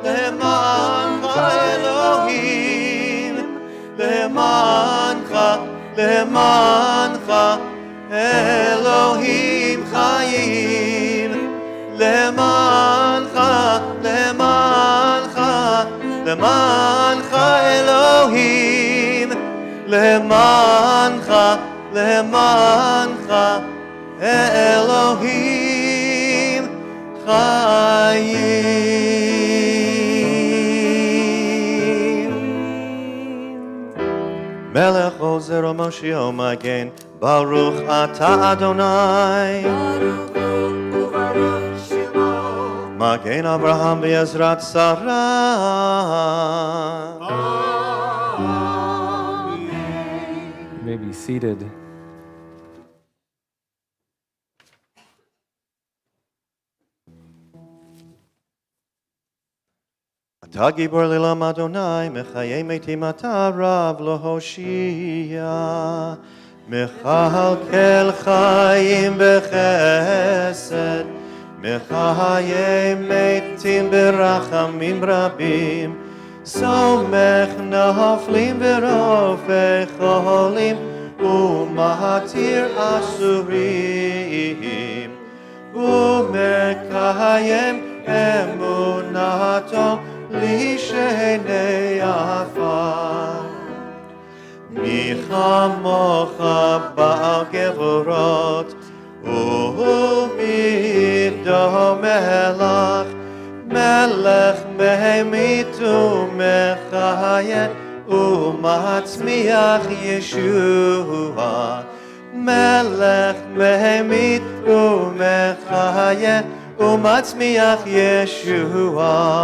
S3: למענך אלוהים, למענך, למענך אלוהים חיים, למענך, למענך, למענך אלוהים, למענך, למענך אלוהים חיים. מלך עוזר ומושיע ומגן, ברוך אתה אדוני, מגן אברהם בעזרת שרה.
S1: You may be seated.
S3: אתה גיבור לעולם אדוני, מחיי מתים אתה רב להושיע, מכלכל חיים בחסד, מחיי מתים ברחמים רבים, סומך נופלים ורופא חולים, ומתיר אסורים, ומקיים אמונתו לשני עפר. כמוך בעל גבורות, ומי דומה לך, מלך בהמית ומחיה, ומצמיח ישועה. מלך בהמית ומחיה, ומצמיח ישועה.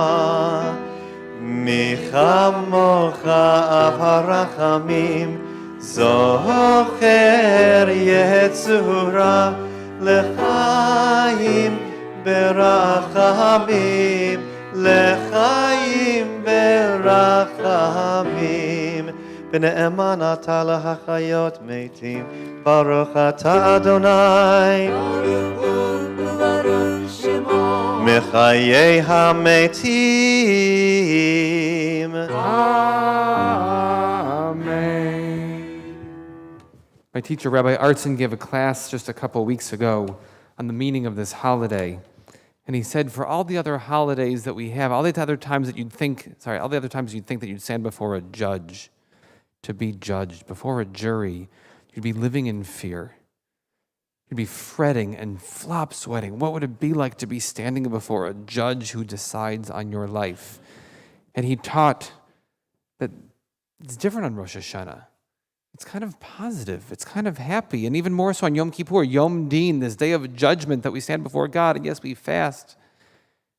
S3: מי כמוך אב הרחמים, זוכר יצורה, לחיים ברחמים, לחיים ברחמים. בנאמן אתה להחיות מתים, ברוך אתה אדוני, מחיי המתים.
S1: My teacher, Rabbi Artson, gave a class just a couple weeks ago on the meaning of this holiday. And he said, for all the other holidays that we have, all the other times that you'd think that you'd stand before a judge, to be judged, before a jury, you'd be living in fear. You'd be fretting and flop sweating. What would it be like to be standing before a judge who decides on your life? And he taught that it's different on Rosh Hashanah. It's kind of positive. It's kind of happy. And even more so on Yom Kippur, Yom Din, this day of judgment that we stand before God. And yes, we fast.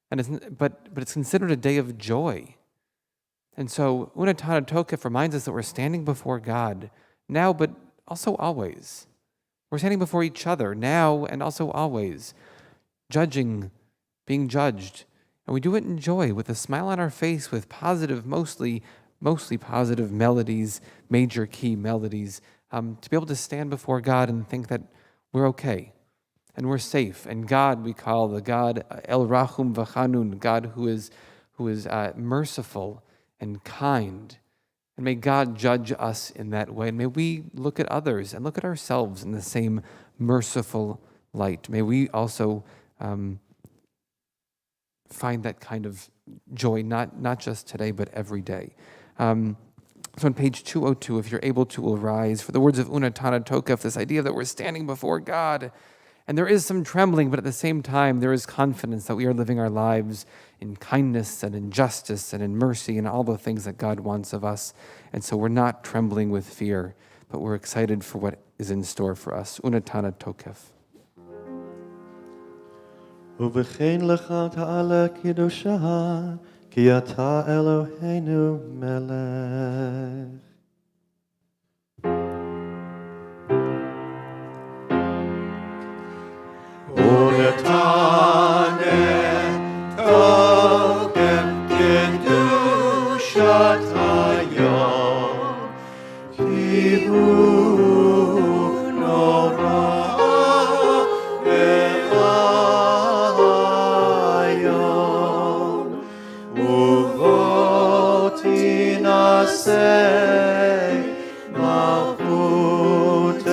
S1: But it's considered a day of joy. And so Unatana Tokef reminds us that we're standing before God now, but also always. We're standing before each other now and also always, judging, being judged. And we do it in joy, with a smile on our face, with positive, mostly positive melodies, major key melodies, to be able to stand before God and think that we're okay and we're safe. And God, we call the God El Rachum V'Chanun, God who is merciful and kind. And may God judge us in that way. And may we look at others and look at ourselves in the same merciful light. May we also find that kind of joy, not just today, but every day. So on page 202, if you're able to arise, for the words of Unatana Tokef, this idea that we're standing before God, and there is some trembling, but at the same time, there is confidence that we are living our lives in kindness and in justice and in mercy and all the things that God wants of us. And so we're not trembling with fear, but we're excited for what is in store for us. Unatana Tokef.
S3: ובכן לך תעלה קדושה, כי אתה אלוהינו מלך. ונתנה תוקף קדושת היום, כי הוא נורא ואיום, ובו תינשא מלכותך,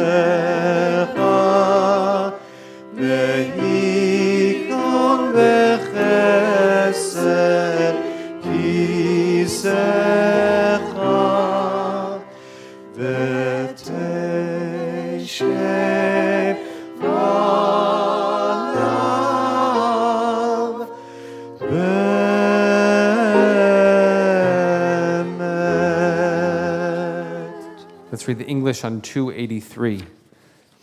S3: וייכון בחסד כיסאך, ותשב עליו באמת.
S1: Let's read the English on 283.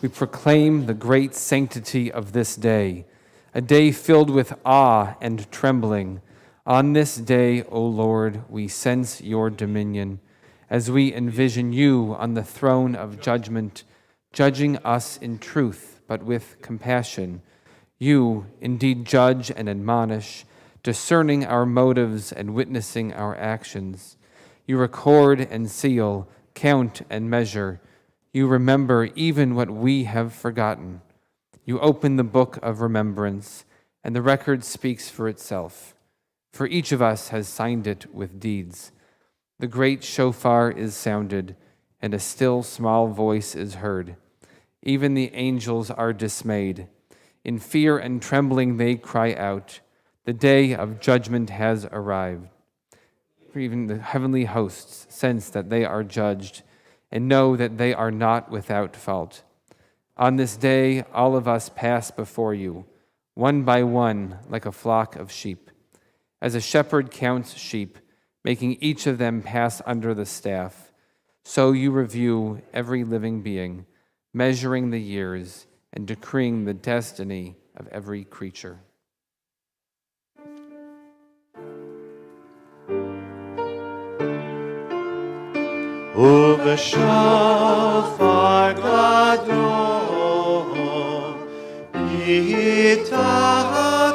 S1: We proclaim the great sanctity of this day, a day filled with awe and trembling. On this day, O Lord, we sense your dominion, as we envision you on the throne of judgment, judging us in truth, but with compassion. You indeed judge and admonish, discerning our motives and witnessing our actions. You record and seal, count and measure. You remember even what we have forgotten. You open the book of remembrance, and the record speaks for itself. For each of us has signed it with deeds. The great shofar is sounded, and a still small voice is heard. Even the angels are dismayed. In fear and trembling they cry out. The day of judgment has arrived. For even the heavenly hosts sense that they are judged, and know that they are not without fault. On this day, all of us pass before you, one by one, like a flock of sheep. As a shepherd counts sheep, making each of them pass under the staff, so you review every living being, measuring the years and decreeing the destiny of every creature.
S3: ובשופר גדול ייתקע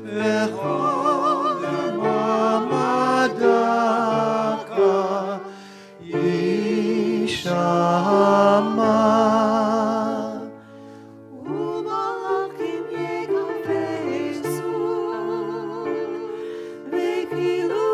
S3: וכל דממה דקה יישמע ומלאכים יקפצו וקהילו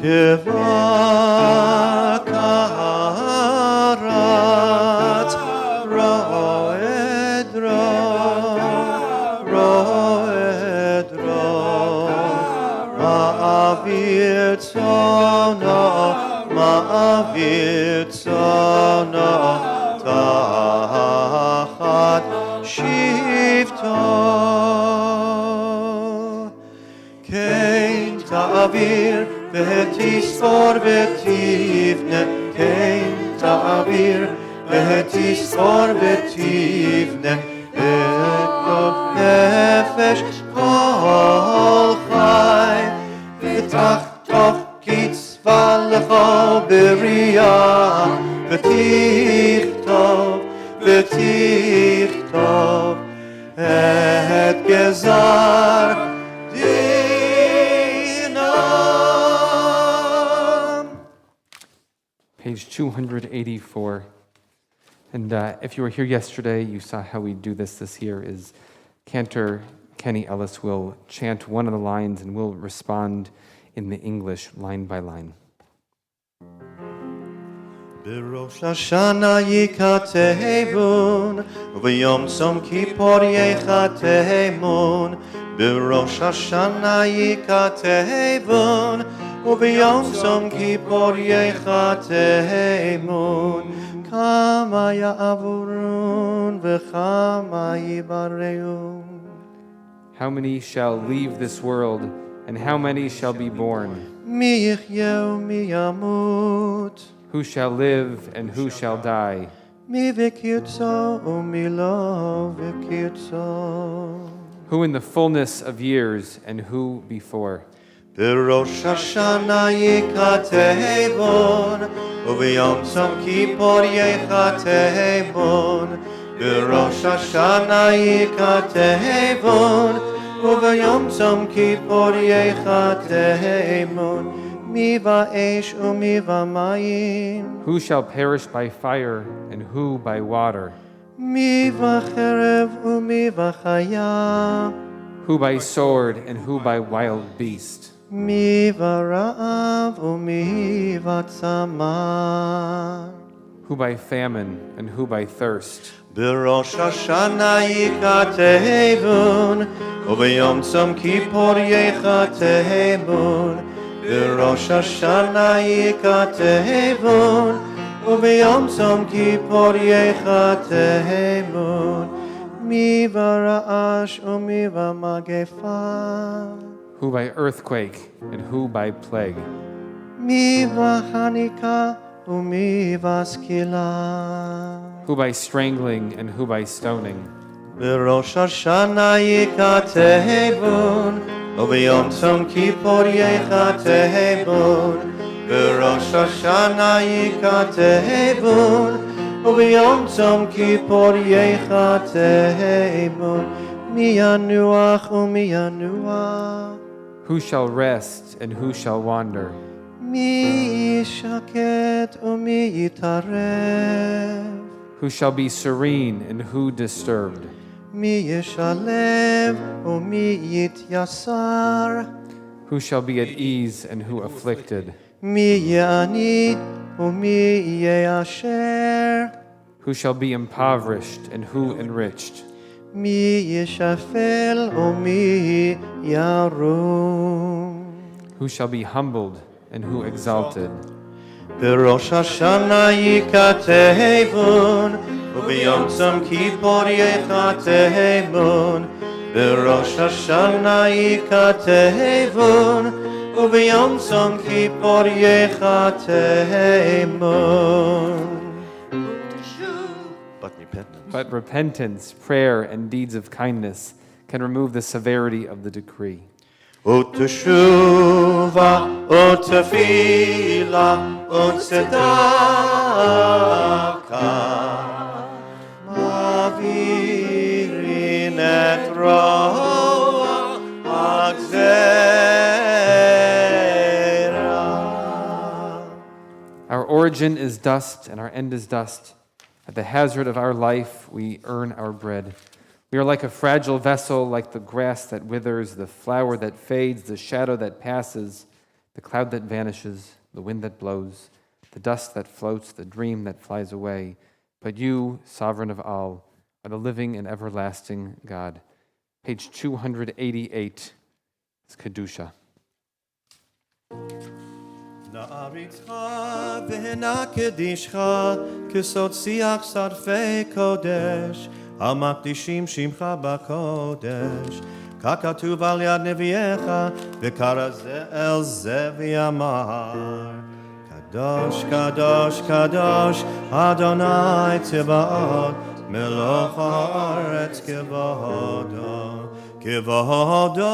S3: כבקרת רועד מעביר צאנו תחת שבטו כן תעביר ותספור ותבנה, כן תעביר ותספור ותבנה, ותוך נפש כל חי, ותחתוך קצבה לך בריאה, ותכתוב את גזר
S1: Page 284. And if you were here yesterday, you saw how we do this. This here is Cantor Kenny Ellis will chant one of the lines and we'll respond in the English line by line.
S3: בראש השנה ייכתבון, וביום צום כיפור ייכתבון. בראש השנה ייכתבון, וביום צום כיפור ייכתבון. כמה יעבורון וכמה ייבראון.
S1: How many shall leave this world, and how many shall be born?
S3: מי יחיה ומי ימות.
S1: Who shall live and who shall die?
S3: מי וקרצו ומי לא וקרצו.
S1: Who in the fullness of years and who before?
S3: בראש השנה ייכתבון, וביום צום כיפור ייכתבון. בראש השנה ייכתבון, וביום צום כיפור ייכתבון. מי באש ומי במים.
S1: Who shall perish by fire and who by water?
S3: מי בחרב ומי בחיה.
S1: Who by sword and who by wild beast?
S3: מי ברעב ומי בצמא.
S1: who by famine and who by thirst,
S3: בראש השנה יכתבון, וביום צום כיפור יכתבון. בראש השנה יכתבון, וביום צום כיפור יכתבון. מי ברעש ומי במגפה,
S1: who by earthquake and who by plague,
S3: מי בחניקה ומי בסקילה.
S1: who by strangling and who by stoning,
S3: בראש השנה יכתבון, וביום צום כיפור יכתבון. בראש השנה יכתבון, וביום צום כיפור יכתבון. מי ינוח ומי ינוח,
S1: who shall rest and who shall wander,
S3: מי ישקט ומי יתערב,
S1: who shall be serene and who disturbed,
S3: מי ישלב ומי יתייסר,
S1: who shall be at ease and who afflicted,
S3: מי יעני ומי ייאשר,
S1: who shall be impoverished and who enriched,
S3: מי ישפל ומי ירום.
S1: who shall be humbled and who exalted,
S3: בראש השנה יכתבון, וביום צום כיפור יכתבון. בראש השנה יכתבון, וביום צום כיפור יכתבון.
S1: but repentance, prayer, and deeds of kindness can remove the severity of the decree.
S3: ותשובה ותפילה וצדקה מעבירים את רוע הגזירה.
S1: Our origin is dust and our end is dust. At the hazard of our life, we earn our bread. We are like a fragile vessel, like the grass that withers, the flower that fades, the shadow that passes, the cloud that vanishes, the wind that blows, the dust that floats, the dream that flies away. But you, sovereign of all, are the living and everlasting God. Page 288 is Kedusha.
S3: נעריצך ונקדישך כסוד שיח שרפי קודש המקדישים שמך בקודש ככתוב על יד נביאך וקרא זה אל זה ויאמר קדוש קדוש קדוש אדוני צבאות מלוך הארץ כבודו כבודו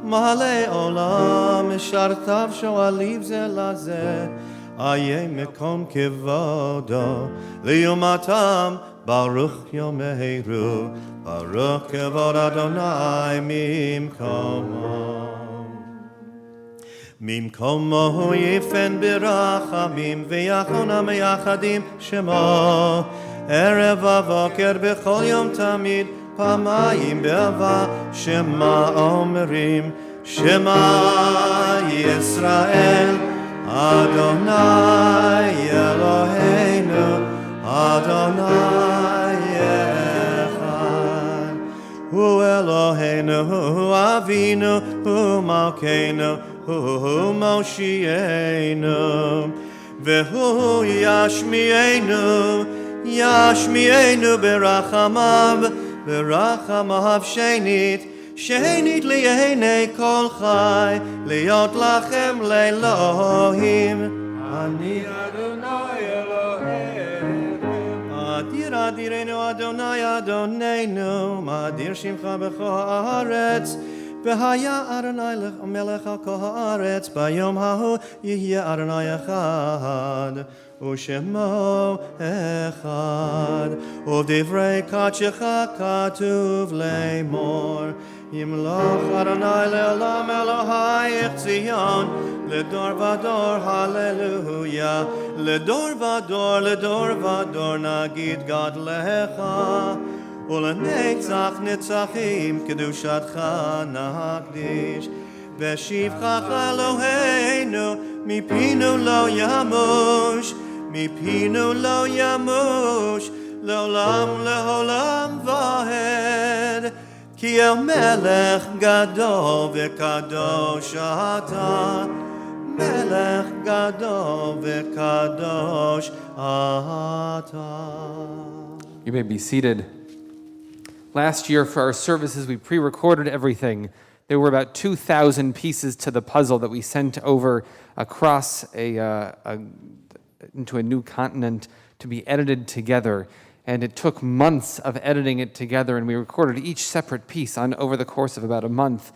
S3: מלא עולם משרתיו שואלים זה לזה איה מקום כבודו ליומתם ברוך יומנו ברוך כבוד אדוני ממקומו יפן ברחמים ויחונם יחדים שמו ערב ובוקר בכל יום תמיד פעמיים באהבה שמה אומרים שמה ישראל אדוני אלוהינו אדוני אחד הוא אלוהינו הוא אבינו הוא מלכנו הוא מושיענו והוא ישמיענו ברחמיו ברחמיו שנית לעיני כל חי להיות לכם לאלוהים אני אדוני אלוהיכם אדיר אדירנו אדוני אדוננו מאדיר שמך בכל הארץ והיה אדוני מלך על כל הארץ ביום ההוא יהיה אדוני אחד ושמו אחד ודברי קודשך כתוב לאמור ימלוך אדוני לעולם אלוהיך ציון לדור ודור הללויה לדור ודור נגיד גדלך ולנצח נצחים קדושתך נקדיש בשבחך אלוהינו מפינו לא ימוש מפינו לא ימוש, לעולם לעולם ועד, כי המלך גדול וקדוש אתה, מלך גדול וקדוש אתה.
S1: You may be seated. Last year for our services, we pre-recorded everything. There were about 2,000 pieces to the puzzle that we sent over across into a new continent to be edited together. And it took months of editing it together, and we recorded each separate piece over the course of about a month.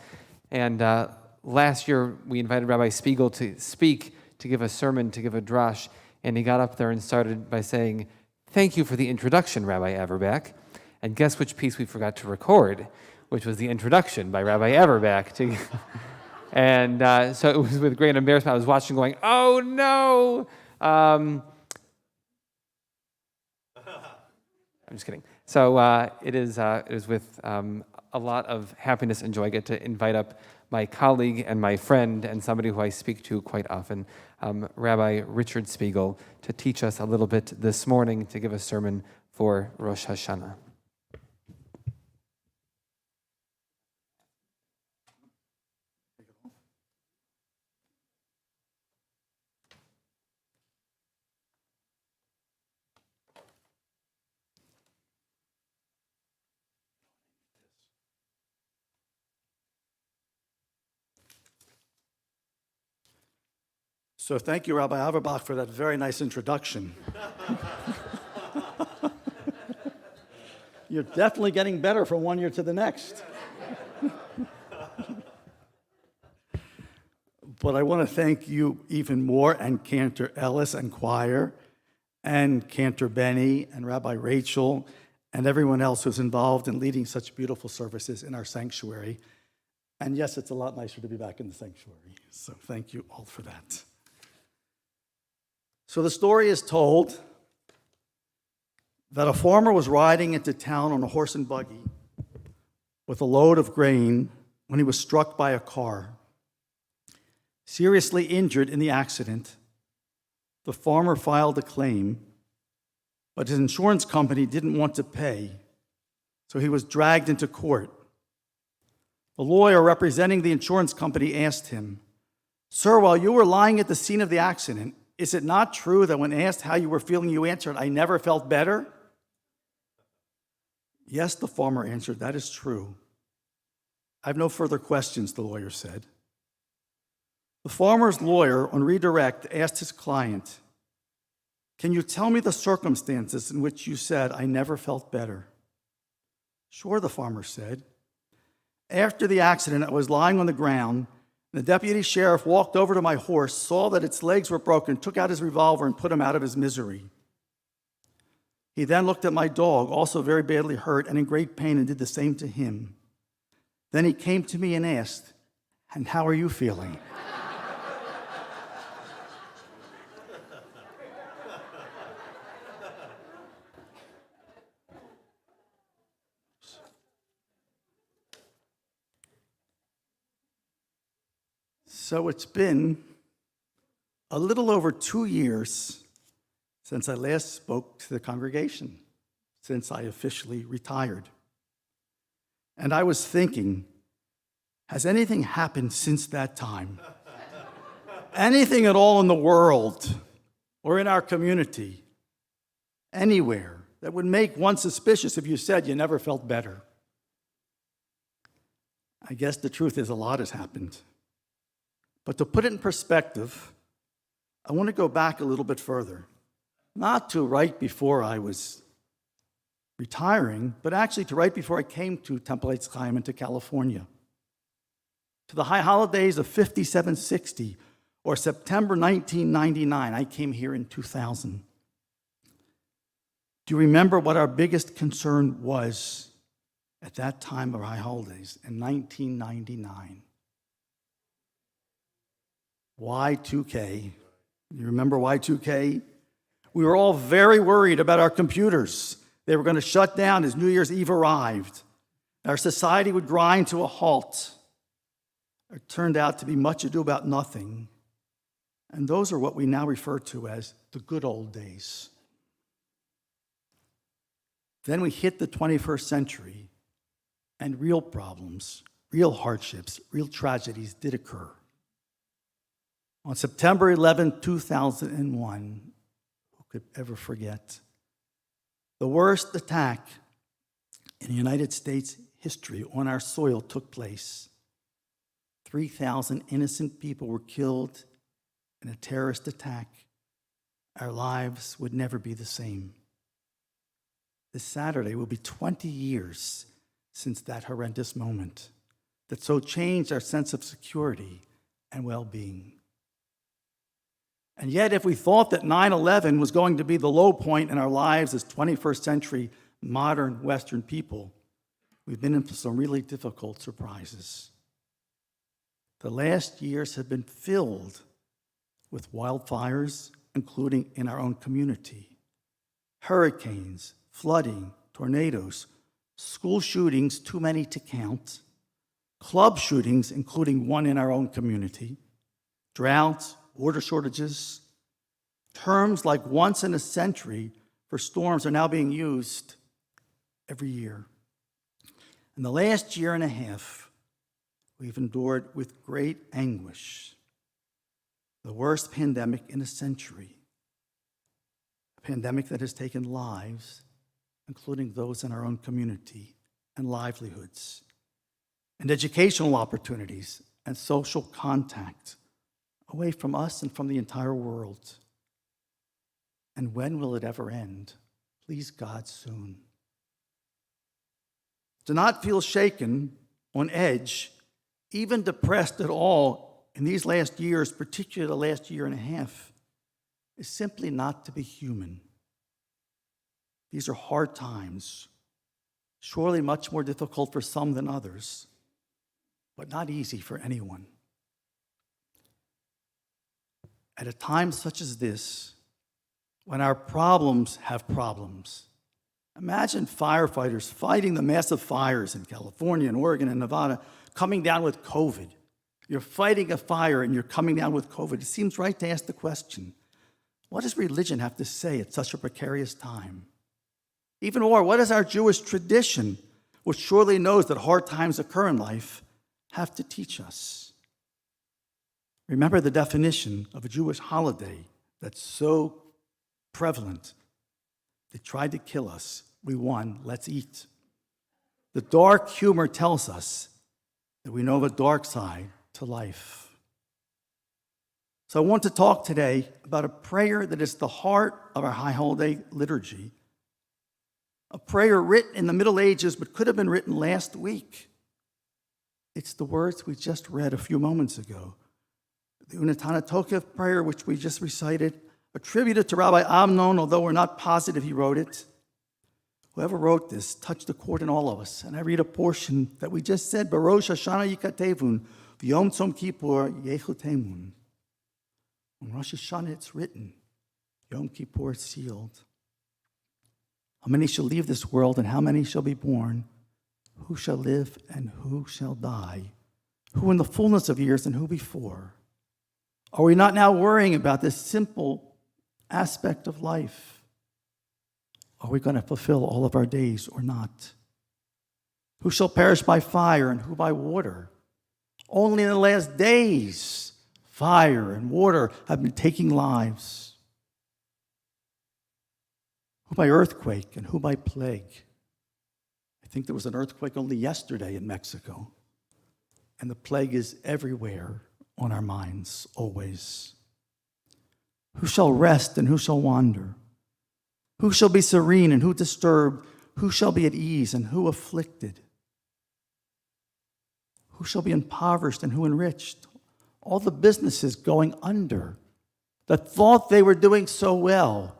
S1: And last year, we invited Rabbi Spiegel to speak, to give a sermon, to give a drash, and he got up there and started by saying, "Thank you for the introduction, Rabbi Averback." And guess which piece we forgot to record, which was the introduction by Rabbi Averback. And so it was with great embarrassment. I was watching going, oh no! I'm just kidding. So it is with a lot of happiness and joy I get to invite up my colleague and my friend and somebody who I speak to quite often, Rabbi Richard Spiegel, to teach us a little bit this morning, to give a sermon for Rosh Hashanah.
S9: So thank you, Rabbi Averbach, for that very nice introduction. You're definitely getting better from one year to the next. But I want to thank you even more, and Cantor Ellis and choir, and Cantor Benny, and Rabbi Rachel, and everyone else who's involved in leading such beautiful services in our sanctuary. And yes, it's a lot nicer to be back in the sanctuary. So thank you all for that. So the story is told that a farmer was riding into town on a horse and buggy with a load of grain when he was struck by a car. Seriously injured in the accident, the farmer filed a claim, but his insurance company didn't want to pay, so he was dragged into court. The lawyer representing the insurance company asked him, "Sir, while you were lying at the scene of the accident, is it not true that when asked how you were feeling, you answered, 'I never felt better'?" "Yes," the farmer answered, "that is true." "I have no further questions," the lawyer said. The farmer's lawyer, on redirect, asked his client, "Can you tell me the circumstances in which you said, 'I never felt better'?" "Sure," the farmer said. "After the accident, I was lying on the ground. The deputy sheriff walked over to my horse, saw that its legs were broken, took out his revolver, and put him out of his misery. He then looked at my dog, also very badly hurt and in great pain, and did the same to him. Then he came to me and asked, 'And how are you feeling?'" So it's been a little over 2 years since I last spoke to the congregation, since I officially retired. And I was thinking, has anything happened since that time? Anything at all in the world or in our community, anywhere, that would make one suspicious if you said you never felt better? I guess the truth is a lot has happened. But to put it in perspective, I want to go back a little bit further. Not to right before I was retiring, but actually to right before I came to Temple Etz Chaim and to California. To the high holidays of 5760 or September 1999. I came here in 2000. Do you remember what our biggest concern was at that time of high holidays in 1999? Y2K. You remember Y2K? We were all very worried about our computers. They were going to shut down as New Year's Eve arrived. Our society would grind to a halt. It turned out to be much ado about nothing. And those are what we now refer to as the good old days. Then we hit the 21st century, and real problems, real hardships, real tragedies did occur. On September 11, 2001, who could ever forget? The worst attack in United States history on our soil took place. 3,000 innocent people were killed in a terrorist attack. Our lives would never be the same. This Saturday will be 20 years since that horrendous moment that so changed our sense of security and well-being. And yet, if we thought that 9/11 was going to be the low point in our lives as 21st century modern Western people, we've been in for some really difficult surprises. The last years have been filled with wildfires, including in our own community, hurricanes, flooding, tornadoes, school shootings, too many to count, club shootings, including one in our own community, droughts, water shortages. Terms like once in a century for storms are now being used every year. In the last year and a half, we've endured with great anguish the worst pandemic in a century, a pandemic that has taken lives, including those in our own community, and livelihoods, and educational opportunities, and social contact away from us and from the entire world. And when will it ever end? Please, God, soon. To not feel shaken, on edge, even depressed at all in these last years, particularly the last year and a half, is simply not to be human. These are hard times, surely much more difficult for some than others, but not easy for anyone. At a time such as this, when our problems have problems, imagine firefighters fighting the massive fires in California and Oregon and Nevada, coming down with COVID. You're fighting a fire and you're coming down with COVID. It seems right to ask the question, what does religion have to say at such a precarious time? Even more, what does our Jewish tradition, which surely knows that hard times occur in life, have to teach us? Remember the definition of a Jewish holiday that's so prevalent. They tried to kill us. We won. Let's eat. The dark humor tells us that we know the dark side to life. So I want to talk today about a prayer that is the heart of our High Holiday liturgy. A prayer written in the Middle Ages but could have been written last week. It's the words we just read a few moments ago. The Unatana Tokev prayer, which we just recited, attributed to Rabbi Amnon, although we're not positive he wrote it. Whoever wrote this touched a chord in all of us. And I read a portion that we just said, Rosh Hashanah yikatevun, v'yom tzom kippur yechutemun. On Rosh Hashanah it's written, Yom Kippur is sealed. How many shall leave this world and how many shall be born? Who shall live and who shall die? Who in the fullness of years and who before? Are we not now worrying about this simple aspect of life? Are we going to fulfill all of our days or not? Who shall perish by fire and who by water? Only in the last days, fire and water have been taking lives. Who by earthquake and who by plague? I think there was an earthquake only yesterday in Mexico, and the plague is everywhere on our minds, always. Who shall rest and who shall wander? Who shall be serene and who disturbed? Who shall be at ease and who afflicted? Who shall be impoverished and who enriched? All the businesses going under that thought they were doing so well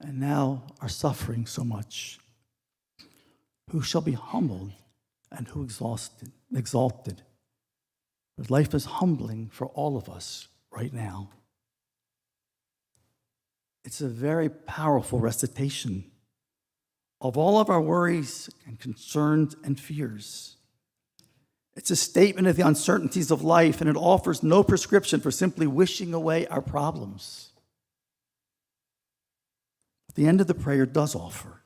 S9: and now are suffering so much. Who shall be humbled and who exalted? But life is humbling for all of us right now. It's a very powerful recitation of all of our worries and concerns and fears. It's a statement of the uncertainties of life, and it offers no prescription for simply wishing away our problems. The end of the prayer does offer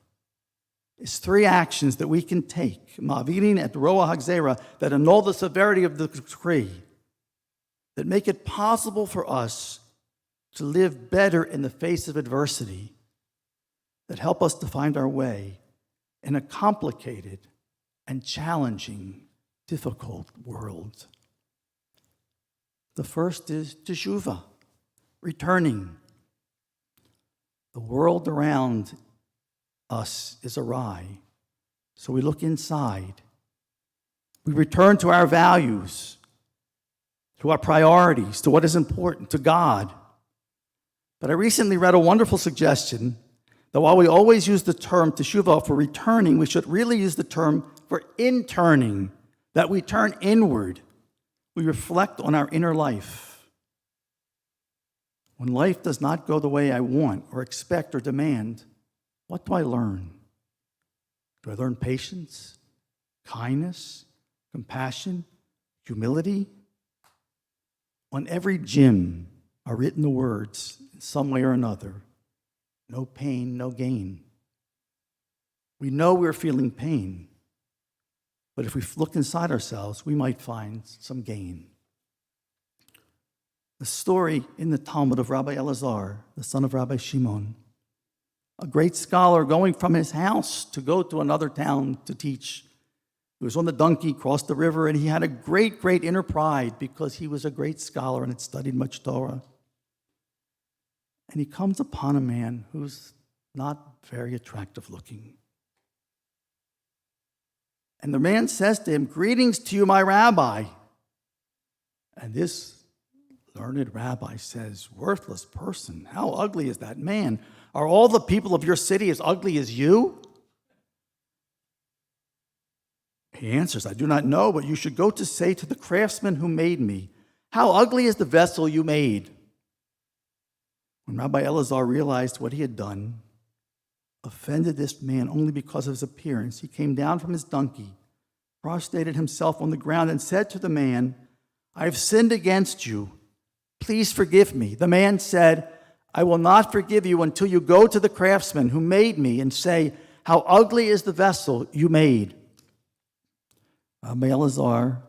S9: is 3 actions that we can take, Ma'avirin et Roa Hagzera, that annul the severity of the decree, that make it possible for us to live better in the face of adversity, that help us to find our way in a complicated and challenging, difficult world. The first is teshuvah, returning. The world around us is awry, so we look inside. We return to our values, to our priorities, to what is important, to God. But I recently read a wonderful suggestion that while we always use the term teshuvah for returning, we should really use the term for interning, that we turn inward. We reflect on our inner life. When life does not go the way I want or expect or demand, what do I learn? Do I learn patience, kindness, compassion, humility? On every gym are written the words, in some way or another, no pain, no gain. We know we're feeling pain, but if we look inside ourselves, we might find some gain. The story in the Talmud of Rabbi Elazar, the son of Rabbi Shimon, a great scholar going from his house to go to another town to teach. He was on the donkey, crossed the river, and he had a great, great inner pride because he was a great scholar and had studied much Torah. And he comes upon a man who's not very attractive looking. And the man says to him, "Greetings to you, my rabbi." And this learned rabbi says, "Worthless person, how ugly is that man? Are all the people of your city as ugly as you?" He answers, "I do not know, but you should go to say to the craftsman who made me, how ugly is the vessel you made." When Rabbi Elazar realized what he had done, offended this man only because of his appearance, he came down from his donkey, prostrated himself on the ground, and said to the man, "I have sinned against you. Please forgive me." The man said, "I will not forgive you until you go to the craftsman who made me and say, how ugly is the vessel you made." Rabbi Elazar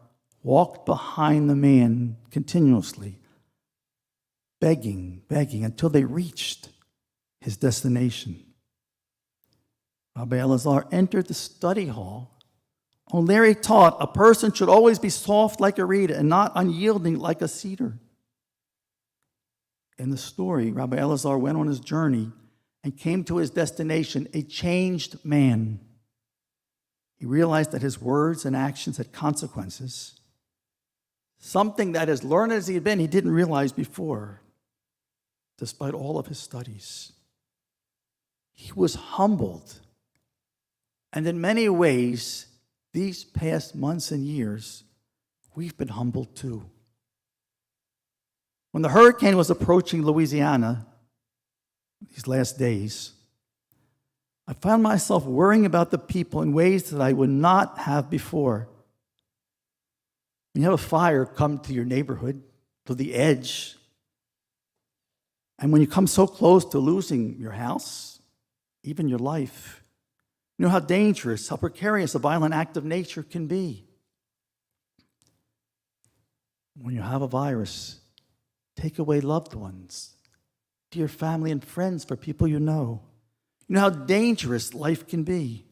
S9: walked behind the man continuously, begging until they reached his destination. Rabbi Elazar entered the study hall. On there he taught, a person should always be soft like a reed and not unyielding like a cedar. In the story, Rabbi Elazar went on his journey and came to his destination, a changed man. He realized that his words and actions had consequences, something that, as learned as he had been, he didn't realize before, despite all of his studies. He was humbled. And in many ways, these past months and years, we've been humbled too. When the hurricane was approaching Louisiana these last days, I found myself worrying about the people in ways that I would not have before. When you have a fire come to your neighborhood, to the edge, and when you come so close to losing your house, even your life, you know how dangerous, how precarious a violent act of nature can be. When you have a virus, take away loved ones, dear family and friends for people you know. You know how dangerous life can be.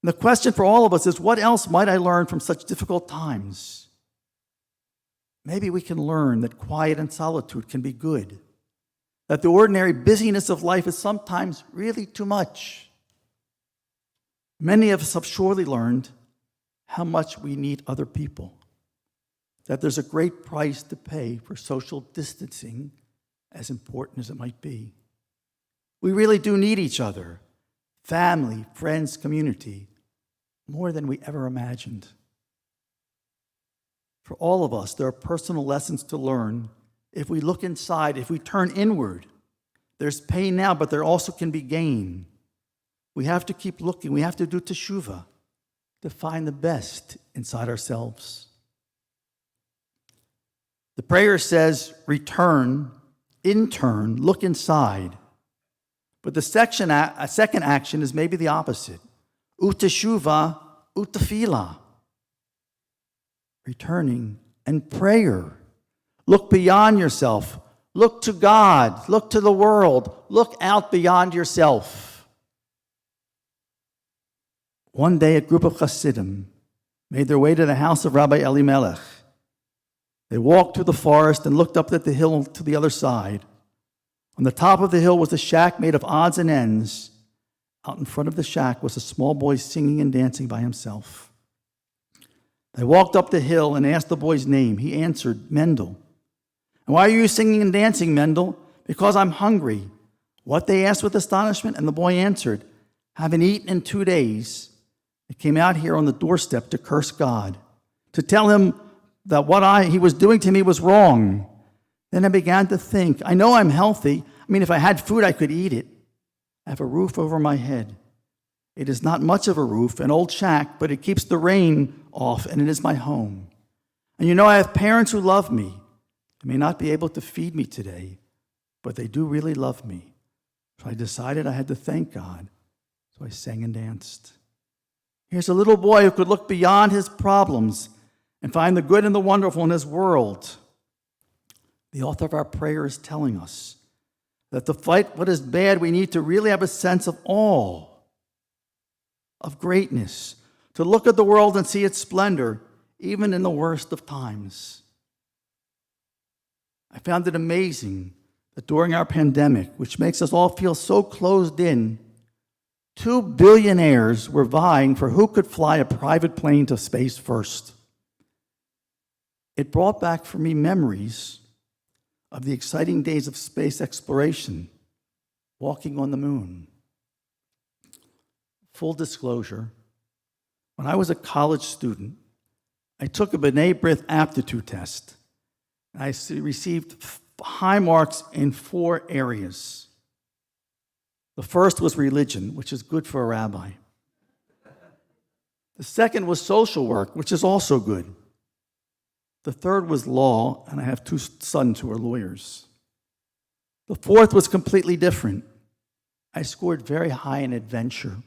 S9: And the question for all of us is, what else might I learn from such difficult times? Maybe we can learn that quiet and solitude can be good, that the ordinary busyness of life is sometimes really too much. Many of us have surely learned how much we need other people, that there's a great price to pay for social distancing, as important as it might be. We really do need each other, family, friends, community, more than we ever imagined. For all of us, there are personal lessons to learn. If we look inside, if we turn inward, there's pain now, but there also can be gain. We have to keep looking. We have to do teshuvah.
S17: to find the best inside ourselves. The prayer says, return, in turn, look inside. But the second action is maybe the opposite. Uteshuva, utefila. Returning and prayer. Look beyond yourself. Look to God. Look to the world. Look out beyond yourself. One day, a group of Hasidim made their way to the house of Rabbi Elimelech. They walked through the forest and looked up at the hill to the other side. On the top of the hill was a shack made of odds and ends. Out in front of the shack was a small boy singing and dancing by himself. They walked up the hill and asked the boy's name. He answered, Mendel. And why are you singing and dancing, Mendel? Because I'm hungry. What, they asked with astonishment, and the boy answered, haven't eaten in 2 days. I came out here on the doorstep to curse God, to tell him that what he was doing to me was wrong. Then I began to think, I know I'm healthy. I mean, if I had food, I could eat it. I have a roof over my head. It is not much of a roof, an old shack, but it keeps the rain off, and it is my home. And you know, I have parents who love me. They may not be able to feed me today, but they do really love me. So I decided I had to thank God. So I sang and danced. Here's a little boy who could look beyond his problems and find the good and the wonderful in his world. The author of our prayer is telling us that to fight what is bad, we need to really have a sense of awe, of greatness, to look at the world and see its splendor, even in the worst of times. I found it amazing that during our pandemic, which makes us all feel so closed in, 2 billionaires were vying for who could fly a private plane to space first. It brought back for me memories of the exciting days of space exploration, walking on the moon. Full disclosure, when I was a college student, I took a B'nai B'rith aptitude test. I received high marks in 4 areas. The first was religion, which is good for a rabbi. The second was social work, which is also good. The third was law, and I have 2 sons who are lawyers. The fourth was completely different. I scored very high in adventure.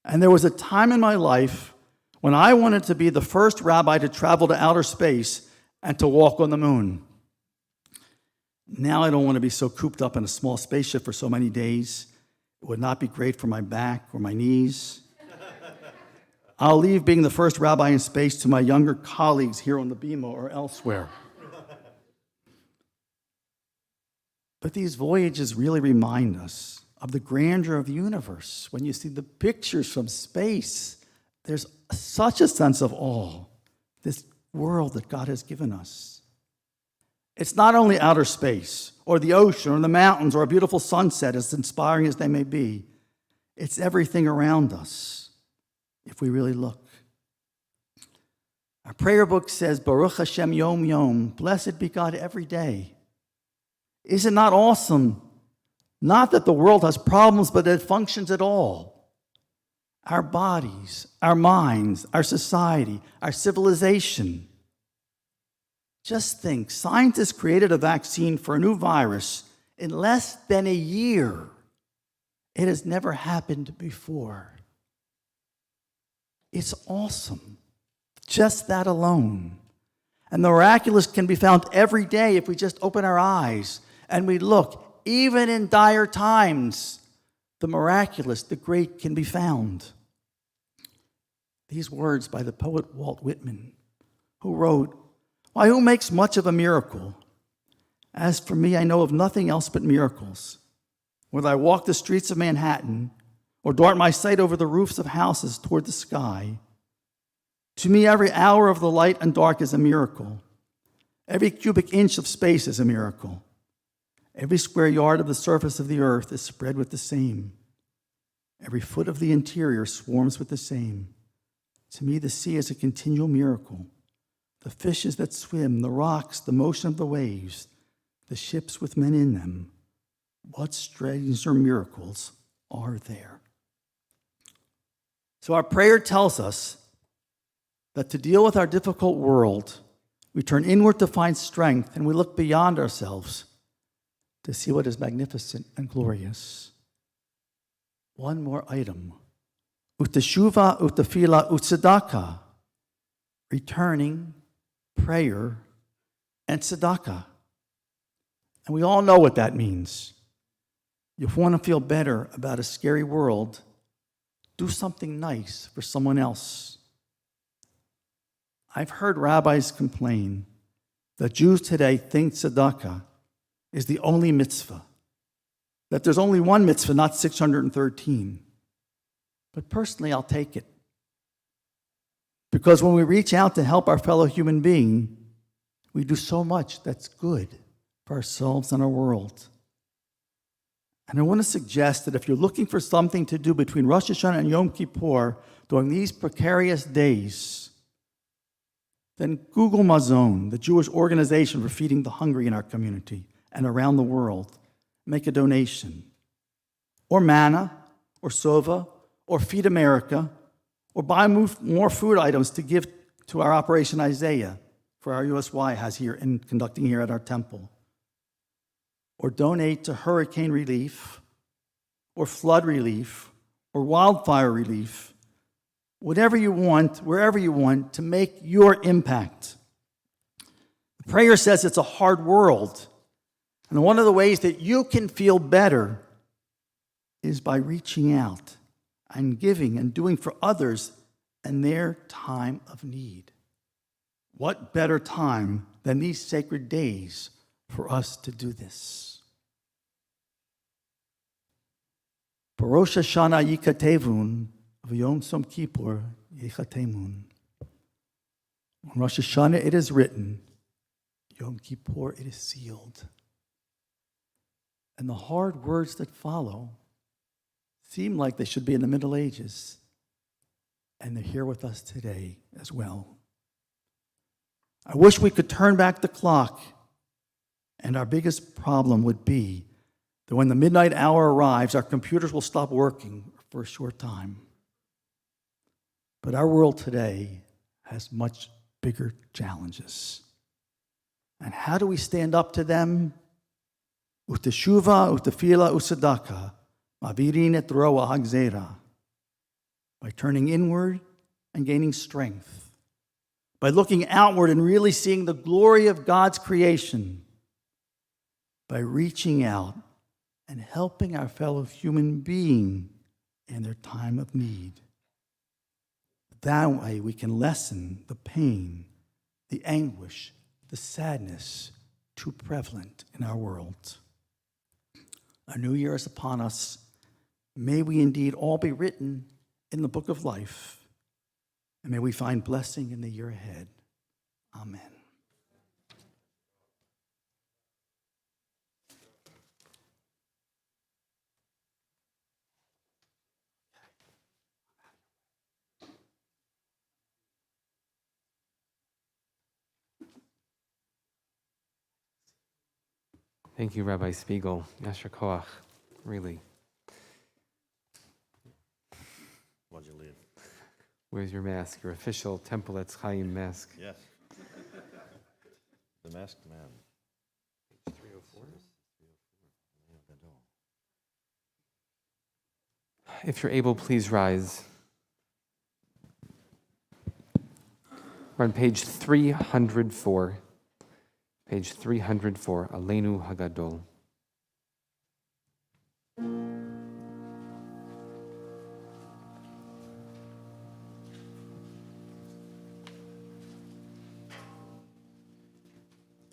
S17: And there was a time in my life when I wanted to be the first rabbi to travel to outer space and to walk on the moon. Now I don't want to be so cooped up in a small spaceship for so many days. It would not be great for my back or my knees. I'll leave being the first rabbi in space to my younger colleagues here on the Bima or elsewhere. But these voyages really remind us of the grandeur of the universe. When you see the pictures from space, there's such a sense of awe, this world that God has given us. It's not only outer space or the ocean or the mountains or a beautiful sunset, as inspiring as they may be. It's everything around us, if we really look. Our prayer book says, Baruch Hashem Yom Yom, blessed be God every day. Is it not awesome? Not that the world has problems, but that it functions at all. Our bodies, our minds, our society, our civilization. Just think, scientists created a vaccine for a new virus in less than a year. It has never happened before. It's awesome. Just that alone. And the miraculous can be found every day if we just open our eyes and we look. Even in dire times, the miraculous, the great can be found. These words by the poet Walt Whitman, who wrote, "Why, who makes much of a miracle? As for me, I know of nothing else but miracles. Whether I walk the streets of Manhattan or dart my sight over the roofs of houses toward the sky, to me every hour of the light and dark is a miracle. Every cubic inch of space is a miracle. Every square yard of the surface of the earth is spread with the same. Every foot of the interior swarms with the same. To me, the sea is a continual miracle. The fishes that swim, the rocks, the motion of the waves, the ships with men in them. What stranger miracles are there?" So our prayer tells us that to deal with our difficult world, we turn inward to find strength and we look beyond ourselves to see what is magnificent and glorious. One more item. Uteshuva, utefila, utsedaka. Returning, prayer, and tzedakah. And we all know what that means. If you want to feel better about a scary world, do something nice for someone else. I've heard rabbis complain that Jews today think tzedakah is the only mitzvah, that there's only one mitzvah, not 613. But personally, I'll take it. Because when we reach out to help our fellow human being, we do so much that's good for ourselves and our world. And I want to suggest that if you're looking for something to do between Rosh Hashanah and Yom Kippur during these precarious days, then Google Mazon, the Jewish organization for feeding the hungry in our community and around the world. Make a donation. Or Manna, or Sova, or Feed America, or buy more food items to give to our Operation Isaiah for our USY has here and conducting here at our temple. Or donate to hurricane relief, or flood relief, or wildfire relief, whatever you want, wherever you want, to make your impact. The prayer says it's a hard world, and one of the ways that you can feel better is by reaching out and giving and doing for others in their time of need. What better time than these sacred days for us to do this? For Rosh Hashanah yikatevun, v'yom Tzom Kippur yichatemun. On Rosh Hashanah it is written, Yom Kippur it is sealed. And the hard words that follow seem like they should be in the Middle Ages, and they're here with us today as well. I wish we could turn back the clock, and our biggest problem would be that when the midnight hour arrives, our computers will stop working for a short time. But our world today has much bigger challenges. And how do we stand up to them? Uteshuva, utefila, usedaka, mavirin et roa hagzera. By turning inward and gaining strength. By looking outward and really seeing the glory of God's creation. By reaching out and helping our fellow human being in their time of need. That way we can lessen the pain, the anguish, the sadness too prevalent in our world. A new year is upon us. May we indeed all be written in the book of life, and may we find blessing in the year ahead. Amen.
S1: Thank you, Rabbi Spiegel. Yasher Koach, really.
S3: Why'd you leave?
S1: Where's your mask? Your official Temple Etz Chaim mask.
S3: Yes. The masked man.
S1: Page 304. If you're able, please rise. We're on page 304. Page 304, Aleinu Hagadol.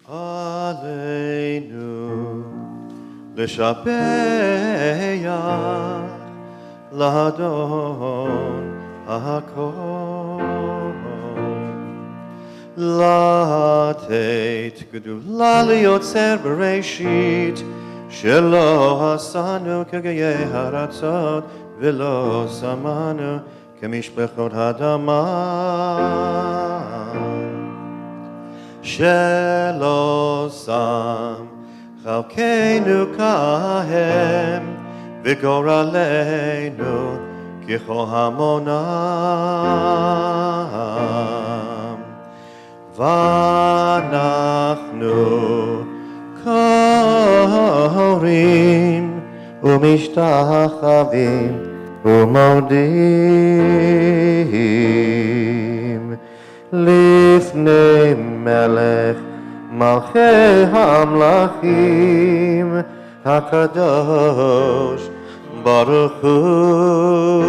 S3: Aleinu l'shapeach l'Adon hakol לתת גדולה ליוצר בראשית שלא עשנו כגויי הארצות ולא שמנו כמשפחות האדמה שלא שם חלקנו כהם וגורלנו ככל המונם, ואנחנו קוראים ומשתחווים ומודים לפני מלך מלכי המלכים הקדוש ברוך הוא.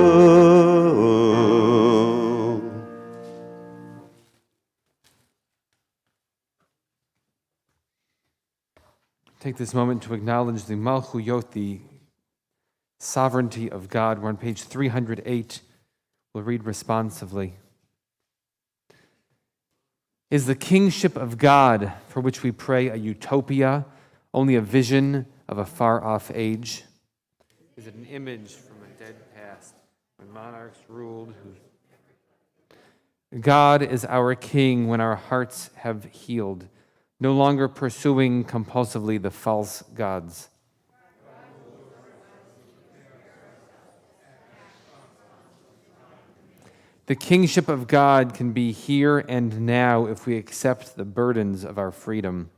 S1: Take this moment to acknowledge the Malchuyot, the sovereignty of God. We're on page 308. We'll read responsively. Is the kingship of God, for which we pray, a utopia, only a vision of a far-off age? Is it an image from a dead past when monarchs ruled? God is our king when our hearts have healed, no longer pursuing compulsively the false gods. The kingship of God can be here and now if we accept the burdens of our freedom.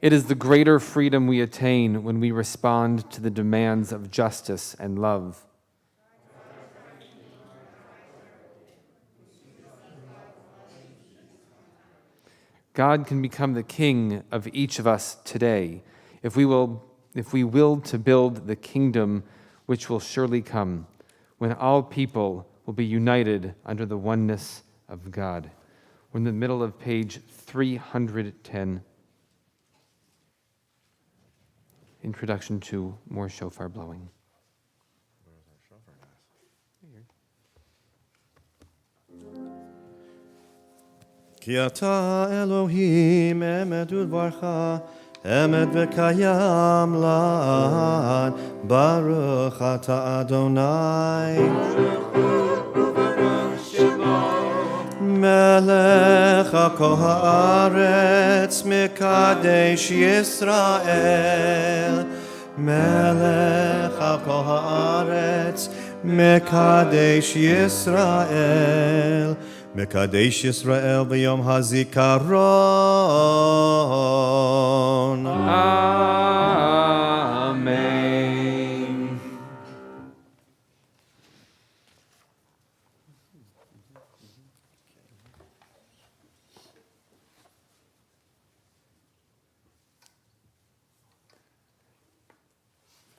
S1: It is the greater freedom we attain when we respond to the demands of justice and love. God can become the king of each of us today if we will to build the kingdom which will surely come, when all people will be united under the oneness of God. We're in the middle of page 310. Introduction to more shofar blowing.
S3: כי אתה אלוהים אמת ודברך אמת וקיים לעד, ברוך אתה אדוני מלך כל הארץ מקדש ישראל, מלך כל הארץ מקדש ישראל, מקדש ישראל ביום הזיכרון.
S1: Amen.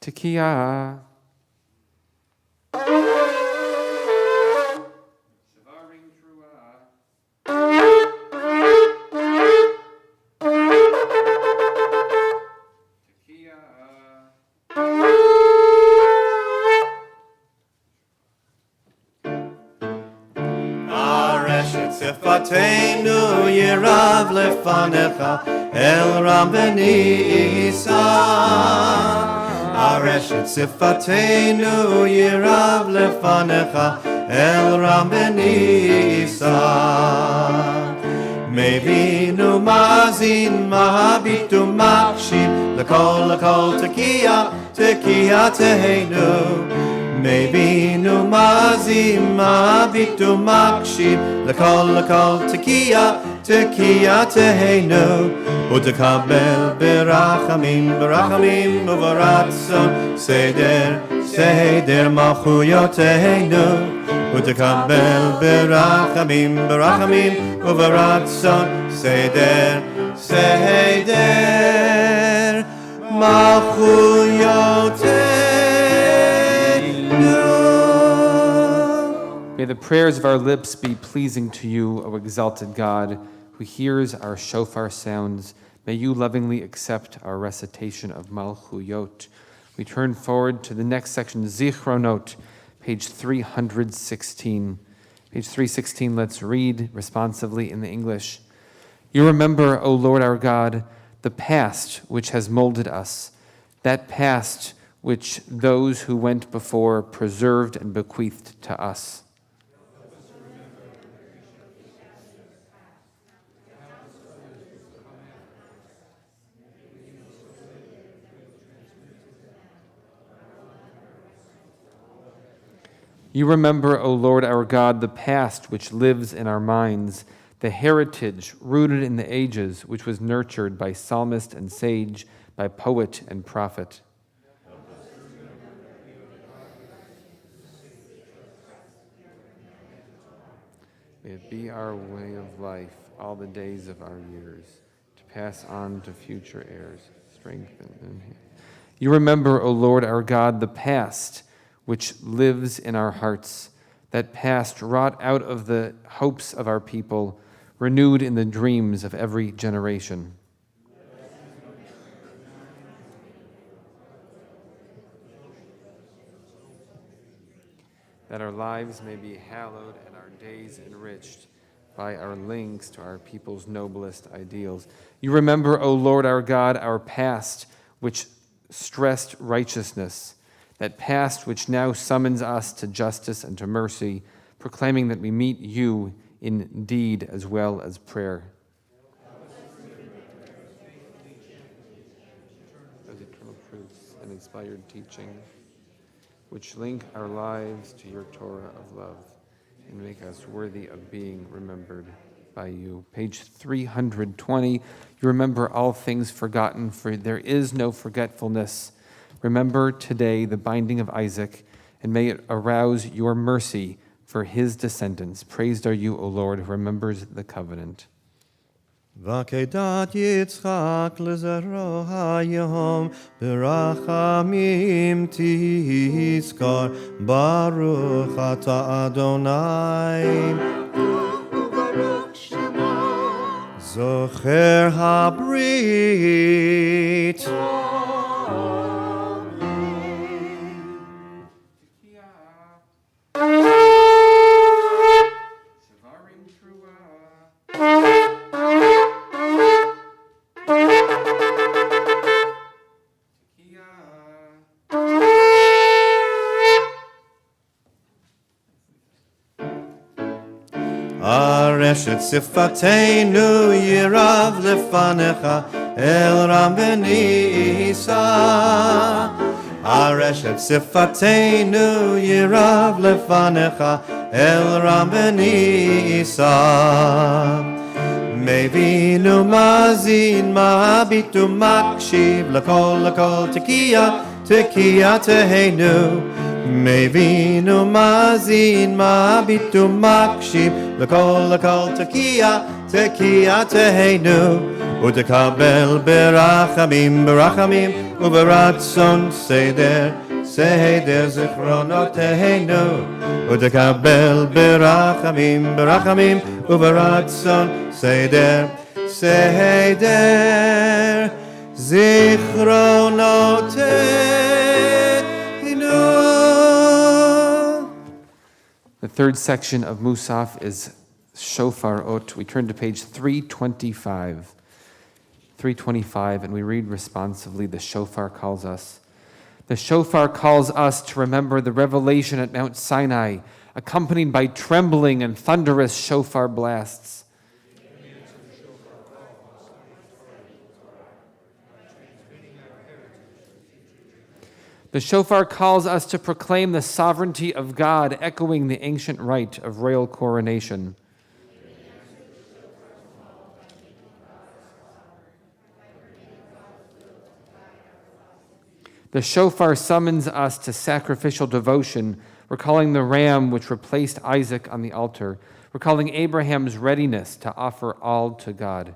S1: Tekiah.
S3: שפתנו ירב לפניך אל רם ונישא, הרשת שפתנו ירב לפניך אל רם ונישא, מבין ומאזין מביט ומקשיב לכל תקיע תקיע תהנו, מבין ומאזין מביט ומקשיב לכל תקיע תקיע תהנו, ותקבל ברחמים ברחמים וברצון סדר מלכויותינו, ותקבל ברחמים ברחמים וברצון סדר מלכויותינו.
S1: May the prayers of our lips be pleasing to you, O exalted God, who hears our shofar sounds. May you lovingly accept our recitation of Malchuyot. We turn forward to the next section, Zichronot, page 316. Page 316, let's read responsively in the English. You remember, O Lord our God, the past which has molded us, that past which those who went before preserved and bequeathed to us. You remember, O Lord our God, the past which lives in our minds, the heritage rooted in the ages, which was nurtured by psalmist and sage, by poet and prophet. May it be our way of life all the days of our years, to pass on to future heirs. Strengthen in Him. You remember, O Lord our God, the past which lives in our hearts, that past wrought out of the hopes of our people, renewed in the dreams of every generation. That our lives may be hallowed and our days enriched by our links to our people's noblest ideals. You remember, O Lord our God, our past, which stressed righteousness, that past which now summons us to justice and to mercy, proclaiming that we meet you in deed as well as prayer. Those eternal truths and inspired teaching, which link our lives to your Torah of love and make us worthy of being remembered by you. Page 320, you remember all things forgotten, for there is no forgetfulness. Remember today the binding of Isaac, and may it arouse your mercy for his descendants. Praised are you, O Lord, who remembers the covenant.
S3: ועקדת יצחק לזרעו היום, ברחמים תזכור, ברוך אתה אדוני. וברוך שמו, זוכר הברית. הרשת שפתנו ירב לפניך אל רם ונישא. הרשת שפתנו ירב לפניך אל רם ונישא. מבינו מאזין מביט ומקשיב לכל תקיע תקיע תהנו. מבין ומאזין, מביט ומקשיב, לכל תקיע, תקיע תהנו, ותקבל ברחמים, ברחמים, וברצון סדר, סדר זיכרונותינו, ותקבל ברחמים, ברחמים, וברצון סדר, סדר זיכרונותינו.
S1: The third section of Musaf is Shofar Ot. We turn to page 325. 325, and we read responsively, the Shofar calls us. The Shofar calls us to remember the revelation at Mount Sinai, accompanied by trembling and thunderous shofar blasts. The shofar calls us to proclaim the sovereignty of God, echoing the ancient rite of royal coronation. The shofar summons us to sacrificial devotion, recalling the ram which replaced Isaac on the altar, recalling Abraham's readiness to offer all to God.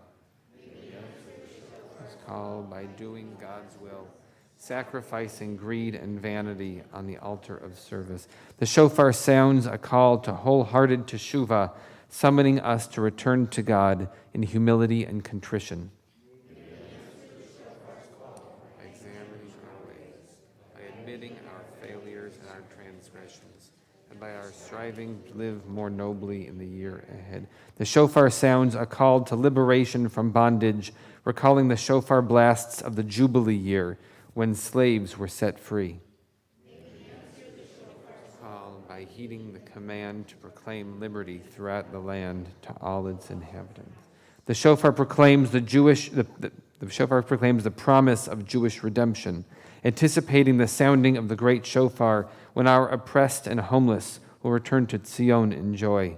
S1: It's called by doing God's will, sacrificing greed and vanity on the altar of service. The shofar sounds a call to wholehearted teshuvah, summoning us to return to God in humility and contrition. By examining our ways, by admitting our failures and our transgressions, and by our striving to live more nobly in the year ahead. The shofar sounds a call to liberation from bondage, recalling the shofar blasts of the Jubilee year, when slaves were set free. Called by heeding the command to proclaim liberty throughout the land to all its inhabitants. The shofar proclaims the shofar proclaims the promise of Jewish redemption, anticipating the sounding of the great shofar when our oppressed and homeless will return to Zion in joy.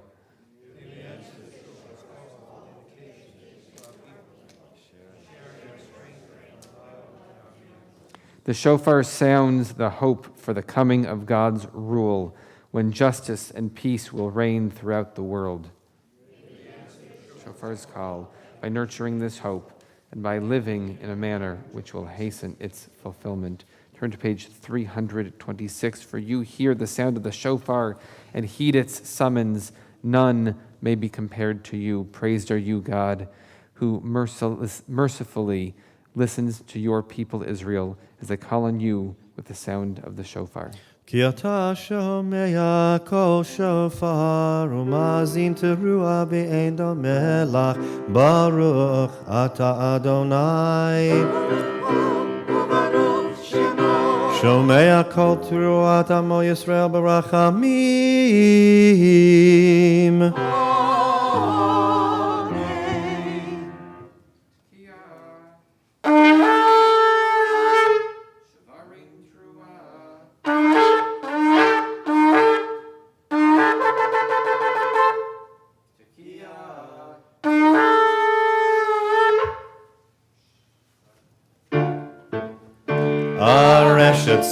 S1: The shofar sounds the hope for the coming of God's rule, when justice and peace will reign throughout the world. Shofar's call by nurturing this hope and by living in a manner which will hasten its fulfillment. Turn to page 326. For you hear the sound of the shofar and heed its summons. None may be compared to you. Praised are you, God, who mercifully listens to your people Israel as they call on you with the sound of the shofar.
S3: כי אתה שומע קול שופר ומאזין תרועה ואין דומה לך, ברוך אתה אדוני. שומע קול תרועת עמו ישראל ברחמים.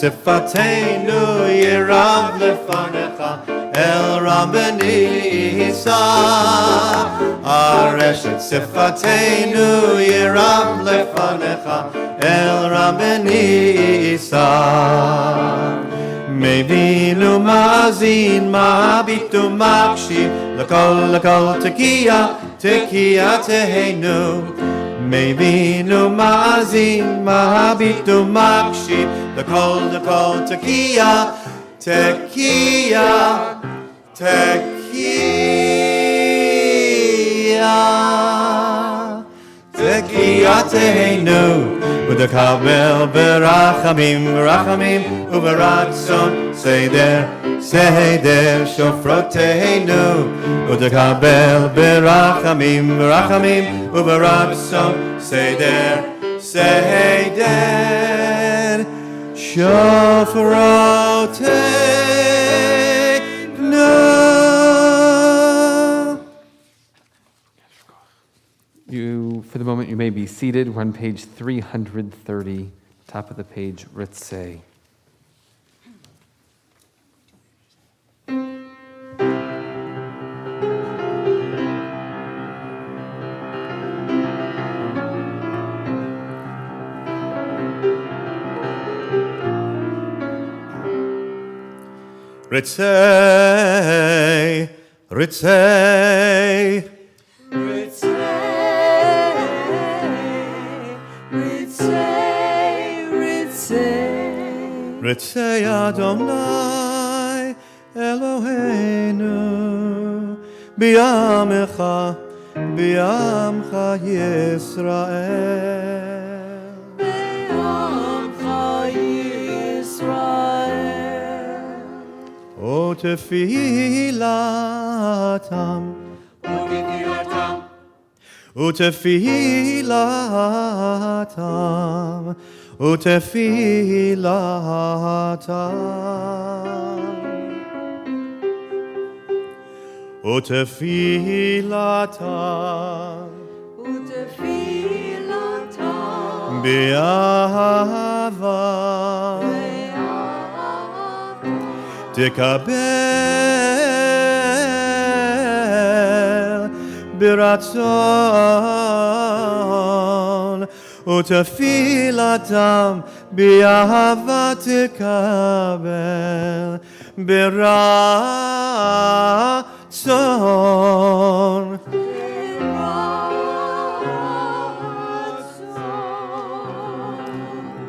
S3: שפתנו ירב לפניך אל רם ונישא. הרשת שפתנו ירב לפניך אל רם ונישא. מבין ומאזין, מביט ומקשיב לכל תקיע תהנו. מבין ומאזין, מביט ומקשיב לכל תקיע תהנו. ותקבל ברחמים וברצון סדר שופרותינו. ותקבל ברחמים וברצון סדר שופרותינו.
S1: For the moment, you may be seated. We're on page 330, top of the page, Ritzeh.
S3: Ritzeh, Ritzeh, Ritzeh Adonai Eloheinu B'yamecha Yisrael. O tefilatam Utefilatam Be'ahava Tekabel Biratzon Utefilatam Be'ahava Tekabel Biratzon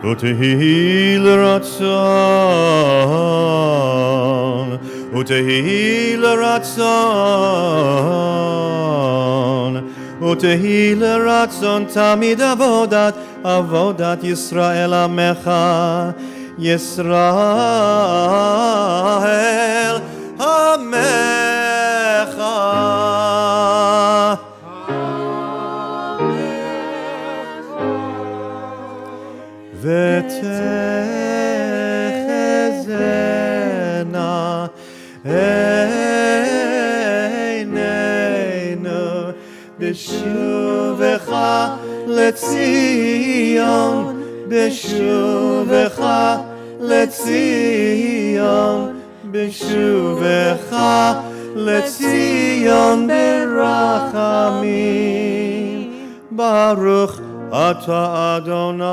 S3: Utehi l'ratzon tamid avodat Yisrael amecha Yisrael amecha. ותחזנה בשובך לציון, בשובך לציון, בשובך לציון ברחמים. ברוך אתה אדוני.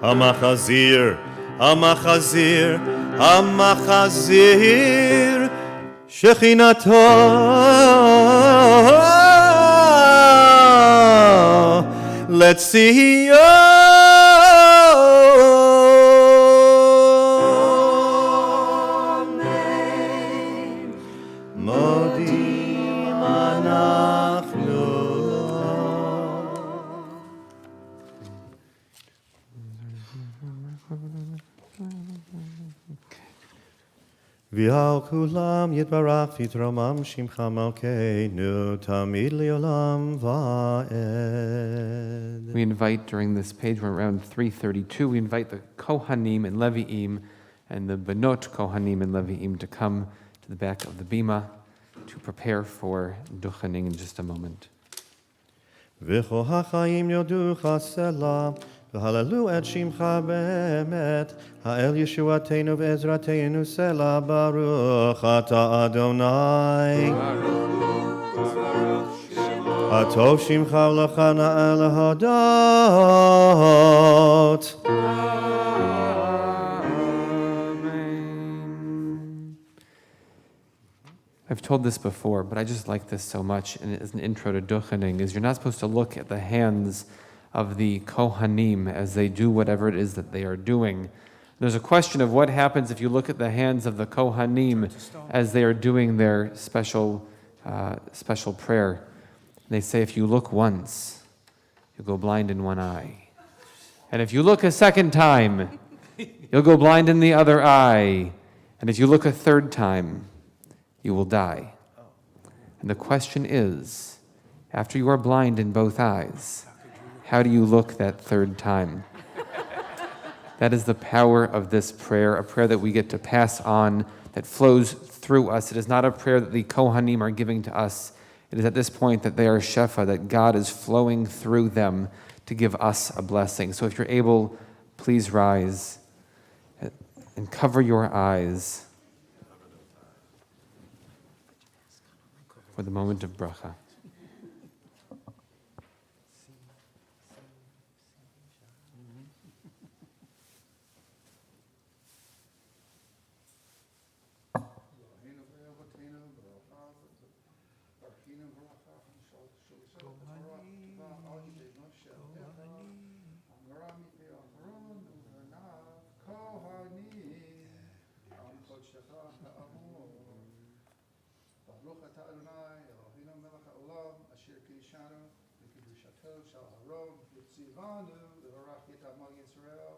S3: המחזיר, המחזיר, המחזיר, שכינתו לציון. מודים אנחנו. ועל כולם יתברך ויתרומם שמך מלכנו תמיד לעולם ועד.
S1: We invite during this page, we're around 332, we invite the Kohanim and Levi'im and the Benot Kohanim and Levi'im to come to the back of the bima to prepare for Duchening in just a moment.
S3: וכל החיים יודוך סלע, והללו את שמך באמת, האל ישועתנו ועזרתנו סלע, ברוך אתה אדוני. הטוב שמך ולך נאה להודות.
S1: I've told this before, but I just like this so much, and as an intro to Duchening, is you're not supposed to look at the hands of the Kohanim as they do whatever it is that they are doing. There's a question of what happens if you look at the hands of the Kohanim as they are doing their special prayer. They say if you look once, you'll go blind in one eye. And if you look a second time, you'll go blind in the other eye. And if you look a third time, you will die. And the question is, after you are blind in both eyes, how do you look that third time? That is the power of this prayer, a prayer that we get to pass on, that flows through us. It is not a prayer that the Kohanim are giving to us. It is at this point that they are Shefa, that God is flowing through them to give us a blessing. So if you're able, please rise and cover your eyes for the moment of bracha.
S9: ברוך אתה אדוני אלוהינו מלך העולם אשר קידשנו בקדושתו של אהרון וציוונו לברך את עמו ישראל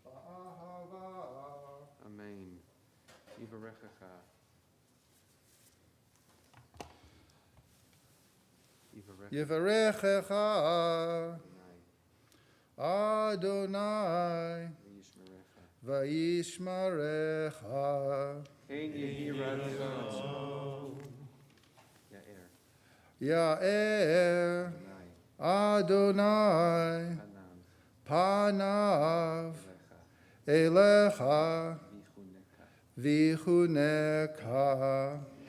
S9: באהבה.
S1: Amen. Yivarechecha.
S9: יברכך אדוני וישמרך.
S1: כן יהי רצון.
S9: יאר אדוני פניו אליך ויחונקה.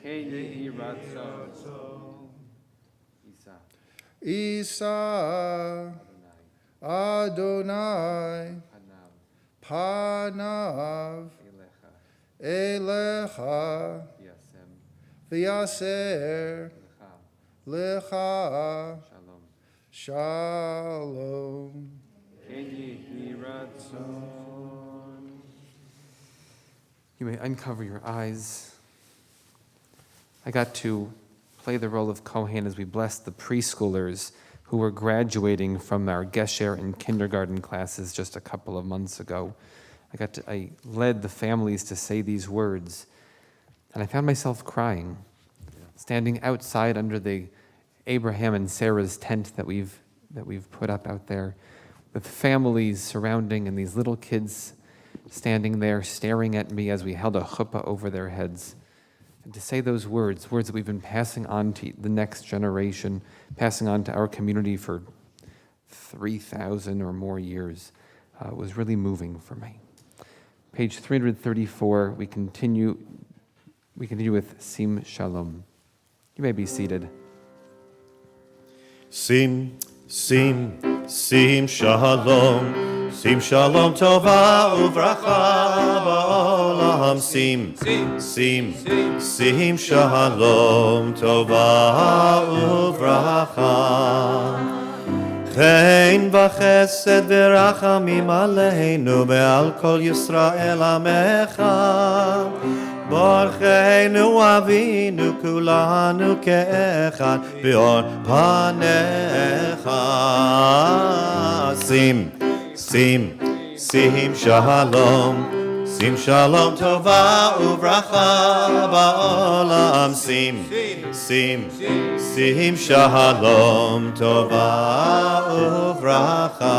S1: כן יהי רצון.
S9: יישא אדוני פניו אליך ויעשר לך שלום.
S1: You may uncover your eyes. I got to play the role of Kohen as we blessed the preschoolers who were graduating from our Gesher and kindergarten classes just a couple of months ago. I led the families to say these words, and I found myself crying, standing outside under the Abraham and Sarah's tent that we've put up out there, with families surrounding and these little kids standing there staring at me as we held a chuppah over their heads. And to say those words that we've been passing on to the next generation, passing on to our community for 3,000 or more years, was really moving for me. Page 334, we continue with Sim Shalom. You may be seated.
S3: Sim, sim, sim shalom, sim shalom tova uvracha ba'olam. Sim, sim, sim shalom tova uvracha. Chen v'chesed v'rachamim aleinu ve'al kol Yisrael amecha. Borchenu avinu kulanu ke'echad be'or panecha. Sim, sim, sim shalom, sim shalom tova uvracha ba'olam. Sim, sim, sim shalom tova uvracha.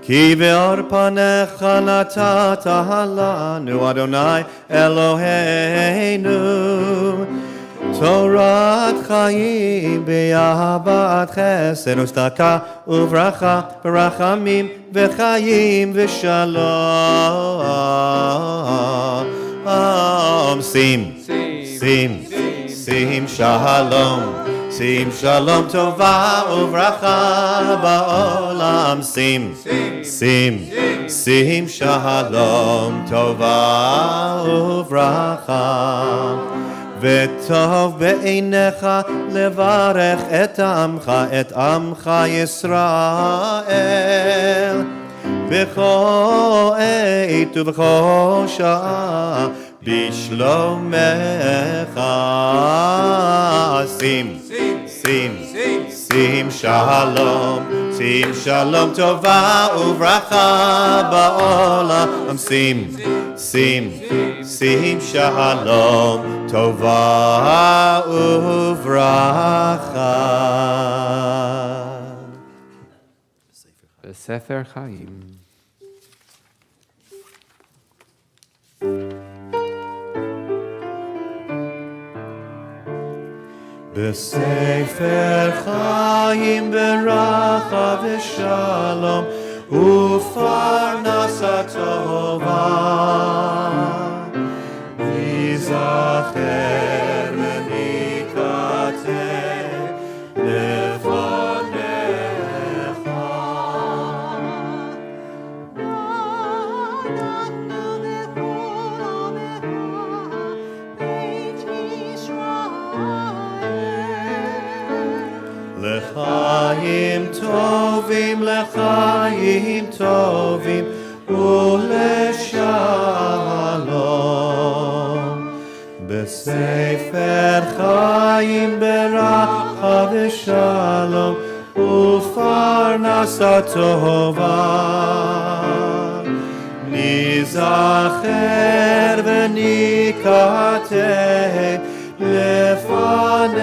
S3: Ki be'or panecha natata halanu Adonai Eloheinu Torat chayim be'ahavat chesed ustaka uvracha v'rachamim v'chayim v'shalom. Sim, sim, sim shalom, sim shalom tova uvracha ba'olam. Sim, sim, sim shalom tova uvracha. V'tov be'einecha levarech et amcha Yisrael b'chol eit u'b'chol sha'ah b'shlomecha. Sim, sim, sim shalom, sim shalom tova uvracha ba'olam. Sim, sim, sim shalom tova uvracha.
S1: Sefer Chaim.
S3: B'sefer Chaim beracha v'shalom ufarnasa tova yizacher v'nikateh lefanecha. L'chaim tovim, l'chaim tovim, u'leshalom. B'sefer Chaim beracha v'shalom, u'farnasa tova. Nizacher v'nikateh lefanecha.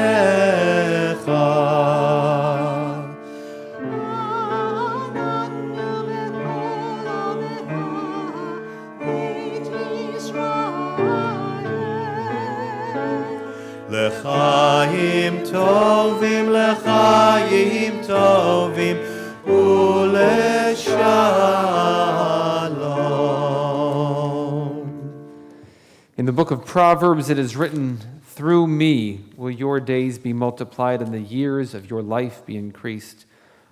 S3: L'chaim tovim, l'chaim tovim, u'leshalom.
S1: In the book of Proverbs, it is written, "Through me will your days be multiplied and the years of your life be increased.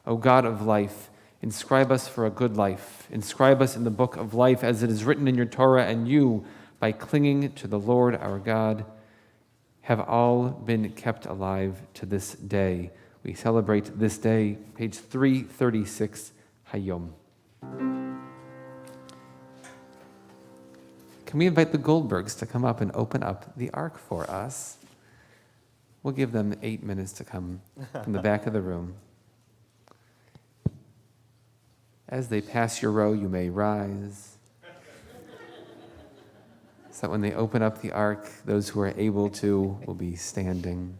S1: O God of life, inscribe us for a good life. Inscribe us in the book of life as it is written in your Torah, and you, by clinging to the Lord our God, have all been kept alive to this day." We celebrate this day, page 336, Hayom. Can we invite the Goldbergs to come up and open up the ark for us? We'll give them 8 minutes to come from the back of the room. As they pass your row, you may rise, so that when they open up the ark, those who are able to will be standing.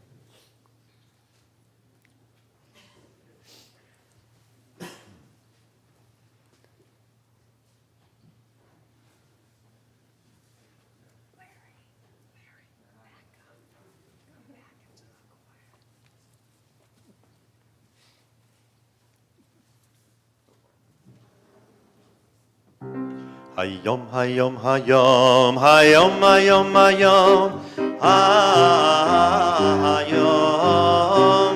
S3: Hayom, hayom, hayom, hayom, hayom, hayom, hayom,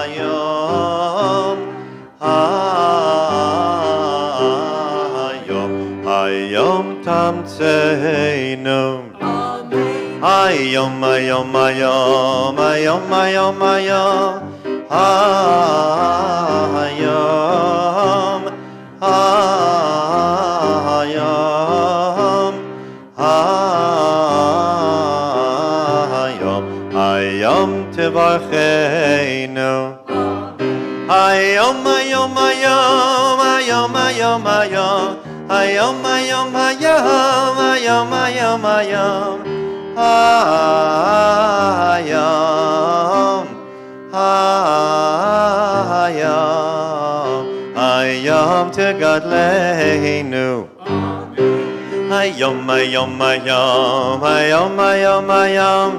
S3: hayom, hayom, hayom tamtzeinu. Hayom, hayom, hayom, hayom, hayom, hayom, hayom, hayom, hayom, hayom tevarcheinu. Hayom, hayom, hayom, hayom, hayom, hayom, hayom, hayom, hayom, hayom, hayom, hayom, hayom, hayom, hayom tegadleinu. Hayom, hayom, hayom, hayom, hayom, hayom,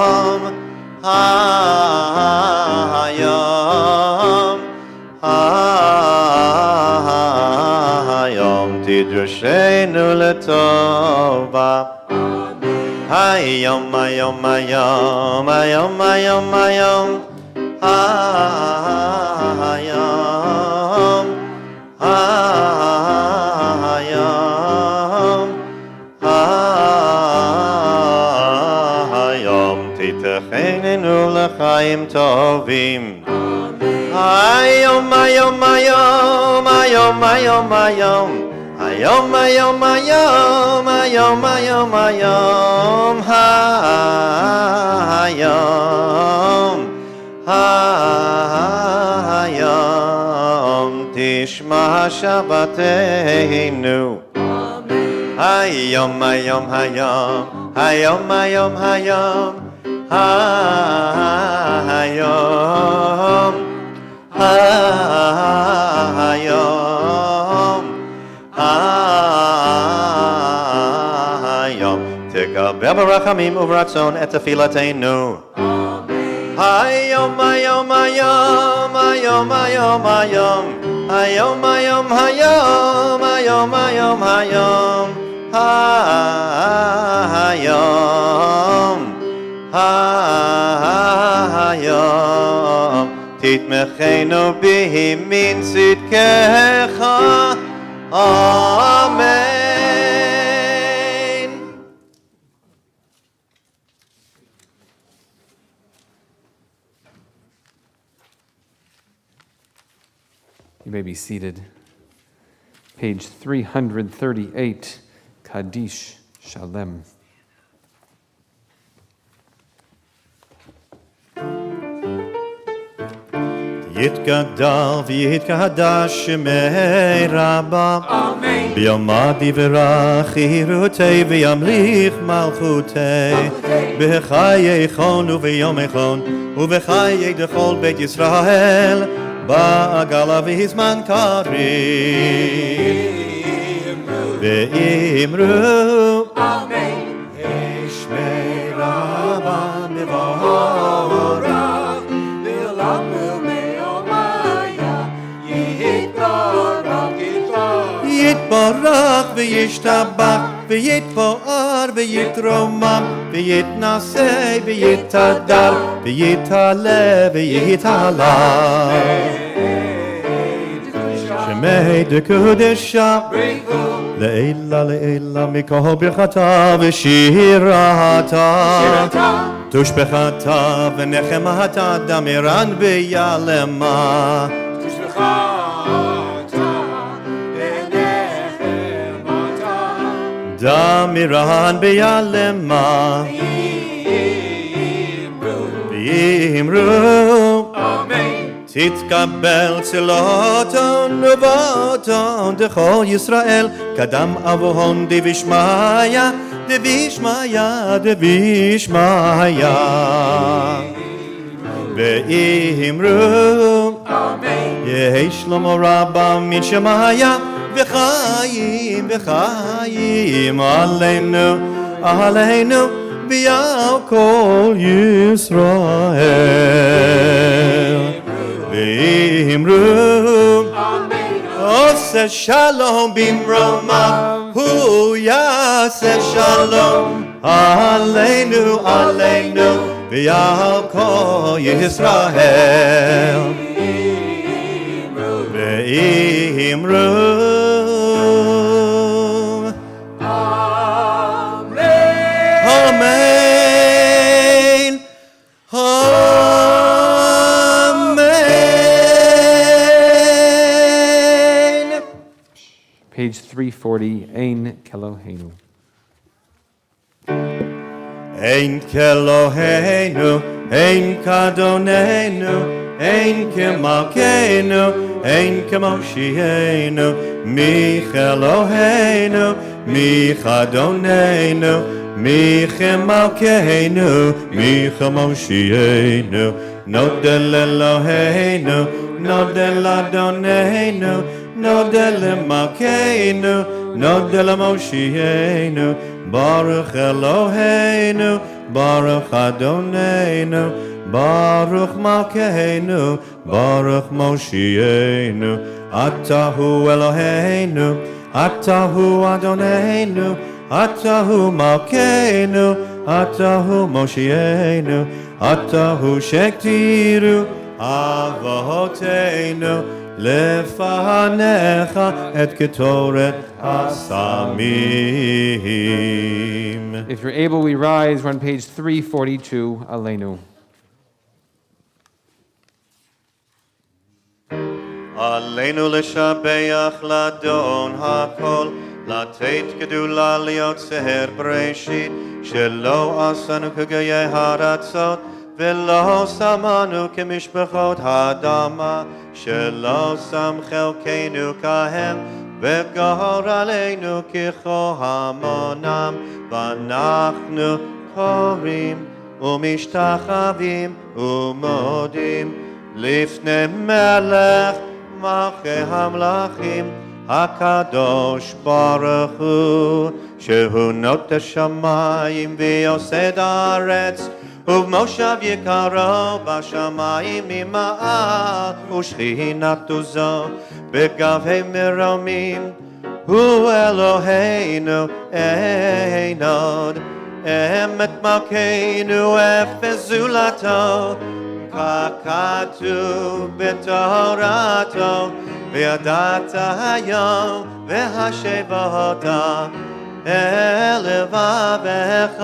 S3: hayom, hayom, hayom tidrashenu letova. Hayom, hayom, hayom, hayom, hayom, hayom, hayom, hayom, hayom titachenenu l'chaim tovim. Hayom, hayom, hayom, hayom, hayom, hayom, hayom, hayom, hayom, hayom, hayom, hayom, hayom, hayom tishma Shabbateinu. Hayom, hayom, hayom, hayom, hayom, hayom, hayom, hayom, hayom tekaber barachamim uvratzon et tefilateinu. Hayom, hayom, hayom, hayom, hayom, hayom, hayom, hayom, hayom, hayom, hayom, hayom, hayom, hayom titmechenu bihi min tzidkecha. Amen.
S1: You may be seated. Page 338, Kaddish Shalem.
S3: יתגדל ויתקדש שמי רבה. אמן. ביומא דברה חירותי וימליך מלכותי. בחיי חון וביום חון ובחיי דכל בית ישראל. בעגלה והזמן קריב. ואמרו אמן. שמי רבה מבורך. יתברך וישתבח ויתפאר ויתרומם ויתנשא ויתהדר ויתעלה ויתעלה. שמי דקודשה לעילה לעילה מכל ברכתה ושירתה תושבחתה ונחמתה דמירן ביעלמה. דמירן ביעלמה. ואמרו תתקבל צלותון ובאותון דכל ישראל קדם אבוהון דבישמיא דבישמיא דבישמיא. ואמרו יהי שלמה רבה מן שמיא וחיים וחיים עלינו עלינו ועל כל ישראל. ואמרו Yaseh shalom bimromav, hu yaseh shalom aleinu, aleinu, v'yal kol Yisrael. Ve'imru Amen. Amen.
S1: Page 340, Ein Keloheinu.
S3: Ein Keloheinu, Ein Kadonenu, Ein Kemalkeinu, Ein Kemoshienu, Mi Keloheinu, Mi Chadonenu, Mi Kemalkeinu, Mi Kemoshienu, Nodel Eloheinu, Nodel Adonenu, Nodel Malkeinu, Nodel Moshienu, Baruch Eloheinu, Baruch Adonenu, Baruch Malkeinu, Baruch Moshienu, Atahu Eloheinu, Atahu Adonenu, Atahu Malkeinu, Atahu Moshienu, Atahu Shektiru, Avoteinu, Lefanecha et Ketoret Asamim.
S1: If you're able, we rise. We're on page 342, Aleinu.
S3: Aleinu l'shabeach ladon hakol, לתת גדולה ליוצר בראשית, שלא עשנו כגויי הארצות, ולא שמנו כמשפחות האדמה, שלא שם חלקנו כהם, וגורלנו ככהמונם, ואנחנו קוראים ומשתחווים ומודים לפני מלך מלכי המלכים, הקדוש ברוך הוא, שהוא נוטה השמיים ויוסד הארץ, ובמושב יקרו בשמיים ממעל, ושכינתו זו בגבי מרומים. הוא אלוהינו אין עוד, אמת מלכנו אפס זולתו, ככתוב בתורתו, וידעת היום והשבת אל לבבך,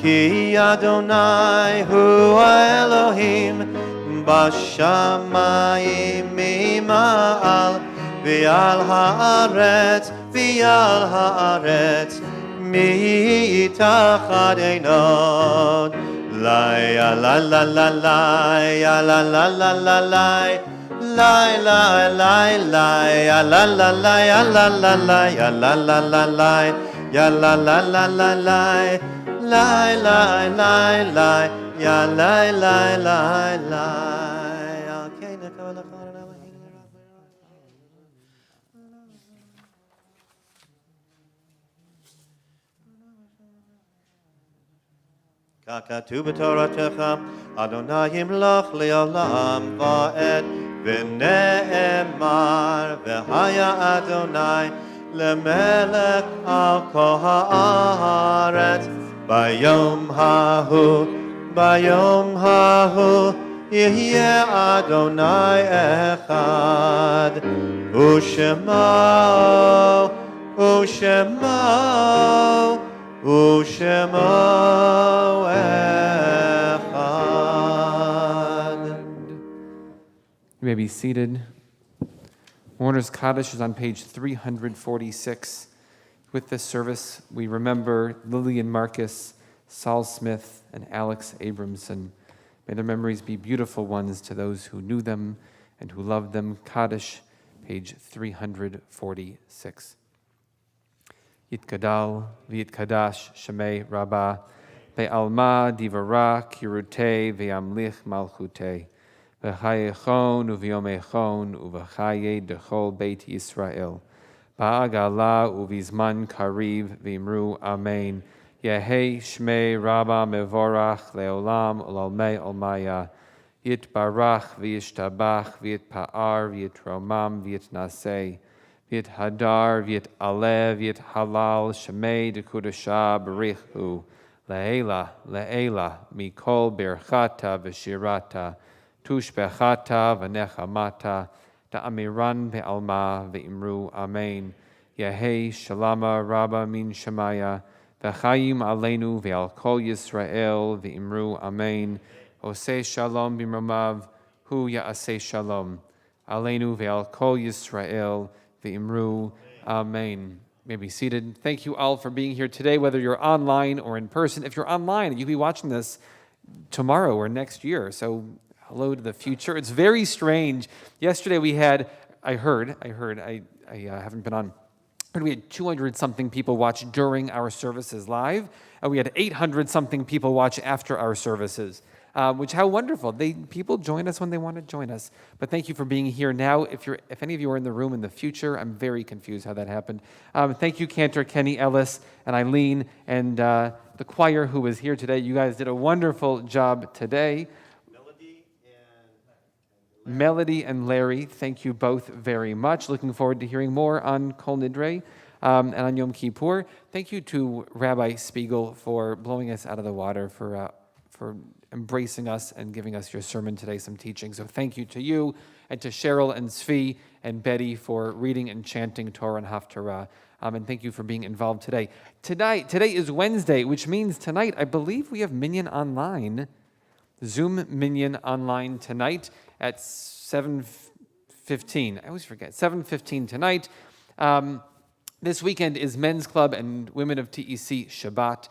S3: כי אדוני הוא האלוהים בשמיים ממעל, ועל הארץ מתחת אין עוד. Lai la la la la lai la la la la la lai lai lai lai lai la la la ya la la la ya la la la lai ya la la la la lai lai lai lai lai ya lai lai lai lai okay nakala khana ככתוב בתורתך, אדוני ימלוך לעולם ועד, ונאמר, והיה אדוני למלך על כל הארץ. ביום ההוא, יהיה אדוני אחד, ושמו אחד.
S1: You may be seated. Warner's Kaddish is on page 346. With this service, we remember Lillian Marcus, Saul Smith, and Alex Abramson. May their memories be beautiful ones to those who knew them and who loved them. Kaddish, page 346. Yitkadal v'yitkadash shemei Rabbah, ve'alma divara kirutei ve'amlich malchutei, ve'chayechon u'v'yomechon u'v'chaye dechol beit Yisrael, ba'agala u'vizman kariv v'imru amen, Yehei shmei Rabbah mevorach le'olam u'lalmei olmaya, Yitbarach v'yishtabach v'yitpa'ar v'yitromam v'yitnaseh v'yithadar v'yitaleh v'yithalal shemei dekudashah b'richu le'ela le'ela mikol birchata v'shirata tushbechata v'nechamata ta'amiran be'alma ve'imru amen. Yehei shalama rabba min shemaya v'chayim aleinu ve'al kol Yisrael ve'imru amen. Oseh shalom b'mromav hu ya'aseh shalom aleinu ve'al kol Yisrael ve'imru amen. May be seated. Thank you all for being here today, whether you're online or in person. If you're online, you'll be watching this tomorrow or next year. So hello to the future. It's very strange. Yesterday we had, I haven't been on, but we had 200-something people watch during our services live, and we had 800-something people watch after our services, which, how wonderful. People join us when they want to join us. But thank you for being here now. If any of you are in the room in the future, I'm very confused how that happened. Thank you, Cantor Kenny Ellis and Eileen and the choir who was here today. You guys did a wonderful job today. Melody and Larry, thank you both very much. Looking forward to hearing more on Kol Nidre and on Yom Kippur. Thank you to Rabbi Spiegel for blowing us out of the water, for embracing us and giving us your sermon today, some teaching. So thank you to you and to Cheryl and Svi and Betty for reading and chanting Torah and Haftarah. And thank you for being involved today. Today is Wednesday, which means tonight, I believe we have Minyan online, Zoom Minyan online tonight at 7:15. I always forget, 7:15 tonight. This weekend is Men's Club and Women of TEC Shabbat.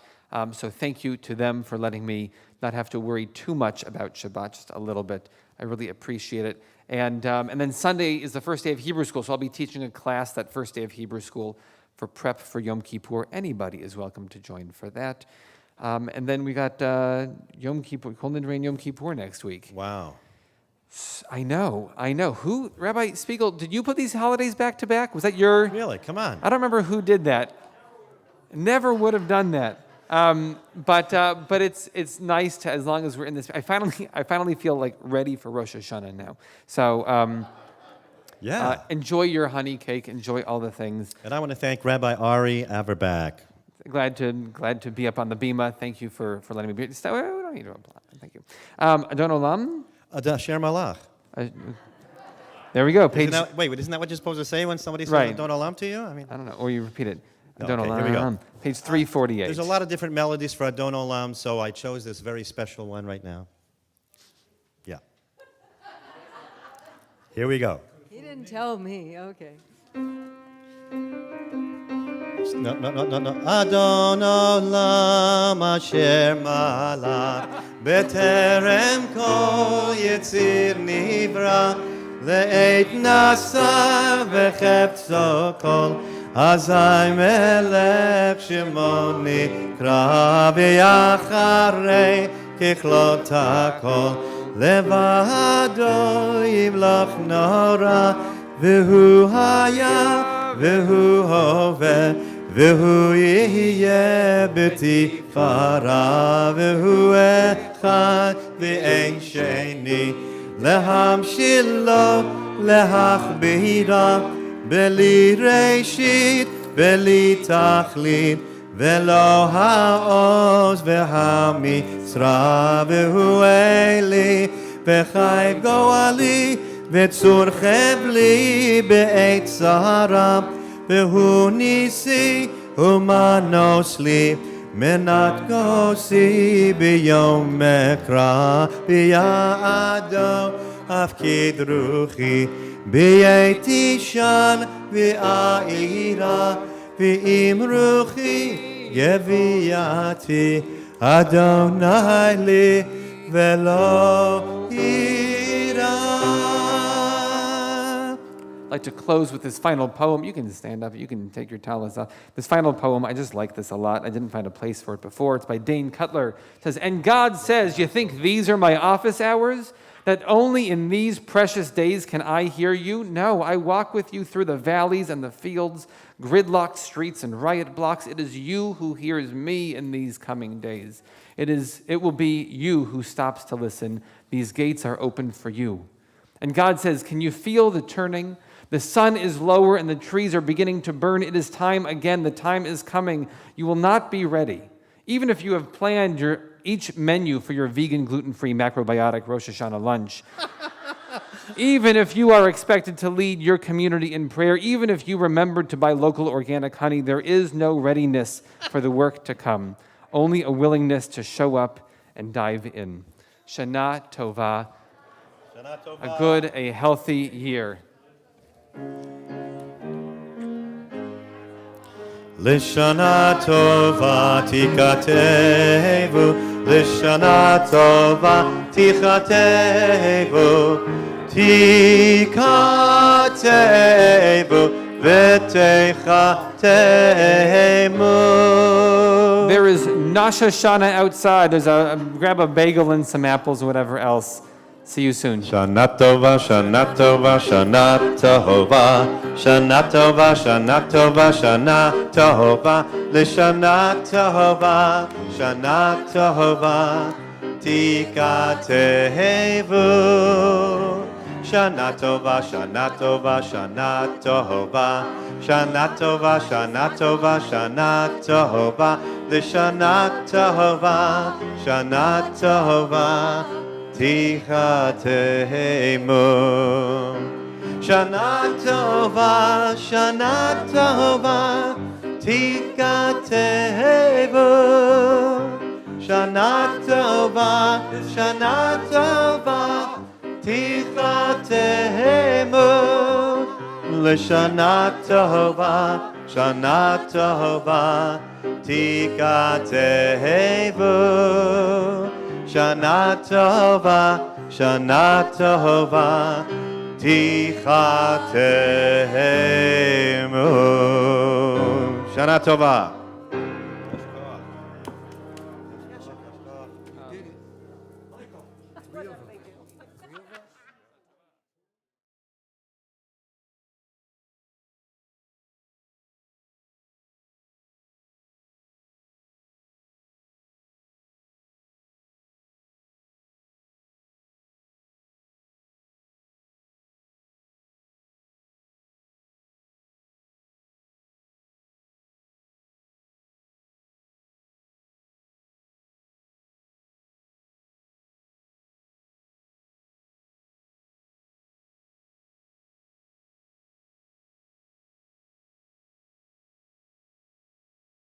S1: So thank you to them for letting me not have to worry too much about Shabbat, just a little bit. I really appreciate it. And then Sunday is the first day of Hebrew school, so I'll be teaching a class that first day of Hebrew school for prep for Yom Kippur. Anybody is welcome to join for that. And then we got Yom Kippur, Kol Nidre and Yom Kippur next week.
S3: Wow.
S1: I know. Who, Rabbi Spiegel, did you put these holidays back to back? Was that your?
S3: Really? Come on.
S1: I don't remember who did that. Never would have done that. But it's nice to, as long as we're in this. I finally feel like ready for Rosh Hashanah now. So enjoy your honey cake. Enjoy all the things.
S3: And I want to thank Rabbi Ari Averbach.
S1: Glad to be up on the bima. Thank you for letting me be. Don't need to apply. Thank you. Adon Olam.
S3: Asher Malach.
S1: There we go.
S3: Isn't that what you're supposed to say when somebody says Adon Olam to you?
S1: I don't know. Or you repeat it.
S3: Okay, here we go.
S1: Page 348.
S3: There's a lot of different melodies for Adon Olam, so I chose this very special one right now. Yeah. Here we go.
S18: He didn't tell me. Okay.
S3: No. Adon Olam Asher Malach B'terem Kol Yetzir Nivra Le'et Nasa V'cheptzo Kol Azai Melech Shemo Nikra V'yacharei Kichlot HaKol Levado Yimloch Nora V'hu Haya V'hu Hoveh V'hu Yihye B'tifara V'hu Echad V'ein Sheni Lehamshil Lo Lehachbira Beli Reishit Beli Tachlit V'lo Ha'oz V'ha'mitzra V'hu Eli V'chai Goali V'tzur Chevli Be'et Zara V'hu Nisi Umanos Li Menat Gosi B'yom Mekra B'ya'ado Afkid Ruchi B'yeti Shan V'a'ira V'im Ruchi Yeviati Adonai Li V'lo
S1: I'd like to close with this final poem. You can stand up. You can take your talis off. This final poem, I just like this a lot. I didn't find a place for it before. It's by Dane Cutler. It says, "And God says, you think these are my office hours? That only in these precious days can I hear you? No, I walk with you through the valleys and the fields, gridlocked streets and riot blocks. It is you who hears me in these coming days. It will be you who stops to listen. These gates are open for you. And God says, can you feel the turning? The sun is lower and the trees are beginning to burn. It is time again. The time is coming. You will not be ready. Even if you have planned each menu for your vegan, gluten-free, macrobiotic Rosh Hashanah lunch. Even if you are expected to lead your community in prayer, even if you remembered to buy local organic honey, there is no readiness for the work to come. Only a willingness to show up and dive in. Shana Tova. A good, a healthy year.
S3: Lishana Tova Tikatevu, Lishana Tova Tikatevu, Tikatevu, V'techatemu.
S1: There is Rosh Hashanah outside. Grab a bagel and some apples, whatever else. See you soon.
S3: Shana Tova, Shana Tova, Shana Tova, Shana Tova, Shana Tova, Shana Tova, Lishana Tova, Shana Tova, Tikatevu. Shana Tova, Shana Tova, Shana Tova, Shana Tova, Shana Tova, Shana Tova, Lishana Tova, Shana Tova, Tichateimu. Shana Tova, Shana Tova, Tichateimu. Shana Tova, Shana Tova, Tichateimu. L'Shana Tova, Shana Tova, Tichateimu. Shana Tova, Shana Tova, Tichateimu. Shana Tova.